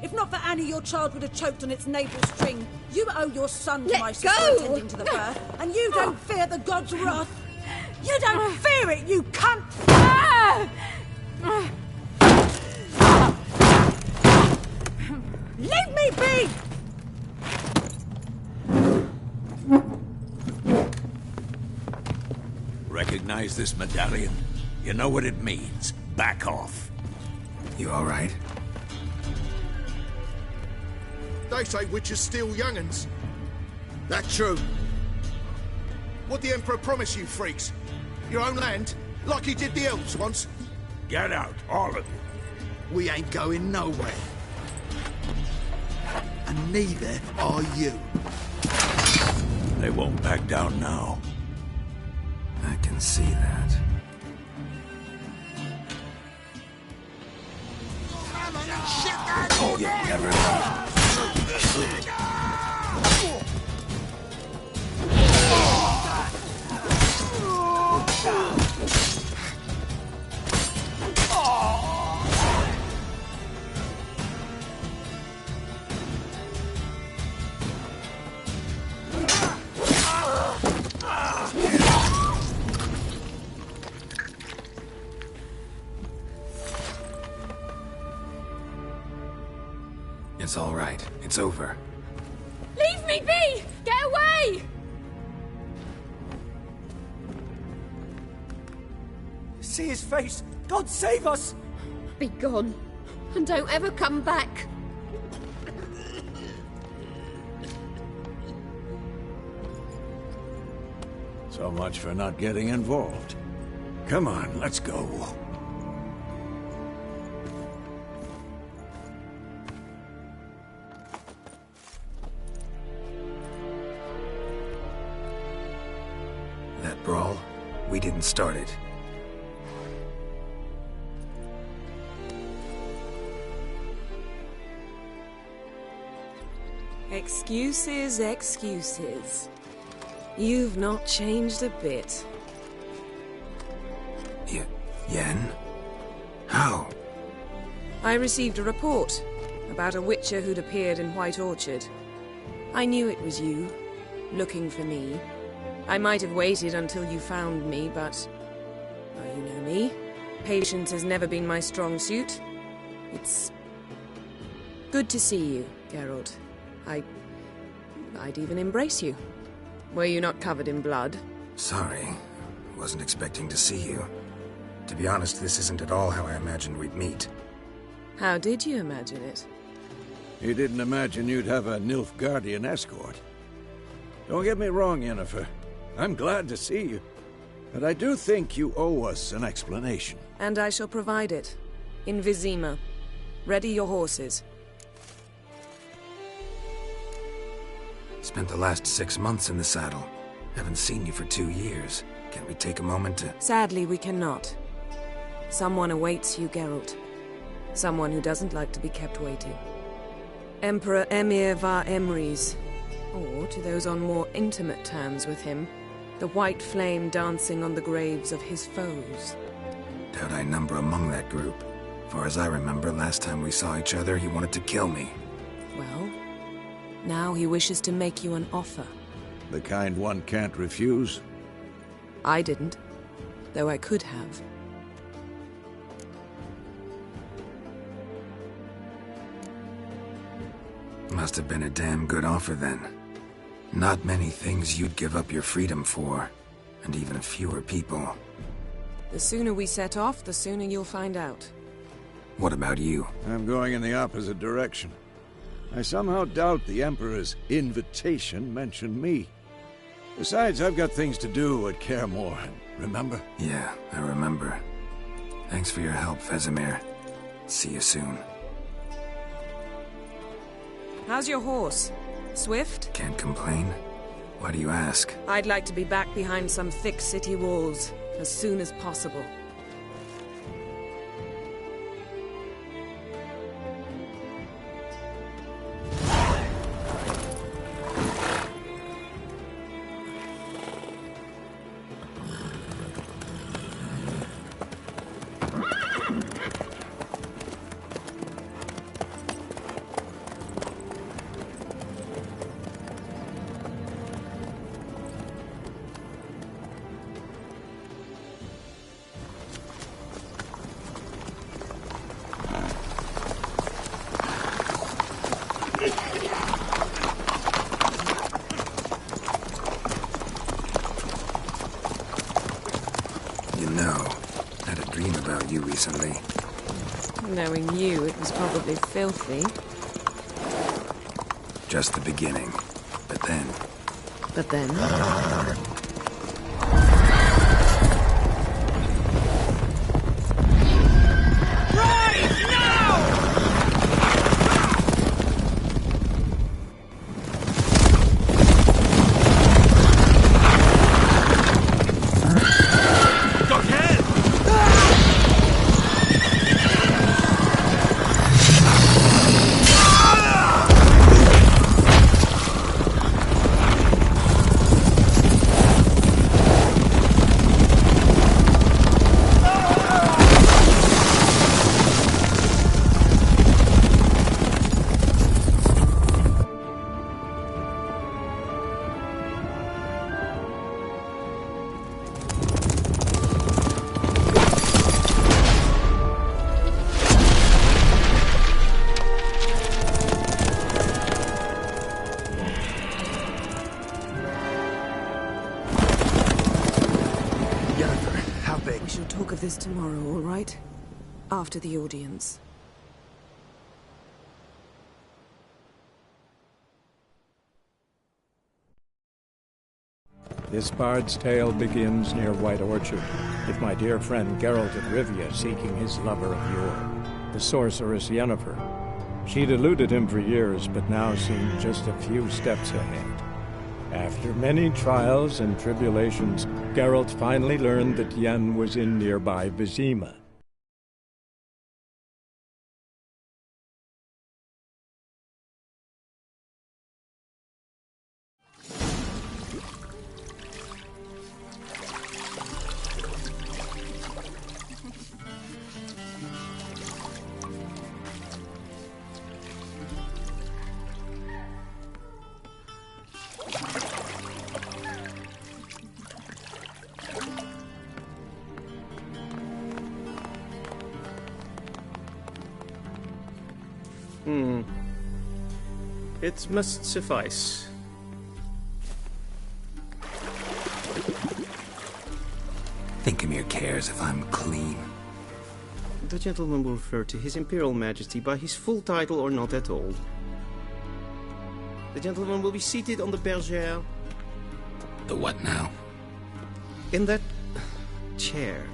If not for Annie, your child would have choked on its navel string. You owe your son to my sister attending to the birth, and you don't fear the gods' wrath. You don't fear it, you cunt! Leave me be! Recognize this medallion? You know what it means. Back off. You all right? They say witches steal young'uns. That true? What the Emperor promise you, freaks? Your own land? Like he did the elves once? Get out, all of you. We ain't going nowhere. And neither are you. They won't back down now. I can see that. You never know. It's all right. It's over. Leave me be! Get away! See his face! God save us! Be gone, and don't ever come back. So much for not getting involved. Come on, let's go. That brawl, we didn't start it. Excuses, excuses. You've not changed a bit. Yen? How? I received a report about a witcher who'd appeared in White Orchard. I knew it was you, looking for me. I might have waited until you found me, but... well, you know me. Patience has never been my strong suit. It's... good to see you, Geralt. I'd even embrace you. Were you not covered in blood? Sorry. Wasn't expecting to see you. To be honest, this isn't at all how I imagined we'd meet. How did you imagine it? You didn't imagine you'd have a Nilfgaardian escort. Don't get me wrong, Yennefer. I'm glad to see you. But I do think you owe us an explanation. And I shall provide it. In Vizima. Ready your horses. Spent the last 6 months in the saddle. Haven't seen you for 2 years. Can't we take a moment to... Sadly, we cannot. Someone awaits you, Geralt. Someone who doesn't like to be kept waiting. Emperor Emir var Emrys. Or, to those on more intimate terms with him, the white flame dancing on the graves of his foes. Doubt I number among that group. Far as I remember, last time we saw each other, he wanted to kill me. Well, now he wishes to make you an offer. The kind one can't refuse? I didn't, though I could have. Must have been a damn good offer then. Not many things you'd give up your freedom for, and even fewer people. The sooner we set off, the sooner you'll find out. What about you? I'm going in the opposite direction. I somehow doubt the Emperor's invitation mentioned me. Besides, I've got things to do at Kaer Morhen, remember? Yeah, I remember. Thanks for your help, Vesemir. See you soon. How's your horse? Swift? Can't complain. Why do you ask? I'd like to be back behind some thick city walls as soon as possible. recently. Knowing you, it was probably filthy. Just the beginning. But then... But then... We shall talk of this tomorrow, all right? After the audience. This bard's tale begins near White Orchard, with my dear friend Geralt of Rivia seeking his lover of yore, the sorceress Yennefer. She'd eluded him for years, but now seemed just a few steps ahead. After many trials and tribulations, Geralt finally learned that Yen was in nearby Vizima. It must suffice. Thinkamere cares if I'm clean. The gentleman will refer to His Imperial Majesty by his full title or not at all. The gentleman will be seated on the bergère. The what now? In that chair.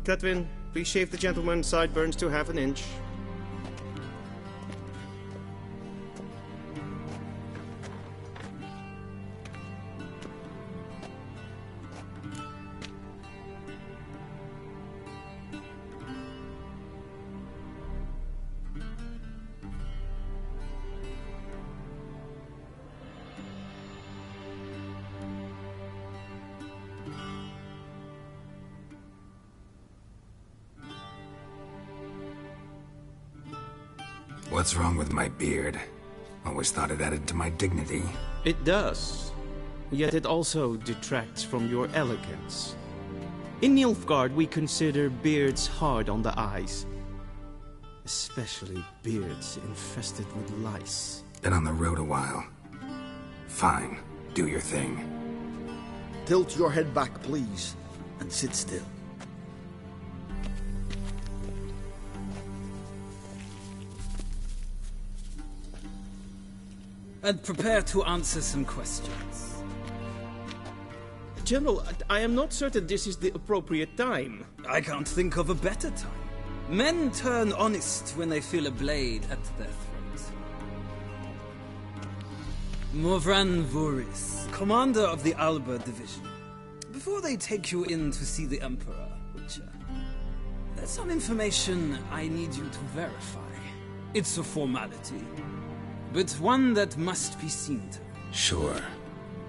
Cletwin, please shave the gentleman's sideburns to half an inch. What's wrong with my beard? Always thought it added to my dignity. It does. Yet it also detracts from your elegance. In Nilfgaard, we consider beards hard on the eyes. Especially beards infested with lice. Been on the road a while. Fine. Do your thing. Tilt your head back, please, and sit still. And prepare to answer some questions. General, I am not certain this is the appropriate time. I can't think of a better time. Men turn honest when they feel a blade at their throat. Morvran Vuris, commander of the Alba Division. Before they take you in to see the Emperor, Witcher, there's some information I need you to verify. It's a formality, but one that must be seen to. Sure.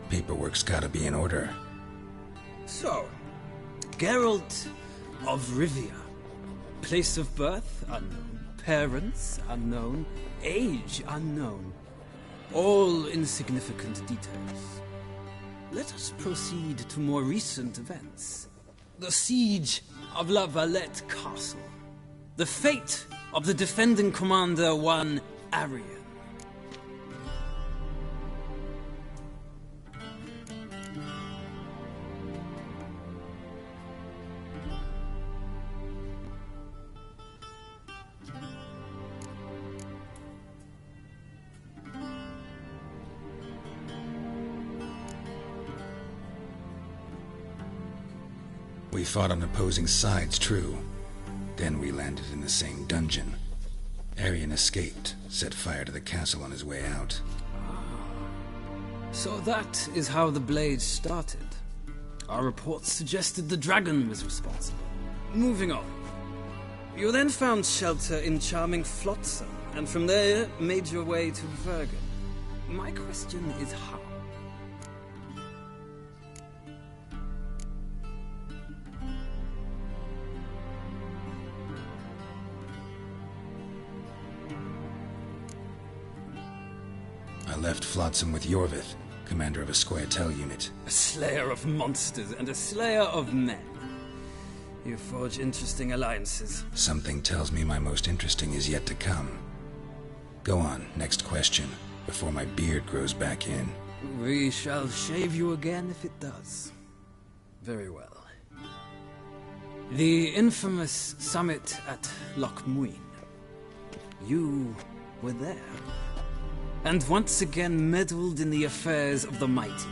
Paperwork's gotta be in order. So, Geralt of Rivia. Place of birth, unknown. Parents, unknown. Age, unknown. All insignificant details. Let us proceed to more recent events. The siege of La Valette Castle. The fate of the defending commander, one Arian. We fought on opposing sides, true. Then we landed in the same dungeon. Arian escaped, set fire to the castle on his way out. So that is how the Blade started. Our reports suggested the dragon was responsible. Moving on. You then found shelter in charming Flotsam, and from there made your way to Vergen. My question is how? I left Flotsam with Yorvith, commander of a Squaretel unit. A slayer of monsters and a slayer of men. You forge interesting alliances. Something tells me my most interesting is yet to come. Go on, next question, before my beard grows back in. We shall shave you again if it does. Very well. The infamous summit at Loch Muin. You were there. And once again meddled in the affairs of the mighty.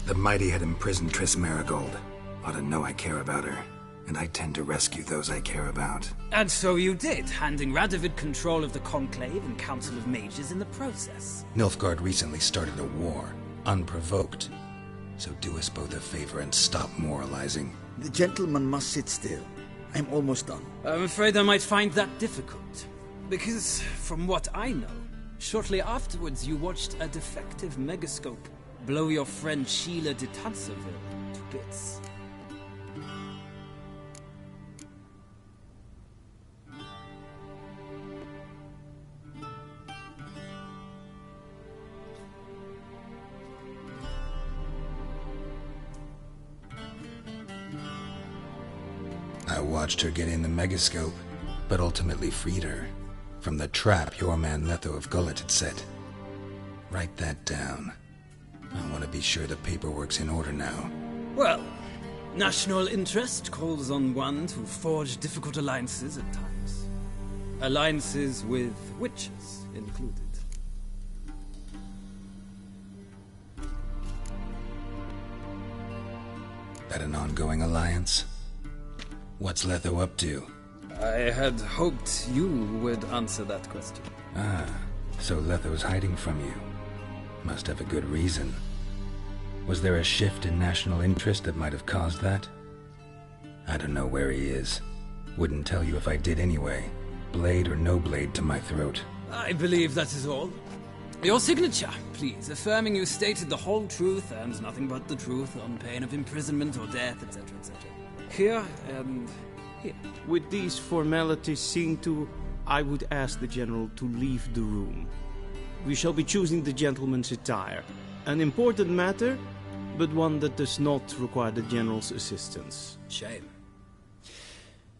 The mighty had imprisoned Triss Marigold. Ought to know I care about her, and I tend to rescue those I care about. And so you did, handing Radovid control of the Conclave and Council of Mages in the process. Nilfgaard recently started a war, unprovoked. So do us both a favor and stop moralizing. The gentleman must sit still. I'm almost done. I'm afraid I might find that difficult. Because, from what I know, shortly afterwards you watched a defective megascope blow your friend Sheila de Tanserville to bits. I watched her get in the megascope, but ultimately freed her from the trap your man Letho of Gullet had set. Write that down. I want to be sure the paperwork's in order now. Well, national interest calls on one to forge difficult alliances at times. Alliances with witches included. That an ongoing alliance? What's Letho up to? I had hoped you would answer that question. Ah, so Letho's hiding from you. Must have a good reason. Was there a shift in national interest that might have caused that? I don't know where he is. Wouldn't tell you if I did anyway. Blade or no blade to my throat. I believe that is all. Your signature, please, affirming you stated the whole truth and nothing but the truth on pain of imprisonment or death, etc., etc. Here and here. With these formalities seen to, I would ask the General to leave the room. We shall be choosing the gentleman's attire. An important matter, but one that does not require the General's assistance. Shame.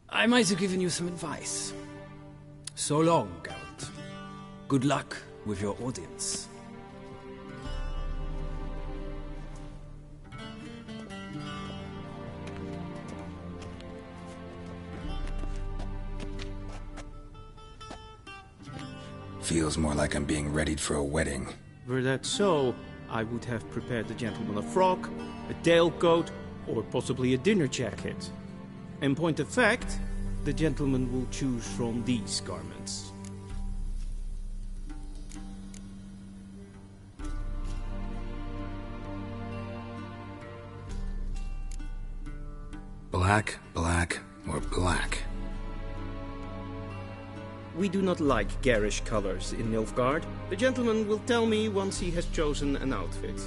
I might have given you some advice. So long, Geralt. Good luck with your audience. Feels more like I'm being readied for a wedding. Were that so, I would have prepared the gentleman a frock, a tailcoat, or possibly a dinner jacket. In point of fact, the gentleman will choose from these garments. Black, black, or black? We do not like garish colors in Nilfgaard. The gentleman will tell me once he has chosen an outfit.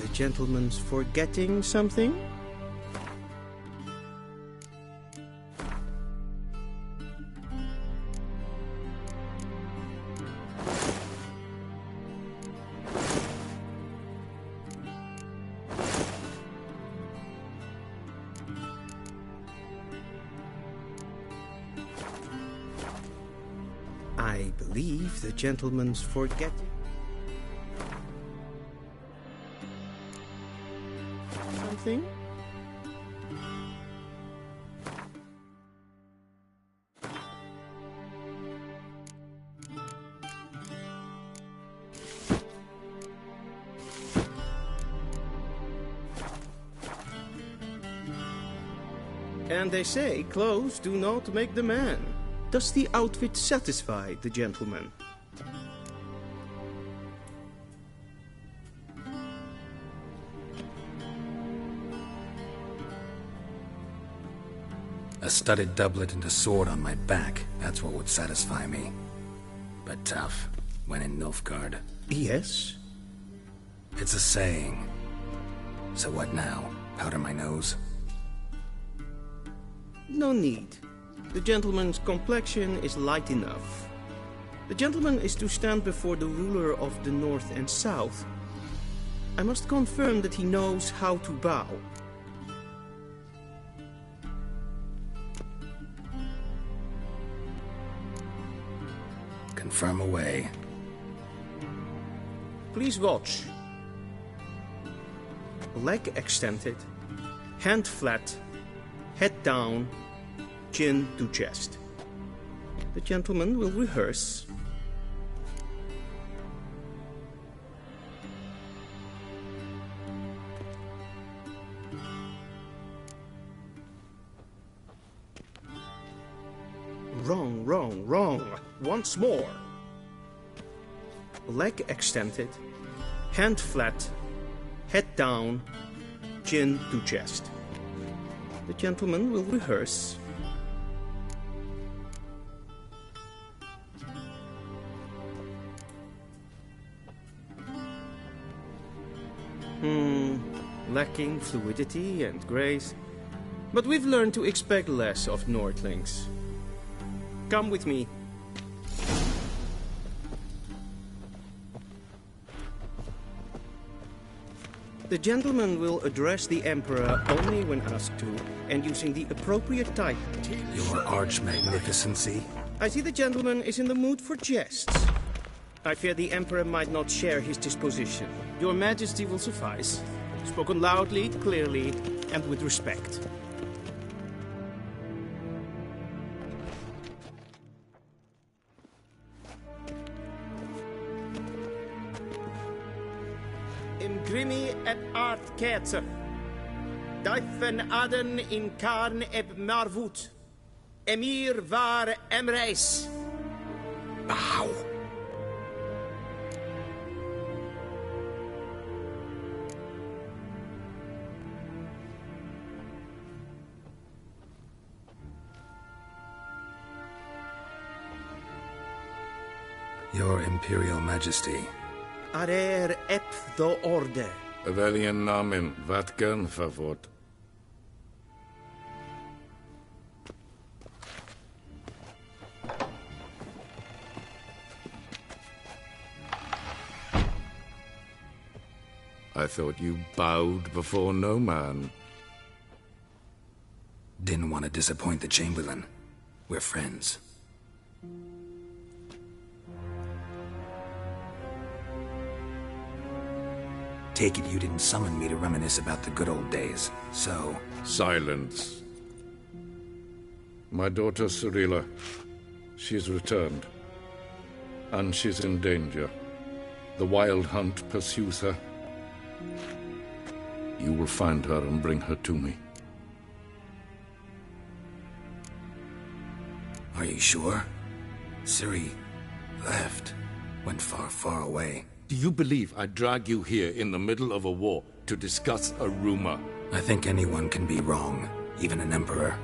the gentleman's forgetting something? I believe the gentleman's forgetting something? And they say clothes do not make the man. Does the outfit satisfy the gentleman? A studded doublet and a sword on my back, that's what would satisfy me. But tough, when in Nilfgaard. Yes? It's a saying. So what now? Powder my nose? No need. The gentleman's complexion is light enough. The gentleman is to stand before the ruler of the North and South. I must confirm that he knows how to bow. Confirm away. Please watch. Leg extended, hand flat, head down, chin to chest. The gentleman will rehearse. Wrong, wrong, wrong. Once more. Leg extended, hand flat, head down, chin to chest. The gentleman will rehearse. Lacking fluidity and grace. But we've learned to expect less of Nordlings. Come with me. The gentleman will address the Emperor only when asked to, and using the appropriate title. Your Arch-Magnificency? I see the gentleman is in the mood for jests. I fear the Emperor might not share his disposition. Your Majesty will suffice. Spoken loudly, clearly, and with respect. Imgrimi et art ketzer. Dijfen aden in karn eb marvoet. Emir var emreis. Bow. Your Imperial Majesty. Arer ep the orde. Welchen Namen? Wat gern verwort? I thought you bowed before no man. Didn't want to disappoint the Chamberlain. We're friends. Take it you didn't summon me to reminisce about the good old days, so... Silence. My daughter Cirilla, she's returned. And she's in danger. The Wild Hunt pursues her. You will find her and bring her to me. Are you sure? Ciri left. Went far, far away. Do you believe I'd drag you here in the middle of a war to discuss a rumor? I think anyone can be wrong, even an emperor.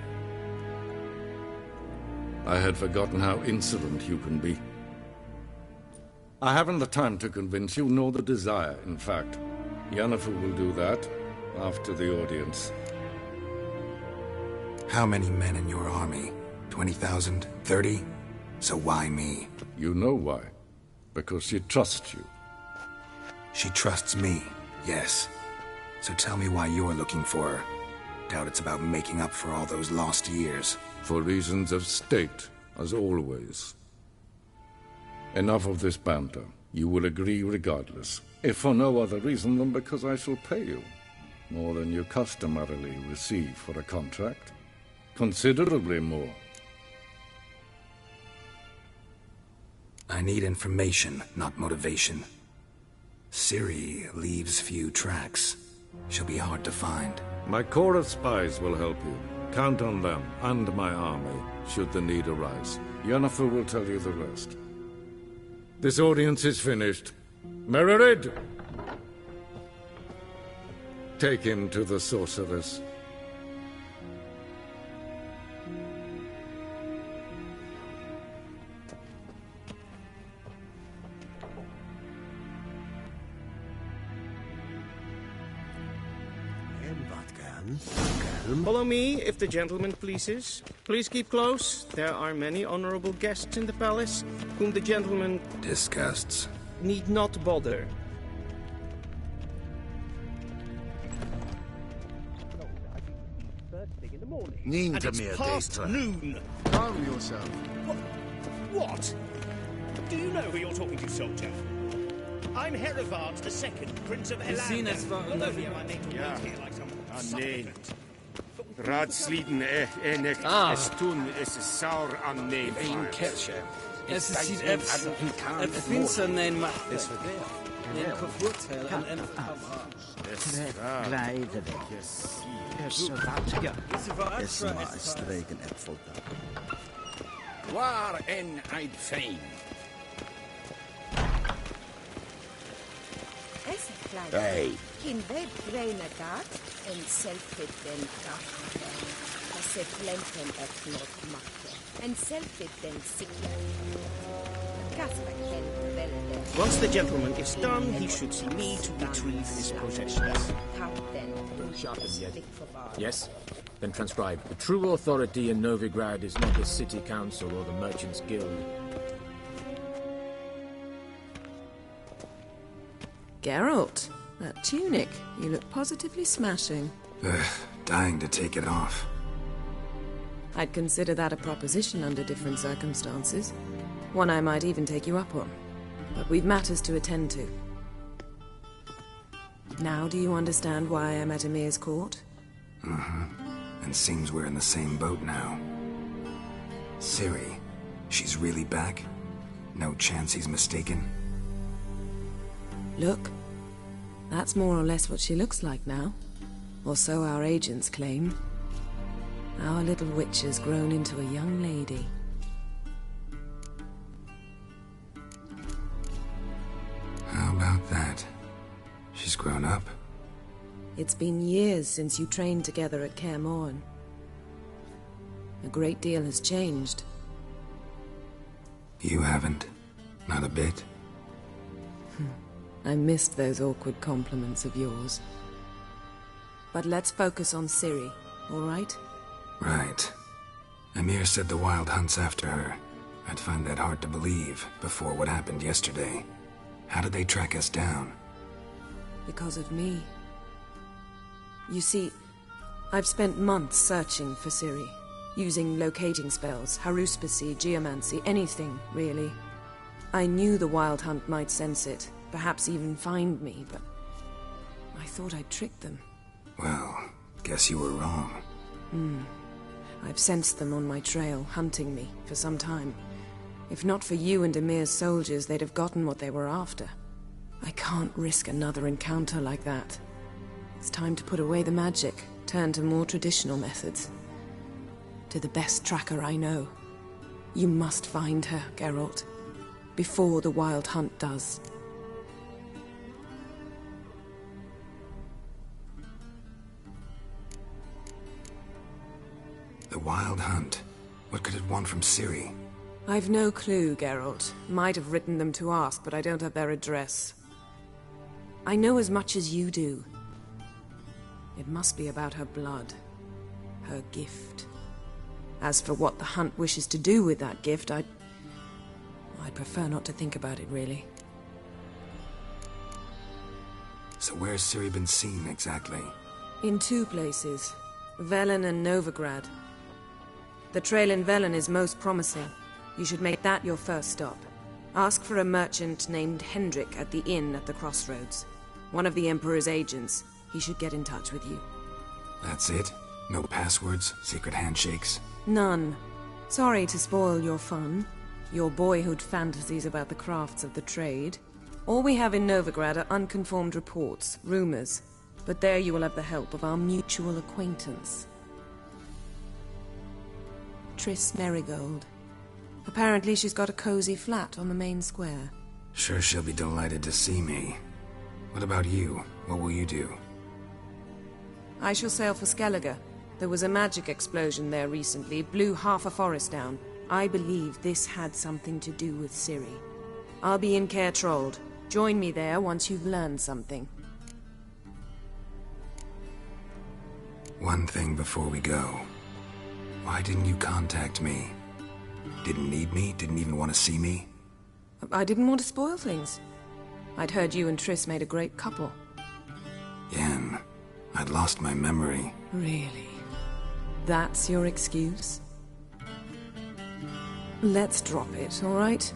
I had forgotten how insolent you can be. I haven't the time to convince you, nor the desire, in fact. Yennefer will do that after the audience. How many men in your army? 20,000? 30? So why me? You know why. Because she trusts you. She trusts me, yes. So tell me why you're looking for her. Doubt it's about making up for all those lost years. For reasons of state, as always. Enough of this banter. You will agree regardless. If for no other reason than because I shall pay you. More than you customarily receive for a contract. Considerably more. I need information, not motivation. Ciri leaves few tracks. She'll be hard to find. My corps of spies will help you. Count on them, and my army, should the need arise. Yennefer will tell you the rest. This audience is finished. Mererid! Take him to the sorceress. Follow me, if the gentleman pleases. Please keep close. There are many honorable guests in the palace, whom the gentleman... disgusts. ...need not bother. And it's past noon. Calm yourself. What? Do you know who you're talking to, soldier? I'm Herivard II, Prince of Elander. Although here I make a word here like some nee. Raadsleden enig es tun es saur an neem. Een kertje. Es ziet het vindt neem macht. Is Neem gevoerd en Gleidelijk. Is wat. Is maar streken en voldaan. Waar en uit fijn. Hey. Kin web greina gat en selfit den gat. Se flenten et not makke. En selfit den sikke. Once the gentleman is done, he should see me to retrieve his possessions. Yes? Then transcribe. The true authority in Novigrad is not the city council or the merchants' guild. Geralt, that tunic. You look positively smashing. Dying to take it off. I'd consider that a proposition under different circumstances. One I might even take you up on. But we've matters to attend to. Now do you understand why I'm at Emir's court? Mm-hmm. And seems we're in the same boat now. Ciri, she's really back? No chance he's mistaken? Look, that's more or less what she looks like now. Or so our agents claim. Our little witch has grown into a young lady. How about that? She's grown up. It's been years since you trained together at Kaer Morhen. A great deal has changed. You haven't. Not a bit. I missed those awkward compliments of yours. But let's focus on Ciri, all right? Right. Emir said the Wild Hunt's after her. I'd find that hard to believe before what happened yesterday. How did they track us down? Because of me. You see, I've spent months searching for Ciri, using locating spells, haruspicy, geomancy, anything, really. I knew the Wild Hunt might sense it, perhaps even find me, but I thought I'd tricked them. Well, guess you were wrong. I've sensed them on my trail, hunting me, for some time. If not for you and Emir's soldiers, they'd have gotten what they were after. I can't risk another encounter like that. It's time to put away the magic, turn to more traditional methods. To the best tracker I know. You must find her, Geralt. Before the Wild Hunt does. The Wild Hunt? What could it want from Ciri? I've no clue, Geralt. Might have written them to ask, but I don't have their address. I know as much as you do. It must be about her blood. Her gift. As for what the Hunt wishes to do with that gift, I'd prefer not to think about it, really. So where's Ciri been seen, exactly? In 2 places. Velen and Novigrad. The trail in Velen is most promising. You should make that your first stop. Ask for a merchant named Hendrik at the inn at the crossroads. One of the Emperor's agents. He should get in touch with you. That's it? No passwords? Secret handshakes? None. Sorry to spoil your fun. Your boyhood fantasies about the crafts of the trade. All we have in Novigrad are unconfirmed reports, rumors. But there you will have the help of our mutual acquaintance. Triss Merigold. Apparently she's got a cozy flat on the main square. Sure she'll be delighted to see me. What about you? What will you do? I shall sail for Skellige. There was a magic explosion there recently, blew half a forest down. I believe this had something to do with Ciri. I'll be in Caer Trold. Join me there once you've learned something. One thing before we go. Why didn't you contact me? Didn't need me? Didn't even want to see me? I didn't want to spoil things. I'd heard you and Triss made a great couple. Yen, I'd lost my memory. Really? That's your excuse? Let's drop it, all right?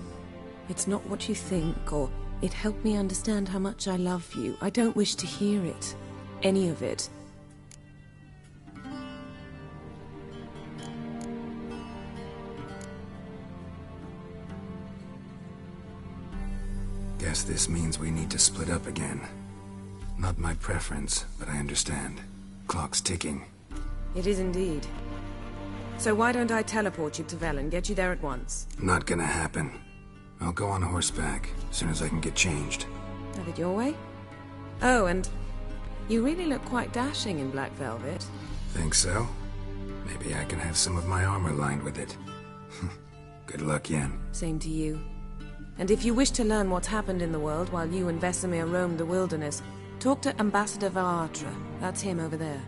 It's not what you think, or it helped me understand how much I love you. I don't wish to hear it. Any of it. Guess this means we need to split up again. Not my preference, but I understand. Clock's ticking. It is indeed. So why don't I teleport you to Velen, get you there at once? Not gonna happen. I'll go on horseback, as soon as I can get changed. Have it your way? Oh, and you really look quite dashing in black velvet. Think so? Maybe I can have some of my armor lined with it. Good luck, Yen. Same to you. And if you wish to learn what's happened in the world while you and Vesemir roamed the wilderness, talk to Ambassador Varatra. That's him over there.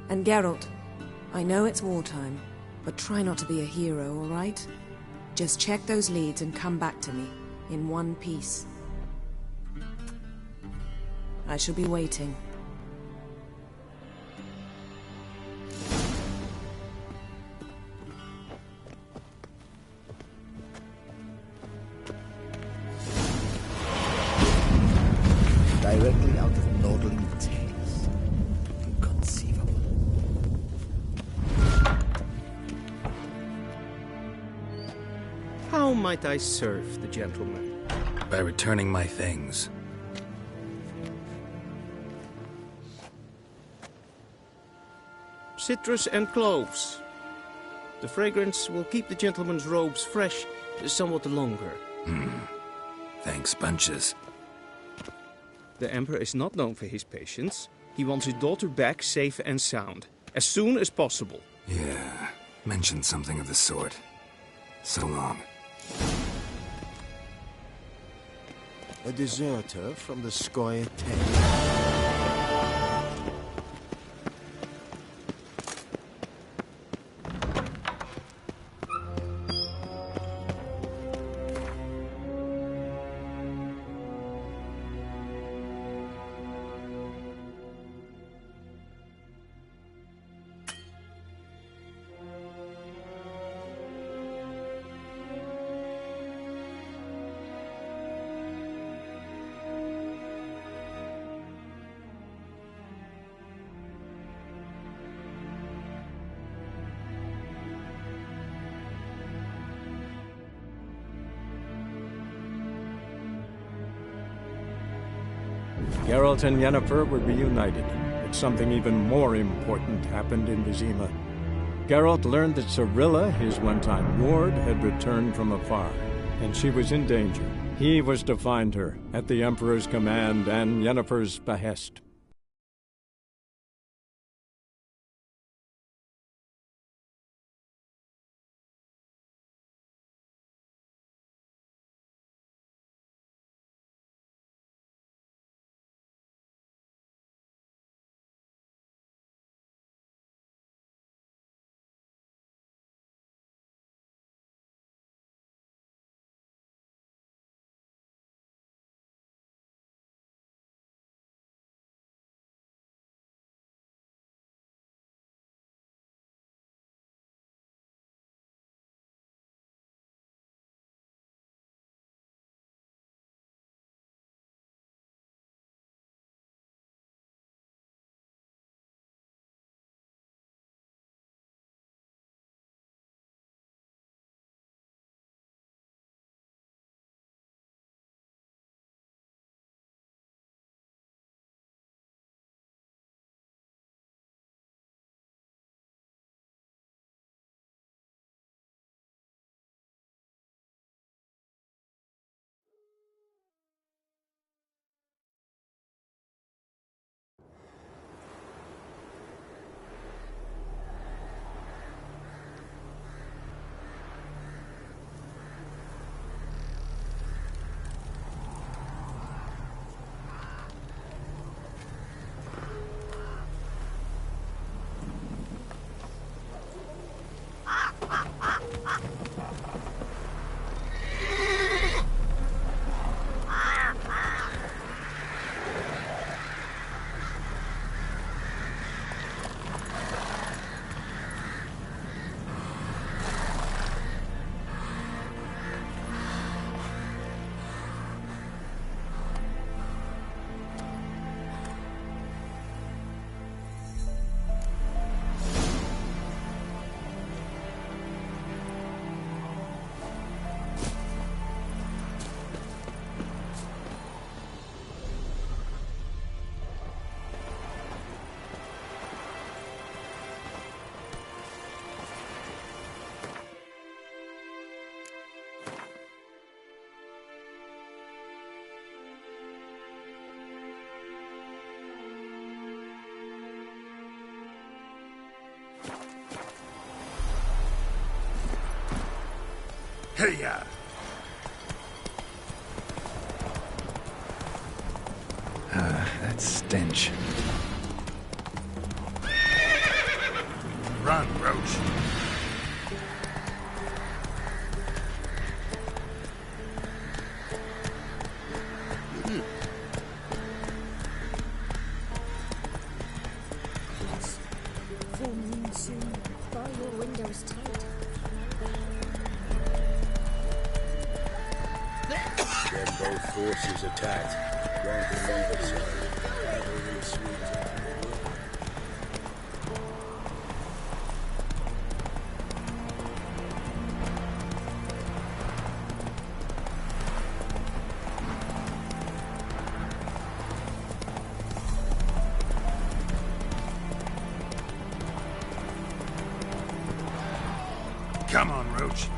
And Geralt, I know it's wartime, but try not to be a hero, all right? Just check those leads and come back to me, in one piece. I shall be waiting. Directly out of Nordling tales. Inconceivable. How might I serve the gentleman? By returning my things. Citrus and cloves. The fragrance will keep the gentleman's robes fresh somewhat longer. Thanks, bunches. The Emperor is not known for his patience. He wants his daughter back safe and sound, as soon as possible. Yeah, mentioned something of the sort. So long. A deserter from the Skoye Tale. Geralt and Yennefer were reunited, but something even more important happened in Vizima. Geralt learned that Cirilla, his one-time ward, had returned from afar, and she was in danger. He was to find her, at the Emperor's command and Yennefer's behest. Hey-ya! That stench. Run, Roach. Full moon soon. Bar your windows tight. Then both forces attacked. One to leave it so. Cavalry sweeps out. Come on, Roach.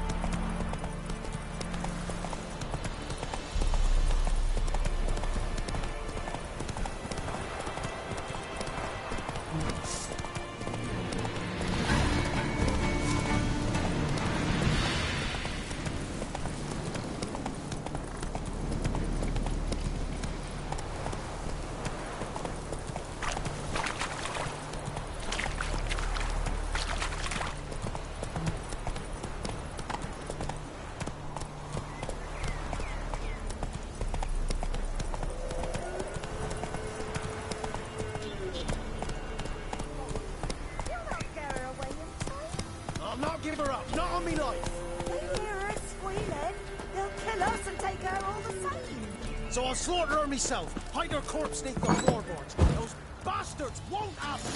I'll not give her up, not on me life. They hear her squealing. They'll kill us and take her all the same. So I'll slaughter her myself, hide her corpse beneath the floorboards. Those bastards won't happen.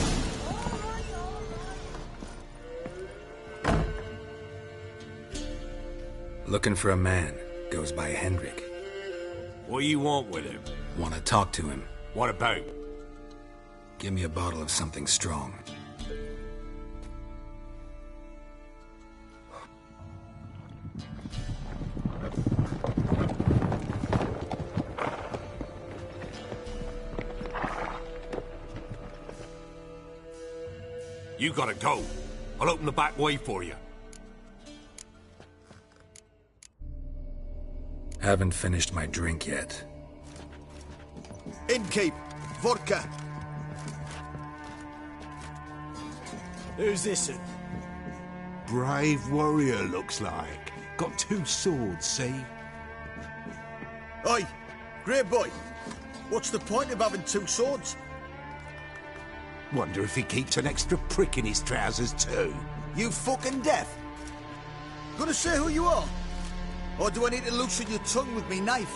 Looking for a man. Goes by Hendrik. What do you want with him? Want to talk to him. What about? Give me a bottle of something strong. You gotta go. I'll open the back way for you. Haven't finished my drink yet. Innkeep, vodka. Who's this? Brave warrior, looks like. Got 2 swords, see? Oi, great boy. What's the point of having 2 swords? Wonder if he keeps an extra prick in his trousers too. You fucking deaf? Gonna say who you are? Or do I need to loosen your tongue with me knife?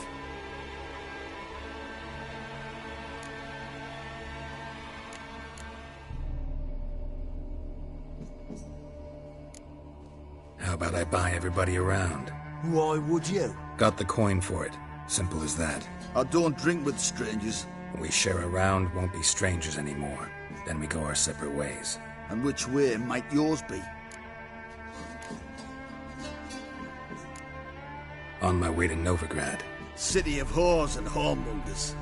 How about I buy everybody around? Why would you? Got the coin for it. Simple as that. I don't drink with strangers. We share a round, won't be strangers anymore. Then we go our separate ways. And which way might yours be? On my way to Novigrad. City of whores and whoremongers.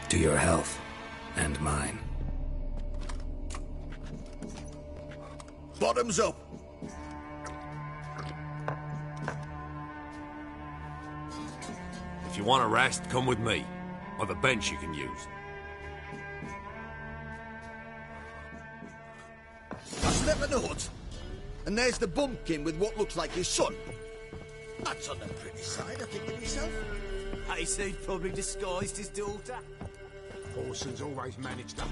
To your health. And mine. Bottoms up! If you want a rest, come with me. I've a bench you can use. I step in the hut, and there's the bumpkin with what looks like his son. That's on the pretty side, I think to myself. I say he'd probably disguised his daughter. Orson's always managed up.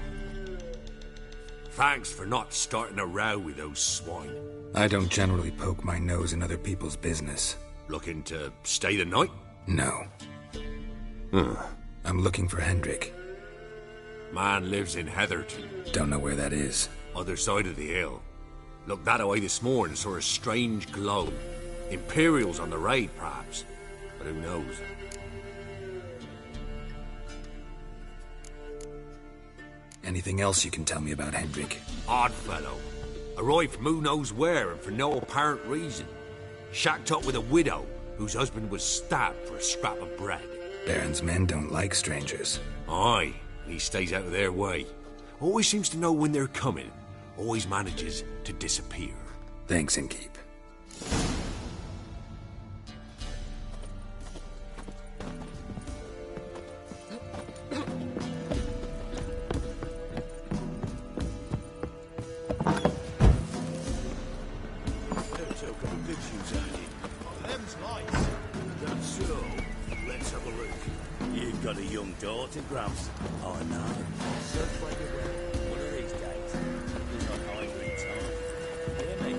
Thanks for not starting a row with those swine. I don't generally poke my nose in other people's business. Looking to stay the night? No. I'm looking for Hendrik. Man lives in Heatherton. Don't know where that is. Other side of the hill. Looked that away this morning, saw a strange glow. Imperials on the raid, perhaps. But who knows? Anything else you can tell me about Hendrik? Odd fellow. Arrived from who knows where and for no apparent reason. Shacked up with a widow whose husband was stabbed for a scrap of bread. Baron's men don't like strangers. Aye, he stays out of their way. Always seems to know when they're coming. Always manages to disappear. Thanks, Innkeep. Them's lights. That's so. Let's have a look. You've got a young daughter, Gramps. Oh, no. Just like a well. One of these days, you're not hiding time. Hear me?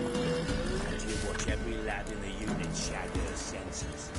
And you watch every lad in the unit shag their senses.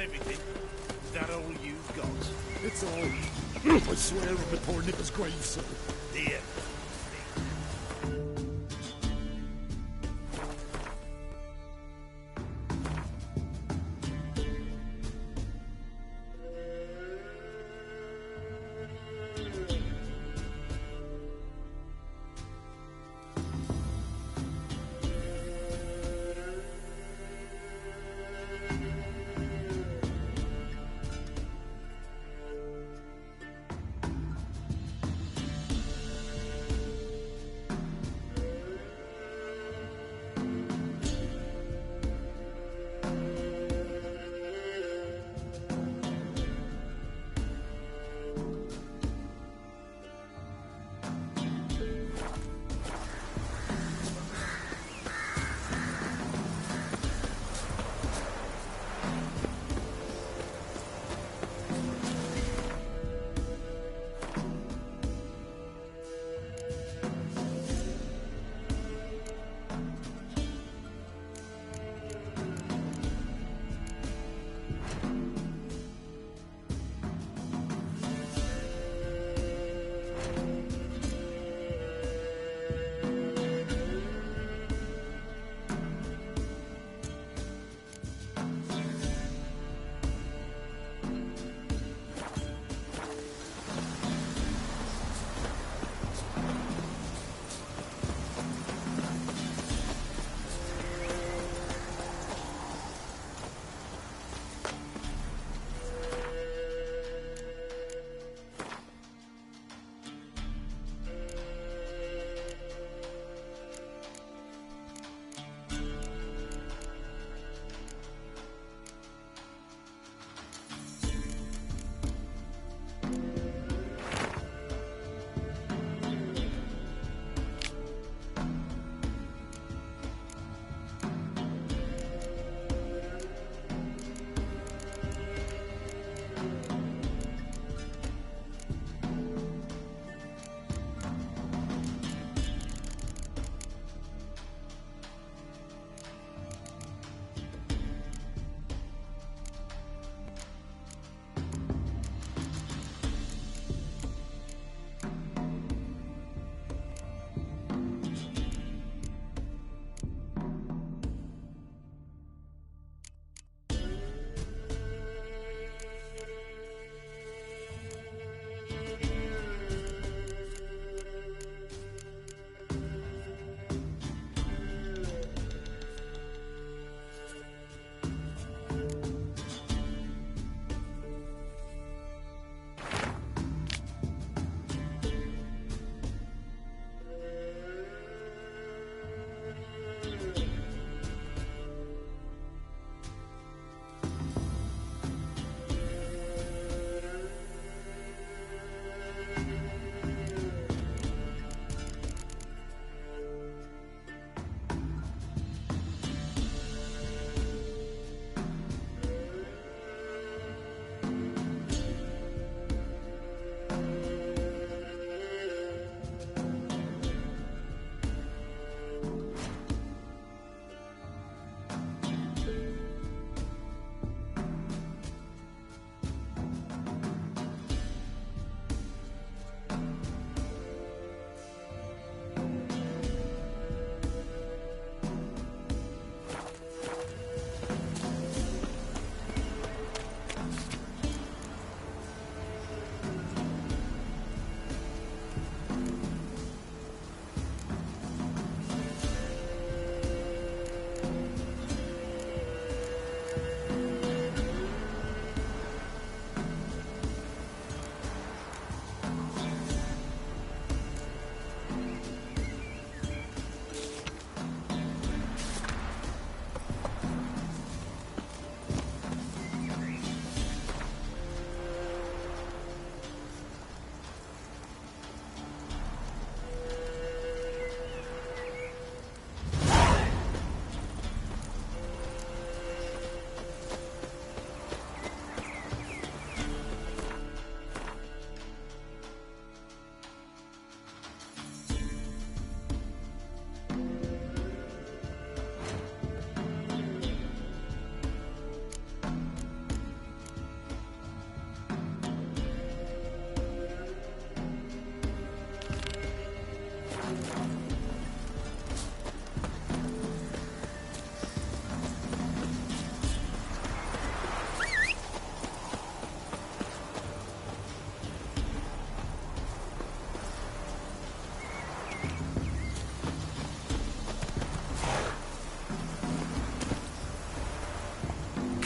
Everything? Is that all you've got? It's all. I swear on the poor nipper's grave, sir. Dear.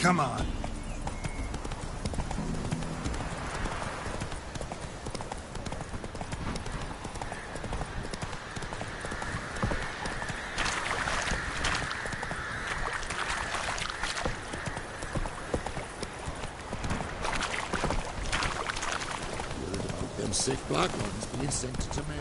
Come on. Them sick black ones being sent to Tamir.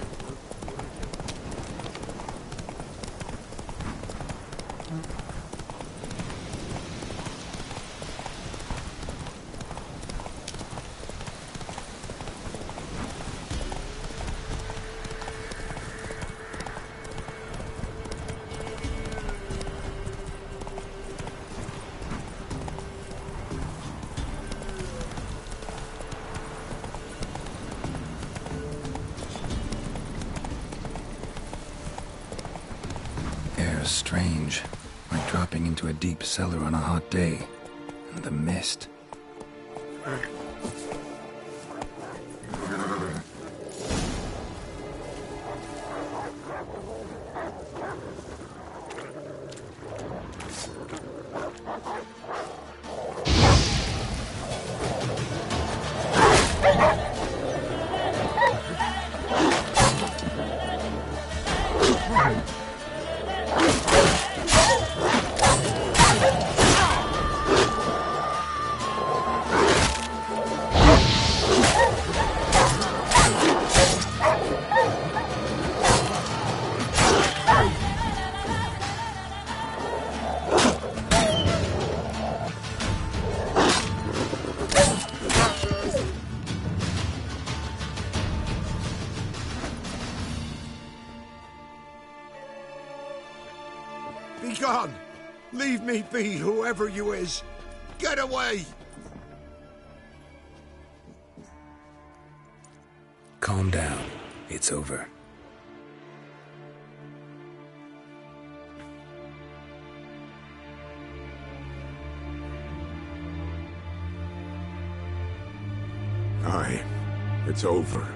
Air's strange, like dropping into a deep cellar on a hot day. And the mist. Be gone! Leave me be, whoever you is! Get away! Calm down. It's over. Aye, it's over.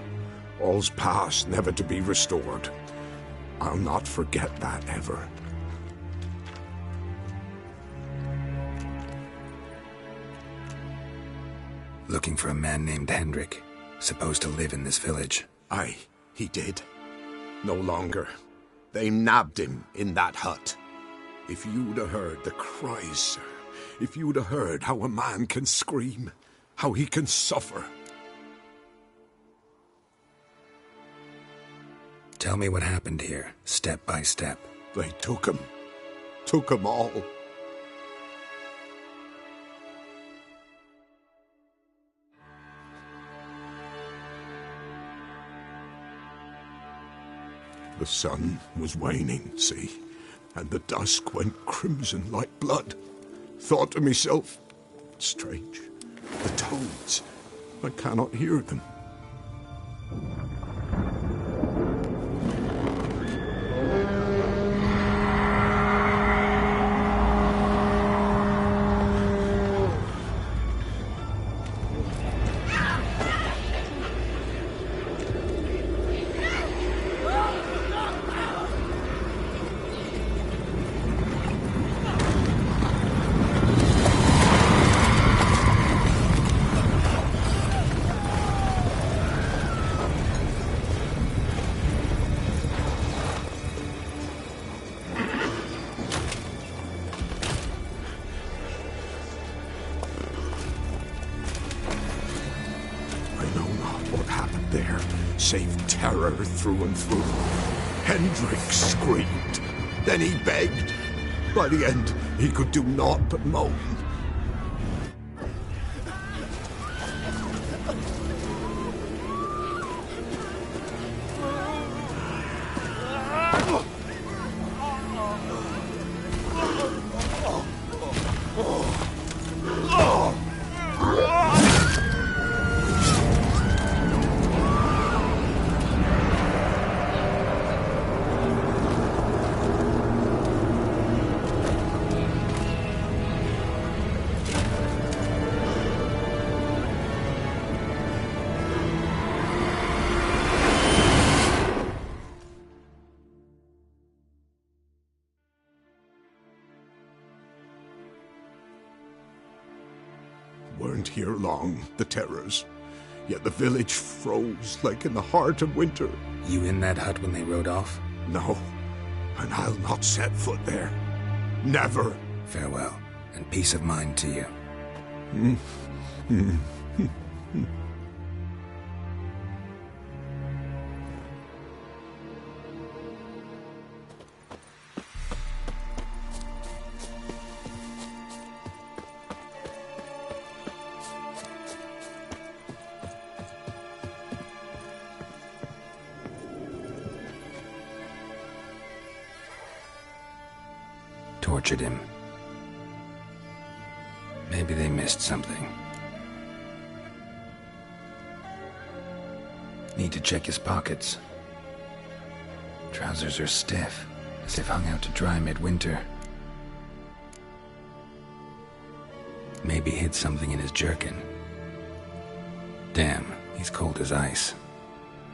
All's past, never to be restored. I'll not forget that ever. Looking for a man named Hendrik, supposed to live in this village. Aye, he did. No longer. They nabbed him in that hut. If you'd have heard the cries, sir. If you'd have heard how a man can scream, how he can suffer. Tell me what happened here, step by step. They took him. Took him all. The sun was waning, see, and the dusk went crimson like blood. Thought to myself, strange, the toads, I cannot hear them. There, save terror through and through. Hendrik screamed. Then he begged. By the end, he could do naught but moan. here long, the terrors. Yet the village froze like in the heart of winter. You in that hut when they rode off? No, and I'll not set foot there. Never. Farewell, and peace of mind to you. Tortured him. Maybe they missed something. Need to check his pockets. Trousers are stiff, as if hung out to dry midwinter. Maybe hid something in his jerkin. Damn, he's cold as ice.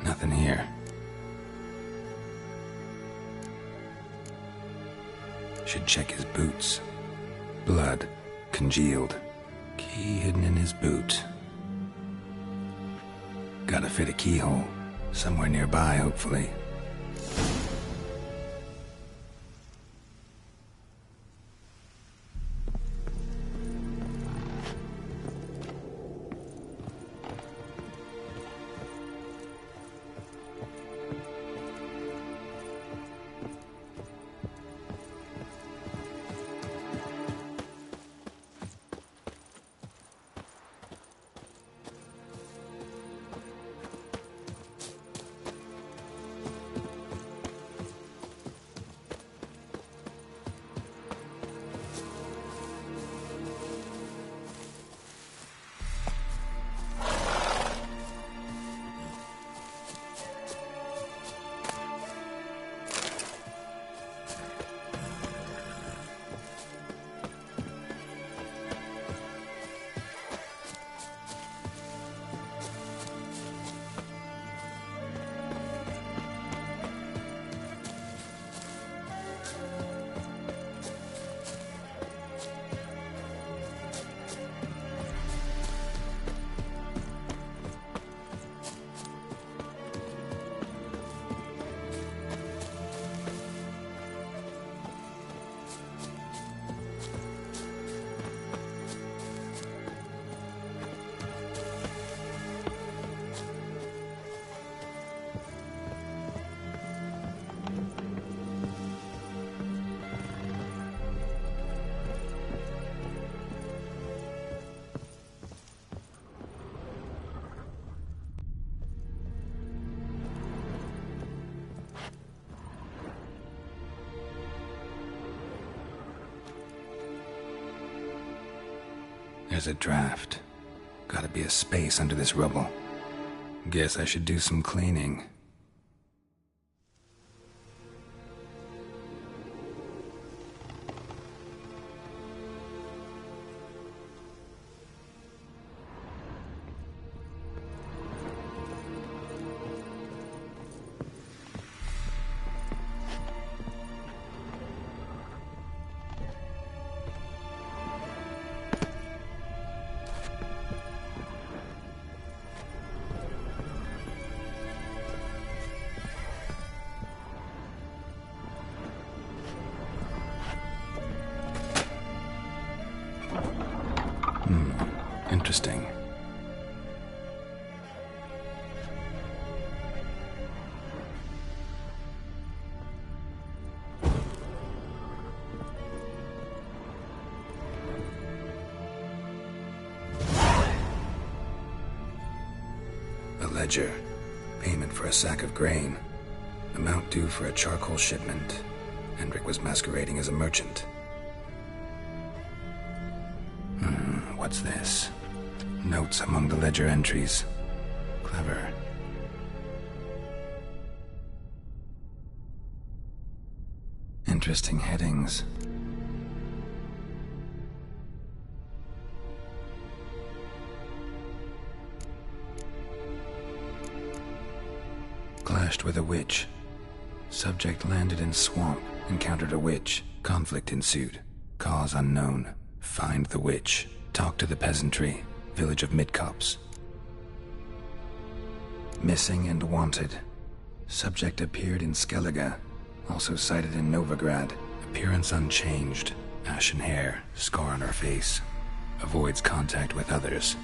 Nothing here. Should check his boots. Blood, congealed. Key hidden in his boot. Gotta fit a keyhole. Somewhere nearby, hopefully. There's a draft. Gotta be a space under this rubble. Guess I should do some cleaning. Interesting. A ledger. Payment for a sack of grain. Amount due for a charcoal shipment. Hendrik was masquerading as a merchant. What's this? Notes among the ledger entries. Clever. Interesting headings. Clashed with a witch. Subject landed in swamp, encountered a witch. Conflict ensued. Cause unknown. Find the witch. Talk to the peasantry. village of Midcopse. Missing and wanted. Subject appeared in Skellige, also sighted in Novigrad. Appearance unchanged. Ashen hair, scar on her face. Avoids contact with others.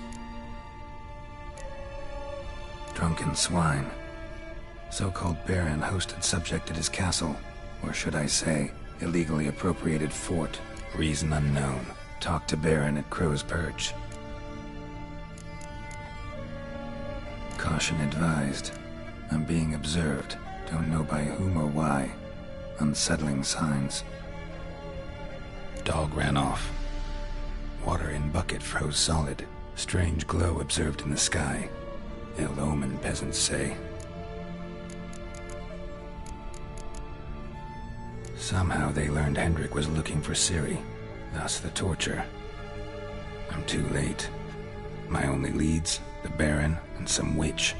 Drunken swine. So-called Baron hosted subject at his castle, or should I say, illegally appropriated fort. Reason unknown. Talked to Baron at Crow's Perch. Caution advised. I'm being observed. Don't know by whom or why. Unsettling signs. Dog ran off. Water in bucket froze solid. Strange glow observed in the sky. Ill omen, peasants say. Somehow they learned Hendrik was looking for Ciri, thus the torture. I'm too late. My only leads, the Baron and some witch.